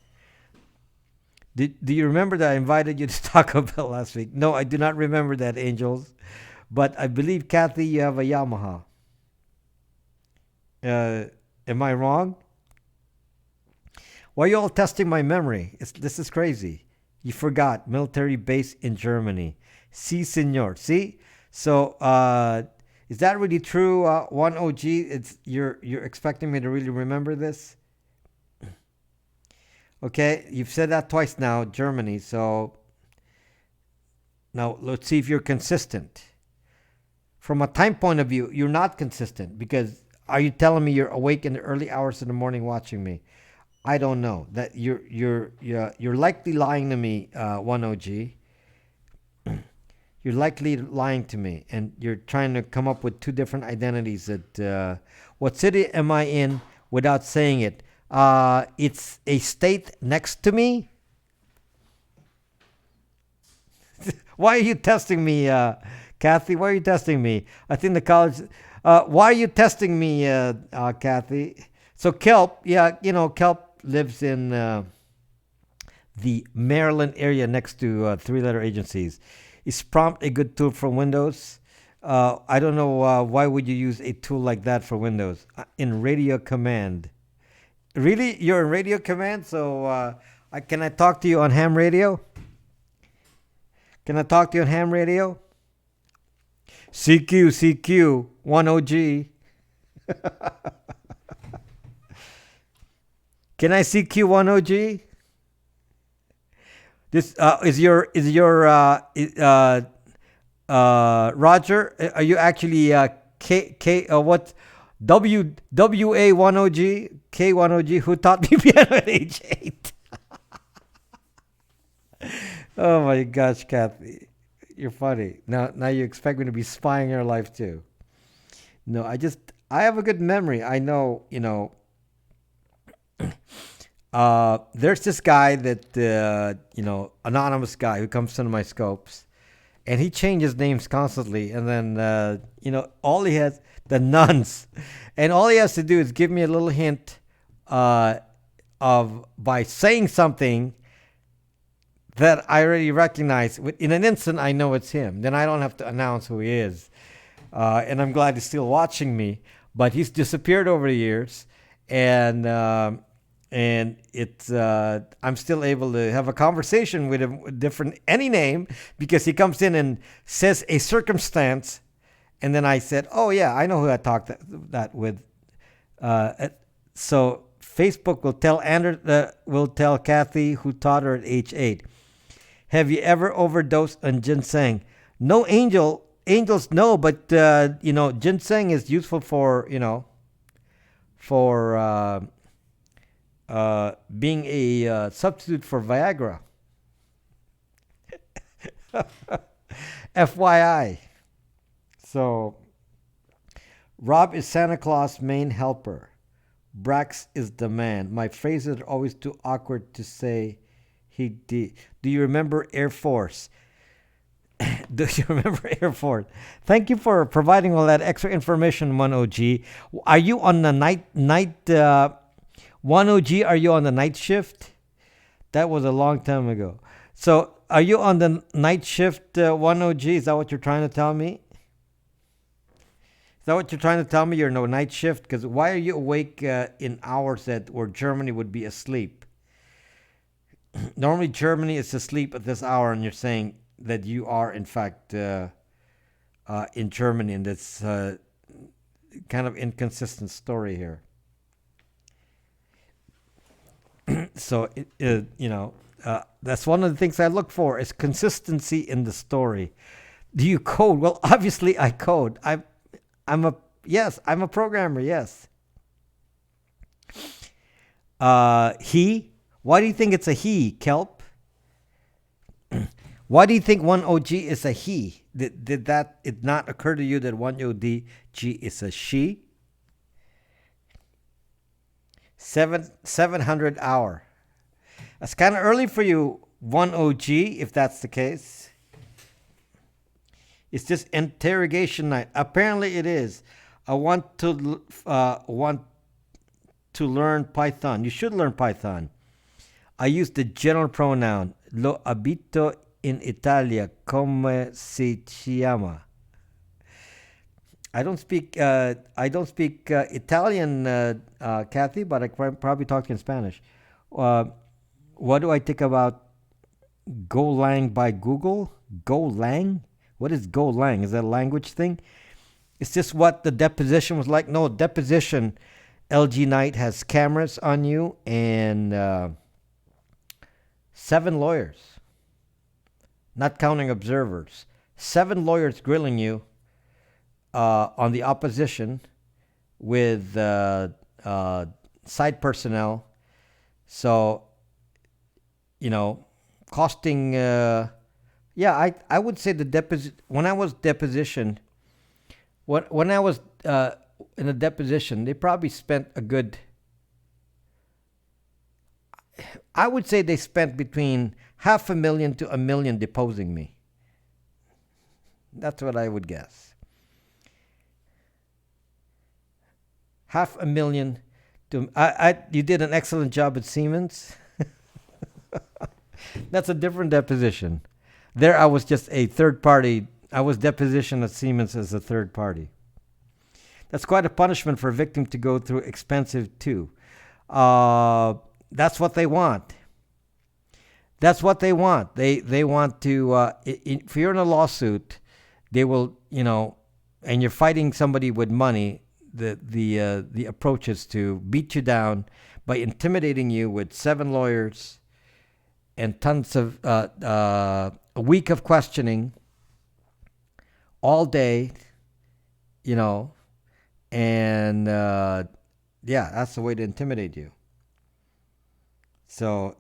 Do you remember that I invited you to Taco Bell last week? No, I do not remember that, Angels. But I believe, Kathy, you have a Yamaha. Am I wrong? Why are you all testing my memory? This is crazy. You forgot. Military base in Germany. Si, senor. See? So, is that really true, 1OG? You're expecting me to really remember this? Okay, you've said that twice now, Germany. So now let's see if you're consistent. From a time point of view, you're not consistent because are you telling me you're awake in the early hours of the morning watching me? I don't know. That you're likely lying to me, 1OG. You're likely lying to me, and you're trying to come up with two different identities. That what city am I in without saying it? It's a state next to me. Why are you testing me, Kathy? Why are you testing me? I think the college. Why are you testing me, Kathy? So Kelp, yeah, Kelp lives in the Maryland area next to three-letter agencies. Is Prompt a good tool for Windows? I don't know why would you use a tool like that for Windows in Radio Command. Really, you're in Radio Command? So can I talk to you on ham radio? Can I talk to you on ham radio? CQ 1OG. Can I CQ 1OG? This is your Roger? Are you actually K what WA 1OG K 1OG who taught me piano at age 8? Oh my gosh, Kathy, you're funny. Now you expect me to be spying your life too. No, I have a good memory. I know, there's this guy that anonymous guy who comes into my scopes, and he changes names constantly. And then all he has the nuns, and all he has to do is give me a little hint of by saying something that I already recognize. In an instant, I know it's him. Then I don't have to announce who he is. And I'm glad he's still watching me. But he's disappeared over the years, and it's I'm still able to have a conversation with him with different any name because he comes in and says a circumstance, and then I said, "Oh yeah, I know who I talked that with." So Facebook will tell Kathy who taught her at age 8. Have you ever overdosed on ginseng? No, angels no, but ginseng is useful for being a substitute for Viagra. FYI. So Rob is Santa Claus' main helper. Brax is the man. My phrases are always too awkward to say. He did. Do you remember Air Force? Do you remember Air Force? Thank you for providing all that extra information, 1OG. Are you on the night 1OG, are you on the night shift? That was a long time ago. So are you on the night shift, 1OG? Is that what you're trying to tell me? Is that what you're trying to tell me? You're no night shift? Because why are you awake in hours where Germany would be asleep? Normally Germany is asleep at this hour, and you're saying that you are, in fact, in Germany, and that's kind of inconsistent story here. So, that's one of the things I look for is consistency in the story. Do you code? Well, obviously I code. I'm a programmer. Yes. He. Why do you think it's a he, Kelp? Why do you think 1OG is a he? Did that it not occur to you that 1OG is a she? 700 hour. That's kind of early for you, 1OG, if that's the case. It's just interrogation night. Apparently it is. I want to learn Python. You should learn Python. I use the general pronoun. Lo abito in Italia. Come si chiama? I don't speak Italian, Kathy, but I can probably talk in Spanish. What do I think about Golang by Google? Golang? What is Golang? Is that a language thing? Is this what the deposition was like? No, deposition. LG Knight has cameras on you, and 7 lawyers, not counting observers. 7 lawyers grilling you on the opposition with side personnel. So, costing. I would say the deposit when I was depositioned. When I was in a deposition, they probably spent a good. I would say they spent between $500,000 to $1 million deposing me. That's what I would guess. $500,000 to. You did an excellent job at Siemens. That's a different deposition. There, I was just a third party. I was depositioned at Siemens as a third party. That's quite a punishment for a victim to go through. Expensive too. That's what they want. That's what they want. They want to. If you're in a lawsuit, they will. And you're fighting somebody with money. The approach is to beat you down by intimidating you with 7 lawyers and tons of a week of questioning all day, and that's the way to intimidate you. So,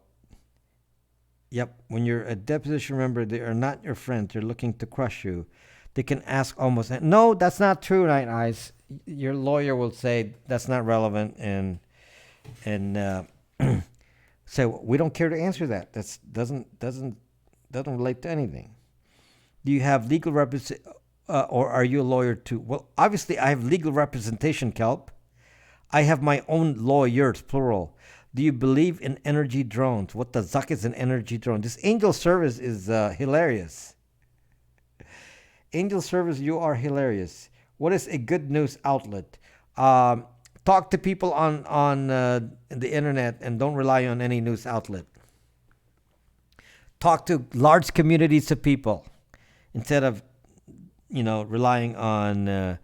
yep, when you're a deposition member, they are not your friends. They're looking to crush you. They can ask almost, no, that's not true, Night Eyes. Your lawyer will say that's not relevant, and say we don't care to answer that. That doesn't relate to anything. Do you have legal or are you a lawyer too? Well, obviously I have legal representation, Kelp. I have my own lawyers, plural. Do you believe in energy drones? What the zuck is an energy drone? This Angel Service is hilarious. Angel Service, you are hilarious. What is a good news outlet? Talk to people on the internet and don't rely on any news outlet. Talk to large communities of people instead of, relying on.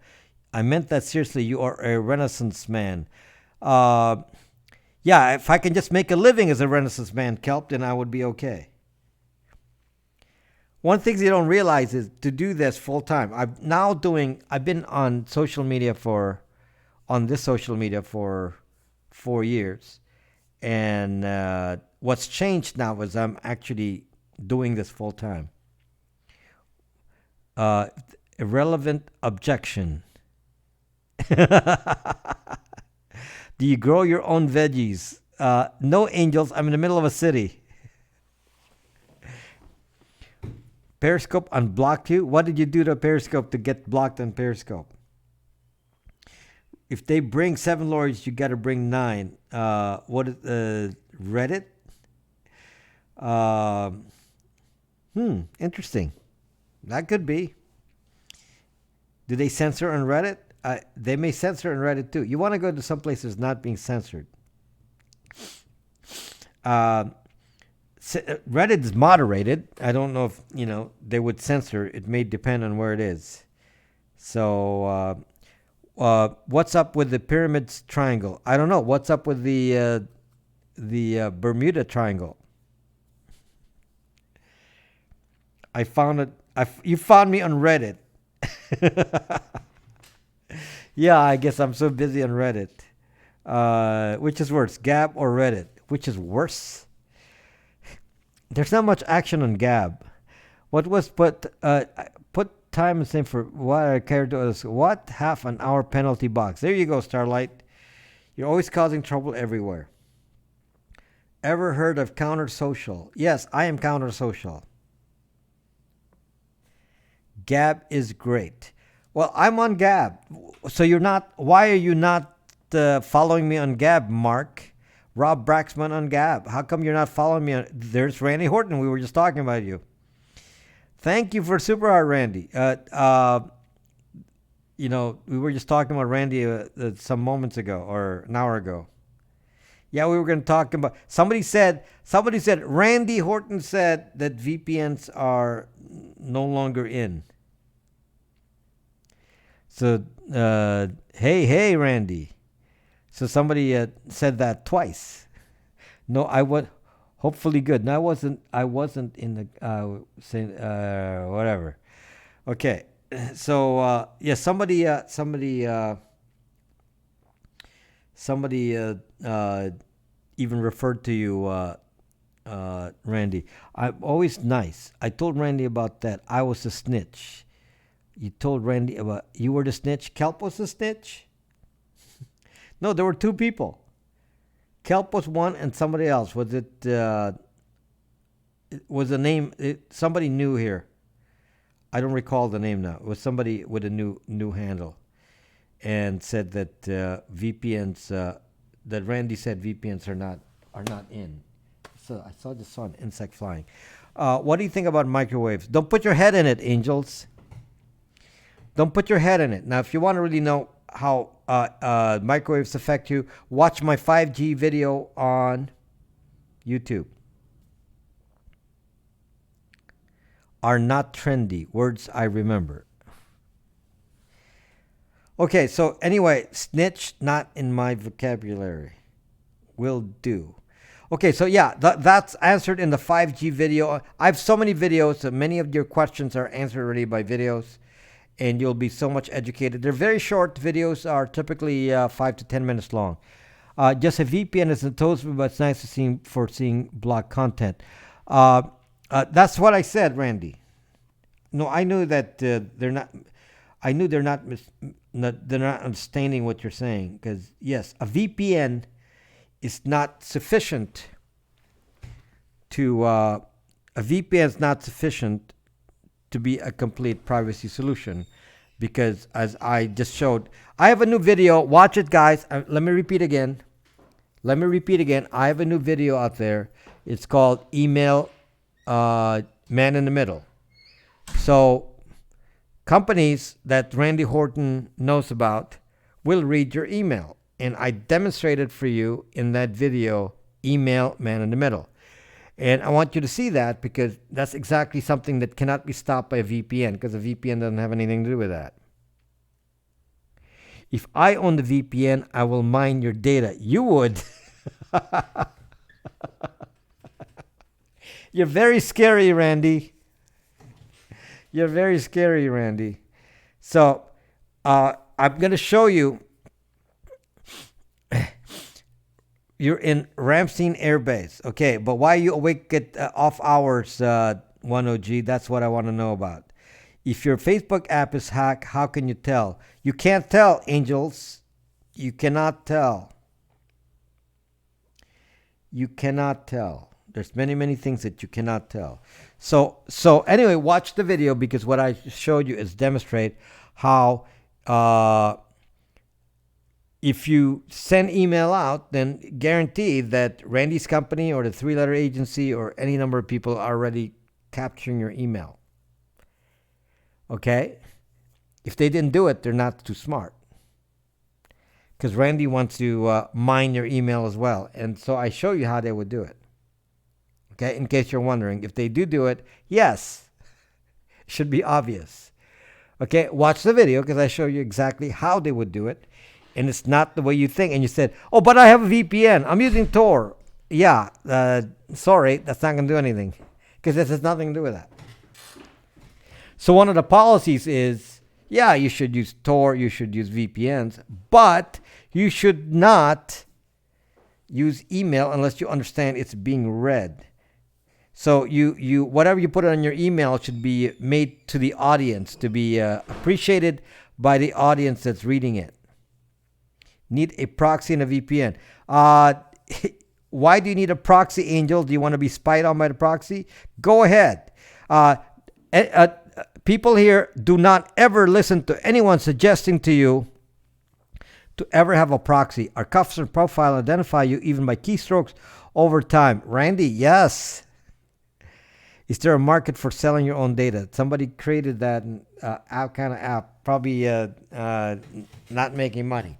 I meant that seriously. You are a Renaissance man. If I can just make a living as a Renaissance man, Kelp, then I would be okay. One thing you don't realize is to do this full time. I've been on social media on this social media for 4 years. And what's changed now is I'm actually doing this full time. Irrelevant objection. Do you grow your own veggies? No, Angels. I'm in the middle of a city. Periscope unblocked you? What did you do to Periscope to get blocked on Periscope? If they bring 7 lawyers, you got to bring 9. What is Reddit? Interesting. That could be. Do they censor on Reddit? They may censor on Reddit too. You want to go to some places not being censored. Reddit is moderated. I don't know if they would censor. It may depend on where it is. So, what's up with the pyramids triangle? I don't know. What's up with the Bermuda Triangle? I found it. You found me on Reddit. Yeah, I guess I'm so busy on Reddit. Which is worse, Gab or Reddit? Which is worse? There's not much action on Gab. Put time and same for what I care to us. What? Half an hour penalty box. There you go, Starlight. You're always causing trouble everywhere. Ever heard of counter social? Yes, I am counter social. Gab is great. Well, I'm on Gab. So you're not. Why are you not following me on Gab, Mark? Rob Braxman on Gab. How come you're not following me? There's Randy Horton. We were just talking about you. Thank you for Super Heart, Randy. We were just talking about Randy some moments ago or an hour ago. Yeah, we were going to talk about. Somebody said. Randy Horton said that VPNs are no longer in. So, hey, Randy. So somebody said that twice. No, I would. Hopefully good. No, I wasn't in the saying whatever. Okay. So yeah, somebody even referred to you, Randy. I'm always nice. I told Randy about that. I was a snitch. You told Randy about you were the snitch. Kelp was the snitch. No, there were two people. Kelp was one, and somebody else. Was it? It was a name. Somebody new here. I don't recall the name now. It was somebody with a new handle, and said that VPNs. That Randy said VPNs are not in. So I just saw an insect flying. What do you think about microwaves? Don't put your head in it, angels. Don't put your head in it. Now, if you want to really know how microwaves affect you, watch my 5G video on YouTube. Are not trendy. Words I remember. Okay, so anyway, snitch, not in my vocabulary. Will do. Okay, so yeah, that's answered in the 5G video. I have so many videos. So many of your questions are answered already by videos, and you'll be so much educated. They're very short. Videos are typically 5 to 10 minutes long. Just a VPN isn't toast, but it's nice to seeing block content. That's what I said, Randy. No, I knew that they're not. I knew they're not. They're not understanding what you're saying, because yes, a VPN is not sufficient to. A VPN is not sufficient to be a complete privacy solution, because as I just showed, I have a new video. Watch it, guys. Let me repeat again. I have a new video out there. It's called Email Man in the Middle. So companies that Randy Horton knows about will read your email. And I demonstrated for you in that video, Email Man in the Middle. And I want you to see that, because that's exactly something that cannot be stopped by a VPN, because a VPN doesn't have anything to do with that. If I own the VPN, I will mine your data. You would. You're very scary, Randy. You're very scary, Randy. So I'm going to show you. You're in Ramstein Air Base. Okay, but why are you awake at off hours, 10G? That's what I want to know about. If your Facebook app is hacked, how can you tell? You can't tell, angels. You cannot tell. You cannot tell. There's many, many things that you cannot tell. So anyway, watch the video, because what I showed you is demonstrate how if you send email out, then guarantee that Randy's company or the 3-letter agency or any number of people are already capturing your email. Okay? If they didn't do it, they're not too smart. Because Randy wants to mine your email as well. And so I show you how they would do it. Okay? In case you're wondering. If they do it, yes. It should be obvious. Okay? Watch the video, because I show you exactly how they would do it. And it's not the way you think. And you said, oh, but I have a VPN. I'm using Tor. Yeah, sorry, that's not going to do anything, because this has nothing to do with that. So one of the policies is, yeah, you should use Tor, you should use VPNs, but you should not use email unless you understand it's being read. So you whatever you put on your email should be made to the audience, to be appreciated by the audience that's reading it. Need a proxy and a VPN. Why do you need a proxy, Angel? Do you want to be spied on by the proxy? Go ahead. People here, do not ever listen to anyone suggesting to you to ever have a proxy. Our customer profile identify you even by keystrokes over time. Randy, yes. Is there a market for selling your own data? Somebody created that kind of app, probably not making money.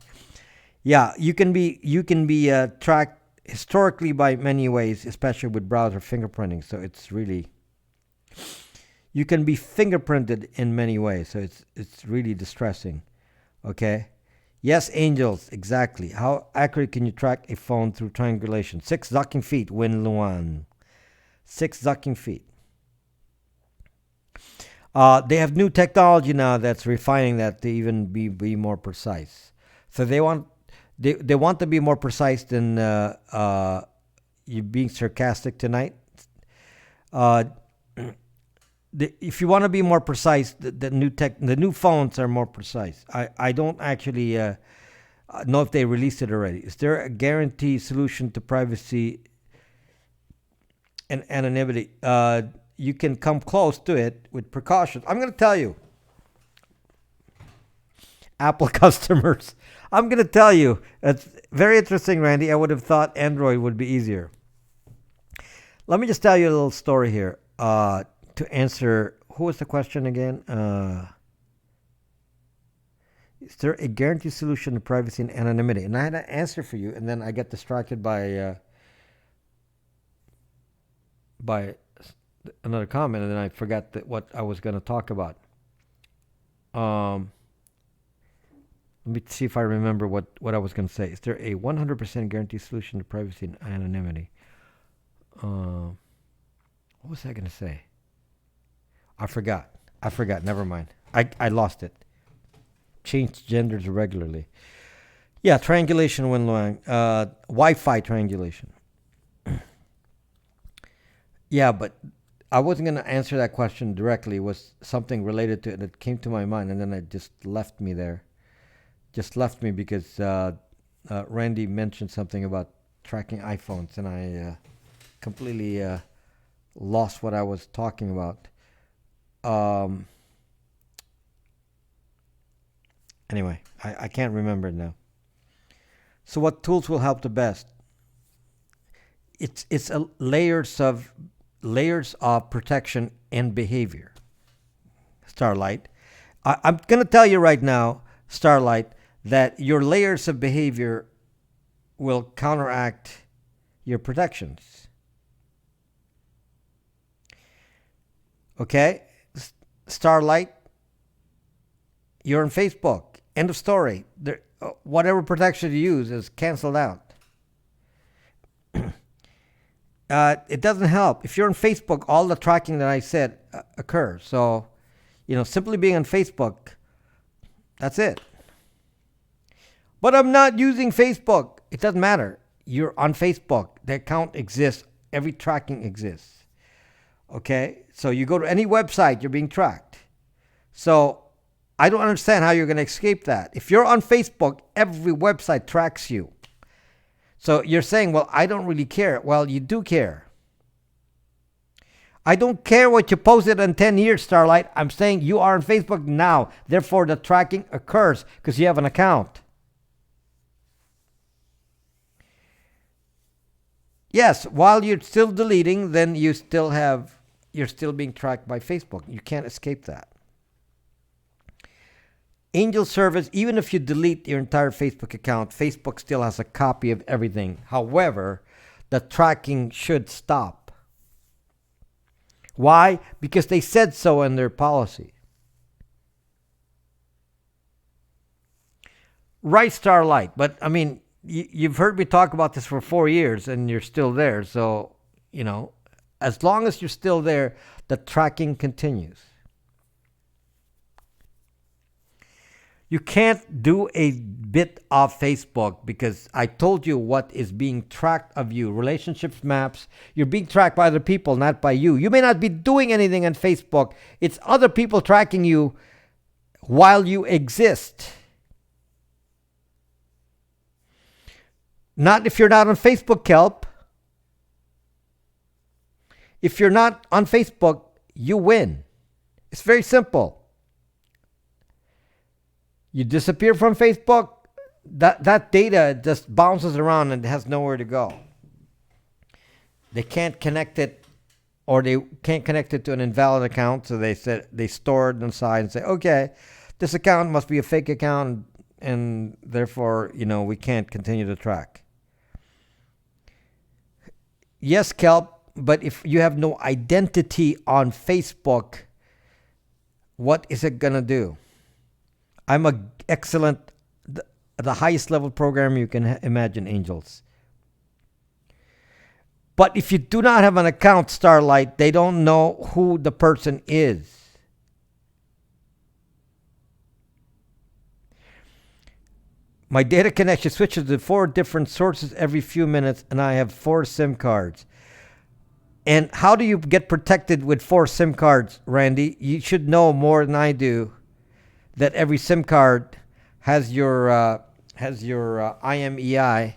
Yeah, you can be tracked historically by many ways, especially with browser fingerprinting. So it's really, you can be fingerprinted in many ways. So it's really distressing. Okay. Yes, angels, exactly. How accurate can you track a phone through triangulation? 6 docking feet, Win Luan. 6 zucking feet. They have new technology now that's refining that to even be more precise. So they want to be more precise than you being sarcastic tonight. Uh, if you want to be more precise, the new phones are more precise. I don't actually know if they released it already. Is there a guaranteed solution to privacy and anonymity? You can come close to it with precautions. I'm going to tell you, Apple customers. I'm going to tell you. It's very interesting, Randy. I would have thought Android would be easier. Let me just tell you a little story here to answer. Who was the question again? Is there a guaranteed solution to privacy and anonymity? And I had an answer for you, and then I got distracted by another comment, and then I forgot what I was going to talk about. Let me see if I remember what I was going to say. Is there a 100% guaranteed solution to privacy and anonymity? What was I going to say? I forgot. Never mind. I lost it. Change genders regularly. Yeah, triangulation when long. Wi-Fi triangulation. Yeah, but I wasn't going to answer that question directly. It was something related to it that came to my mind, and then it just left me there. Just left me because Randy mentioned something about tracking iPhones, and I completely lost what I was talking about. Anyway, I can't remember it now. So what tools will help the best? It's layers of protection and behavior. Starlight. I'm going to tell you right now, Starlight, that your layers of behavior will counteract your protections. Okay? Starlight, you're on Facebook. End of story. Whatever protection you use is canceled out. It doesn't help. If you're on Facebook, all the tracking that I said occurs. So, simply being on Facebook, that's it. But I'm not using Facebook. It doesn't matter. You're on Facebook. The account exists. Every tracking exists. Okay? So you go to any website, you're being tracked. So I don't understand how you're going to escape that. If you're on Facebook, every website tracks you. So you're saying, well, I don't really care. Well, you do care. I don't care what you posted in 10 years, Starlight. I'm saying you are on Facebook now. Therefore, the tracking occurs because you have an account. Yes, while you're still deleting, then you're still being tracked by Facebook. You can't escape that. Angel service, even if you delete your entire Facebook account, Facebook still has a copy of everything. However, the tracking should stop. Why? Because they said so in their policy. Right, Starlight. But, I mean, you've heard me talk about this for 4 years, and you're still there. So, as long as you're still there, the tracking continues. You can't do a bit of Facebook because I told you what is being tracked of you. Relationships maps. You're being tracked by other people, not by you. You may not be doing anything on Facebook. It's other people tracking you while you exist. Not if you're not on Facebook, Kelp. If you're not on Facebook, you win. It's very simple. You disappear from Facebook, that data just bounces around and has nowhere to go. They can't connect it, or they can't connect it to an invalid account, so they store it inside and say, okay, this account must be a fake account, and therefore, we can't continue to track. Yes, Kelp, but if you have no identity on Facebook, what is it going to do? I'm an excellent, the highest level programmer you can imagine, Angels. But if you do not have an account, Starlight, they don't know who the person is. My data connection switches to 4 different sources every few minutes, and I have 4 SIM cards. And how do you get protected with 4 SIM cards, Randy? You should know more than I do that every SIM card has your IMEI,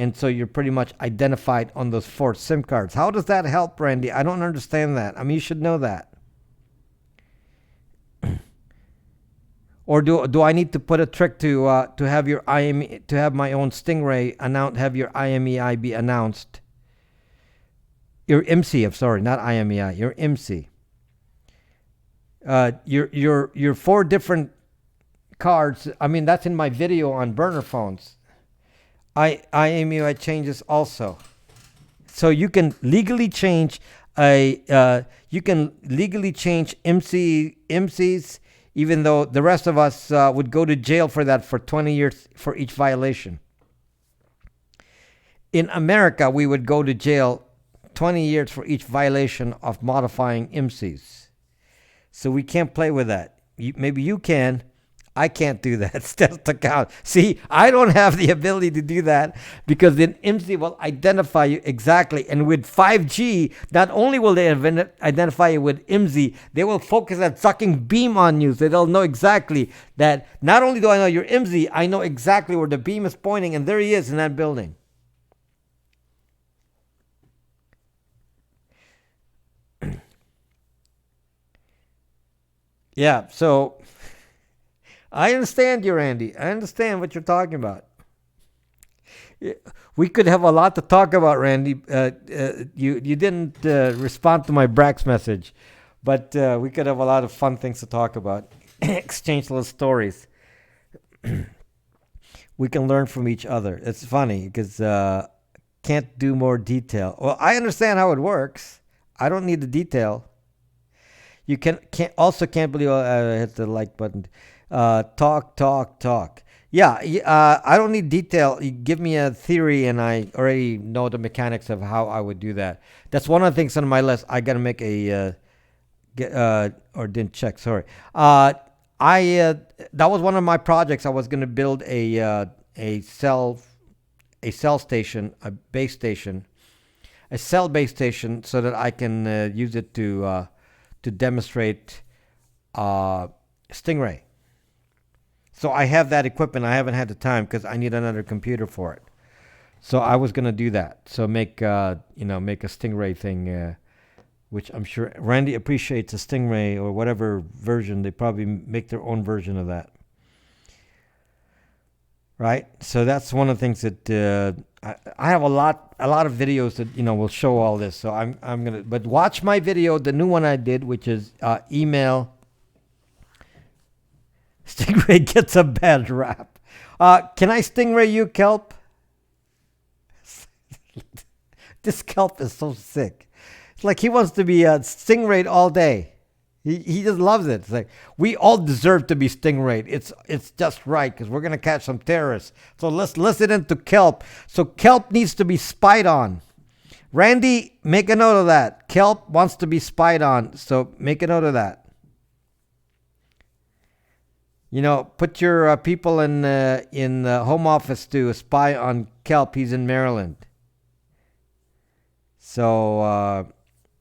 and so you're pretty much identified on those 4 SIM cards. How does that help, Randy? I don't understand that. I mean, you should know that. Or do I need to put a trick to have your to have my own Stingray have your IMEI be announced? Your IMSI, I'm sorry, not IMEI. Your IMSI. Your 4 different cards. I mean, that's in my video on burner phones. IMEI changes also, so you can legally change IMSIs. Even though the rest of us would go to jail for that for 20 years for each violation. In America, we would go to jail 20 years for each violation of modifying IMSIs. So we can't play with that. Maybe you can. I can't do that. It's just a count. See, I don't have the ability to do that because then IMSI will identify you exactly. And with 5G, not only will they identify you with IMSI, they will focus that sucking beam on you. So they'll know exactly that not only do I know your IMSI, I know exactly where the beam is pointing, and there he is in that building. Yeah, so I understand you, Randy. I understand what you're talking about. We could have a lot to talk about, Randy. You didn't respond to my Brax message, but we could have a lot of fun things to talk about. Exchange little stories. We can learn from each other. It's funny because can't do more detail. Well, I understand how it works. I don't need the detail. You can't believe I hit the like button. Talk. Yeah, I don't need detail. You give me a theory, and I already know the mechanics of how I would do that. That's one of the things on my list. I gotta make didn't check. Sorry. That was one of my projects. I was gonna build a cell station, a base station, a cell base station, so that I can use it to demonstrate Stingray. So I have that equipment. I haven't had the time because I need another computer for it. So I was gonna do that. So make a Stingray thing, which I'm sure Randy appreciates a Stingray or whatever version. They probably make their own version of that, right? So that's one of the things that I have a lot of videos that will show all this. So I'm gonna, but watch my video, the new one I did, which is email. Stingray gets a bad rap. Can I Stingray you, Kelp? This Kelp is so sick. It's like he wants to be Stingrayed all day. He just loves it. It's like we all deserve to be Stingrayed. It's just right because we're gonna catch some terrorists. So let's listen into Kelp. So Kelp needs to be spied on. Randy, make a note of that. Kelp wants to be spied on. So make a note of that. Put your people in the home office to spy on Kelp. He's in Maryland. So,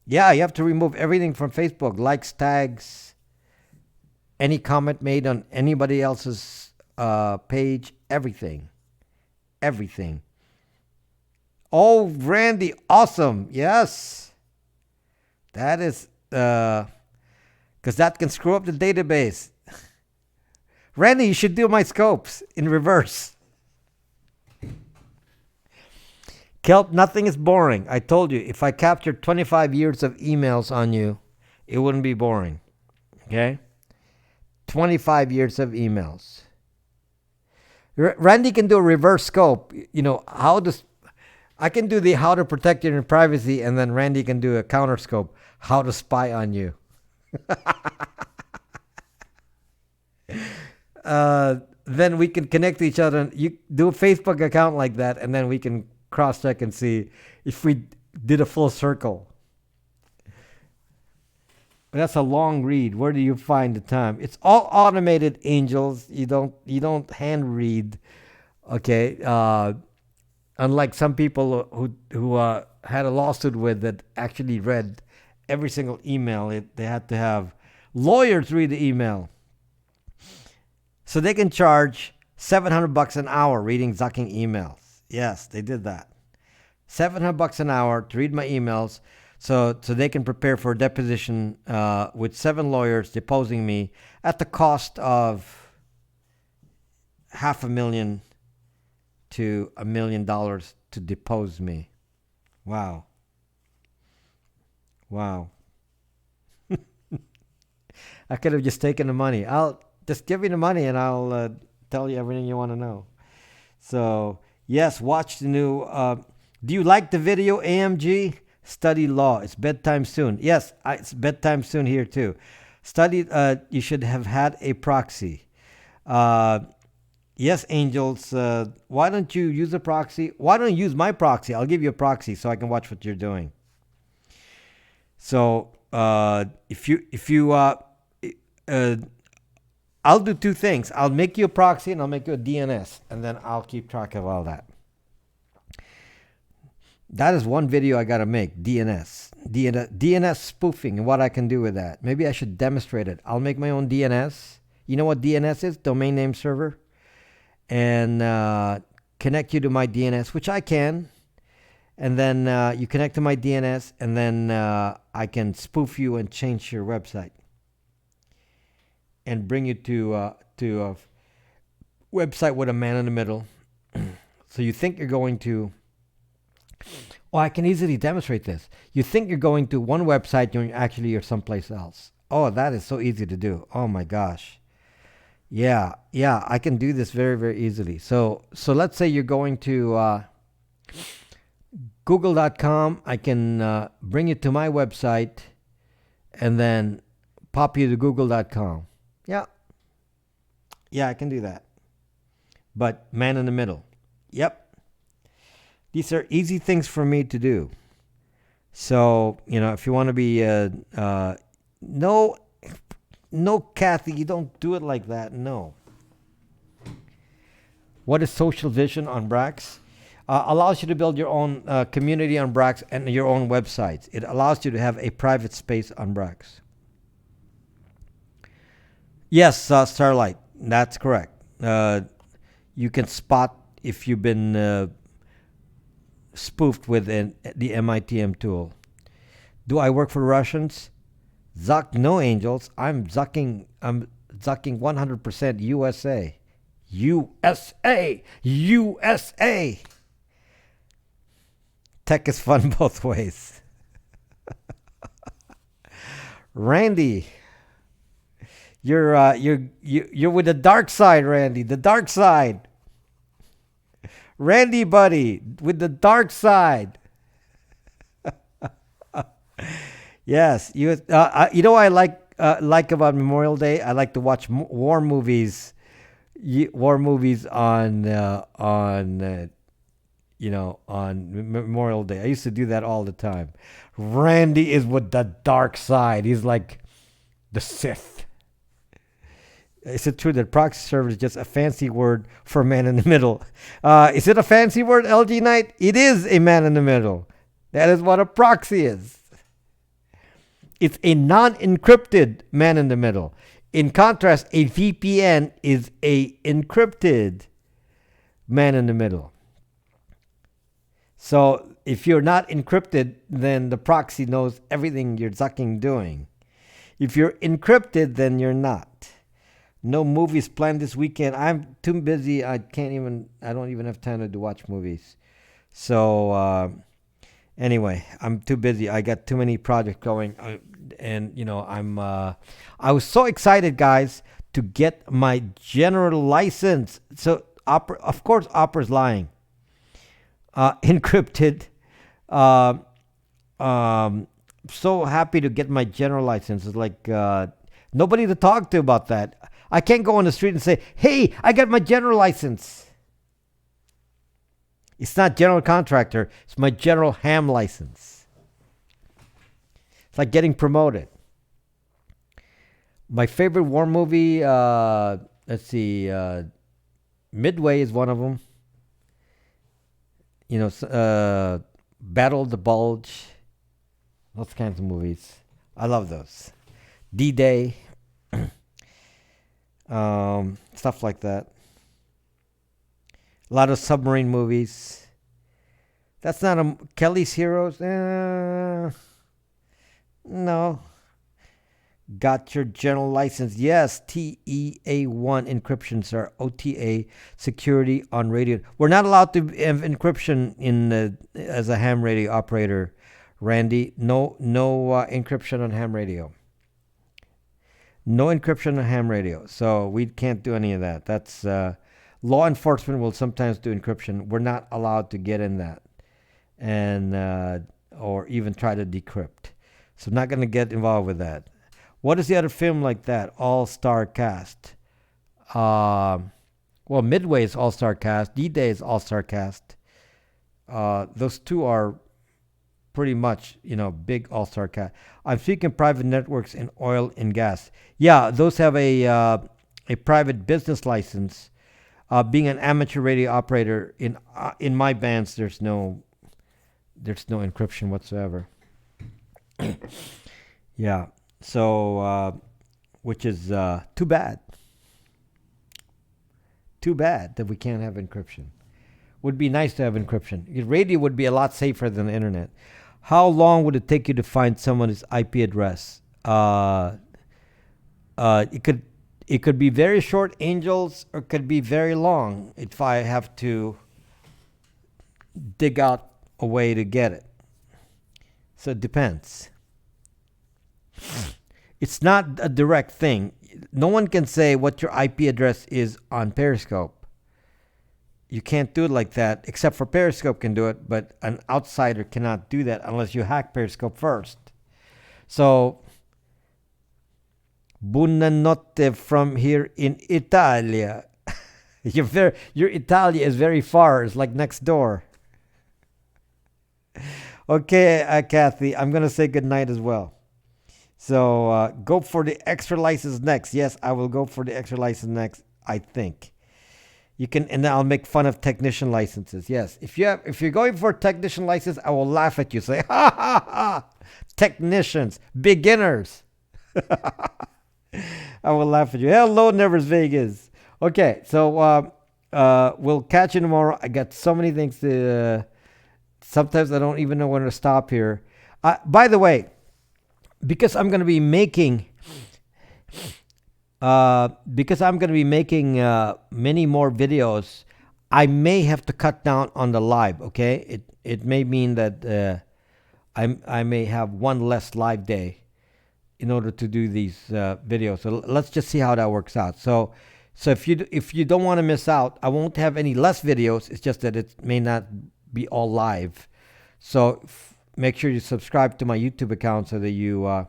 you have to remove everything from Facebook. Likes, tags, any comment made on anybody else's page, everything. Everything. Oh, Randy, awesome. Yes. That is, because that can screw up the database. Randy, you should do my scopes in reverse. Kelp, nothing is boring. I told you, if I captured 25 years of emails on you, it wouldn't be boring. Okay? 25 years of emails. Randy can do a reverse scope. I can do the how to protect your privacy, and then Randy can do a counter scope, how to spy on you. Then we can connect to each other. And you do a Facebook account like that, and then we can cross check and see if we did a full circle. That's a long read. Where do you find the time? It's all automated, angels. You don't hand read. Okay. Unlike some people who had a lawsuit with that actually read every single email. They had to have lawyers read the email, so they can charge $700 an hour reading zucking emails. Yes, they did that. $700 an hour to read my emails, so they can prepare for a deposition with 7 lawyers deposing me at the cost of $500,000 to $1 million to depose me. Wow. I could have just taken the money. I'll just give you the money and I'll tell you everything you want to know. So, yes, watch the new. Do you like the video, AMG? Study law. It's bedtime soon. Yes, it's bedtime soon here too. You should have had a proxy. Yes, angels. Why don't you use a proxy? Why don't you use my proxy? I'll give you a proxy so I can watch what you're doing. So if you I'll do 2 things. I'll make you a proxy and I'll make you a DNS, and then I'll keep track of all that. That is one video I gotta make. DNS spoofing and what I can do with that. Maybe I should demonstrate it. I'll make my own DNS. You know what DNS is? Domain name server. And connect you to my DNS, which I can. And then you connect to my DNS, and then I can spoof you and change your website and bring you to a website with a man in the middle. So you think you're going to... Oh, I can easily demonstrate this. You think you're going to one website, you're someplace else. Oh, that is so easy to do. Oh my gosh. Yeah, I can do this very, very easily. So let's say you're going to google.com. I can bring you to my website and then pop you to google.com. Yeah, I can do that. But man in the middle. Yep. These are easy things for me to do. So, if you want to be no, Kathy, you don't do it like that. No. What is social vision on Brax? Allows you to build your own community on Brax and your own websites. It allows you to have a private space on Brax. Yes, Starlight. That's correct. You can spot if you've been spoofed with the MITM tool. Do I work for Russians? Zuck, no, angels. I'm zucking 100% USA. USA. Tech is fun both ways. Randy, you're with the dark side, Randy. The dark side. Randy, buddy, with the dark side. Yes, you know what I like about Memorial Day? I like to watch war movies. War movies on Memorial Day. I used to do that all the time. Randy is with the dark side. He's like the Sith. Is it true that proxy server is just a fancy word for man in the middle? Is it a fancy word, LG Knight? It is a man in the middle. That is what a proxy is. It's a non-encrypted man in the middle. In contrast, a VPN is a encrypted man in the middle. So if you're not encrypted, then the proxy knows everything you're zucking doing. If you're encrypted, then you're not. No movies planned this weekend. I'm too busy. I don't even have time to watch movies. So anyway, I'm too busy. I got too many projects going. I was so excited, guys, to get my general license. So of course, Opera's lying. Encrypted. So happy to get my general license. It's like nobody to talk to about that. I can't go on the street and say, hey, I got my general license. It's not general contractor. It's my general ham license. It's like getting promoted. My favorite war movie, let's see, Midway is one of them. Battle of the Bulge. Those kinds of movies. I love those. D-Day. Stuff like that. A lot of submarine movies. That's not a Kelly's Heroes. No. Got your general license. Yes, TEA1 encryption, sir. OTA security on radio. We're not allowed to have encryption as a ham radio operator, Randy. No encryption on ham radio. No encryption on ham radio. So we can't do any of that. That's law enforcement will sometimes do encryption. We're not allowed to get in that, and or even try to decrypt. So I'm not going to get involved with that. What is the other film like that? All-star cast. Well, Midway is all-star cast. D-Day is all-star cast. Those two are pretty much, big all-star cast. I'm speaking private networks in oil and gas. Yeah, those have a private business license. Being an amateur radio operator in my bands, there's no encryption whatsoever. Yeah. So, which is too bad. Too bad that we can't have encryption. Would be nice to have encryption. Radio would be a lot safer than the internet. How long would it take you to find someone's IP address? It could be very short, Angels, or it could be very long if I have to dig out a way to get it. So it depends. It's not a direct thing. No one can say what your IP address is on Periscope. You can't do it like that, except for Periscope can do it, but an outsider cannot do that unless you hack Periscope first. So, buonanotte from here in Italia. Your Italia is very far. It's like next door. Okay, Kathy, I'm going to say goodnight as well. So go for the extra license next. Yes, I will go for the extra license next, I think. You can, and then I'll make fun of technician licenses. Yes, if you're going for a technician license, I will laugh at you. Say, ha ha ha, technicians, beginners. I will laugh at you. Hello, Nevers Vegas. Okay, so we'll catch you tomorrow. I got so many things to. Sometimes I don't even know when to stop here. By the way, because I'm going to be making. Many more videos, I may have to cut down on the live. Okay, it may mean that I may have one less live day in order to do these videos. So let's just see how that works out. So if you don't want to miss out, I won't have any less videos. It's just that it may not be all live. So make sure you subscribe to my YouTube account so that you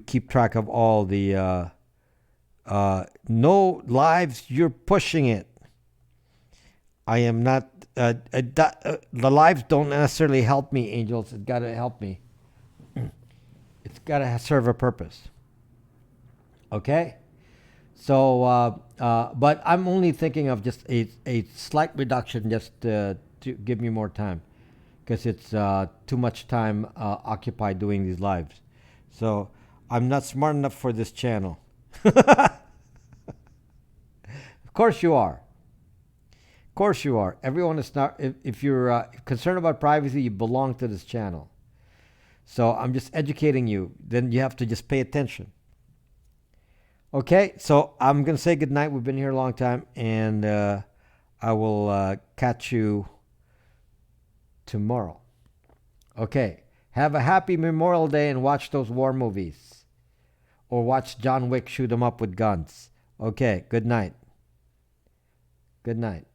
keep track of all the. No lives, you're pushing it. I am not. The lives don't necessarily help me, Angels. It's got to help me. It's got to serve a purpose. Okay? So, but I'm only thinking of just a slight reduction just to give me more time. Because it's too much time occupied doing these lives. So, I'm not smart enough for this channel. Of course you are. Of course you are. Everyone is not. If you're concerned about privacy, you belong to this channel. So I'm just educating you. Then you have to just pay attention. Okay, so I'm going to say goodnight. We've been here a long time. And I will catch you tomorrow. Okay, have a happy Memorial Day and watch those war movies. Or watch John Wick shoot them up with guns. Okay, good night. Good night.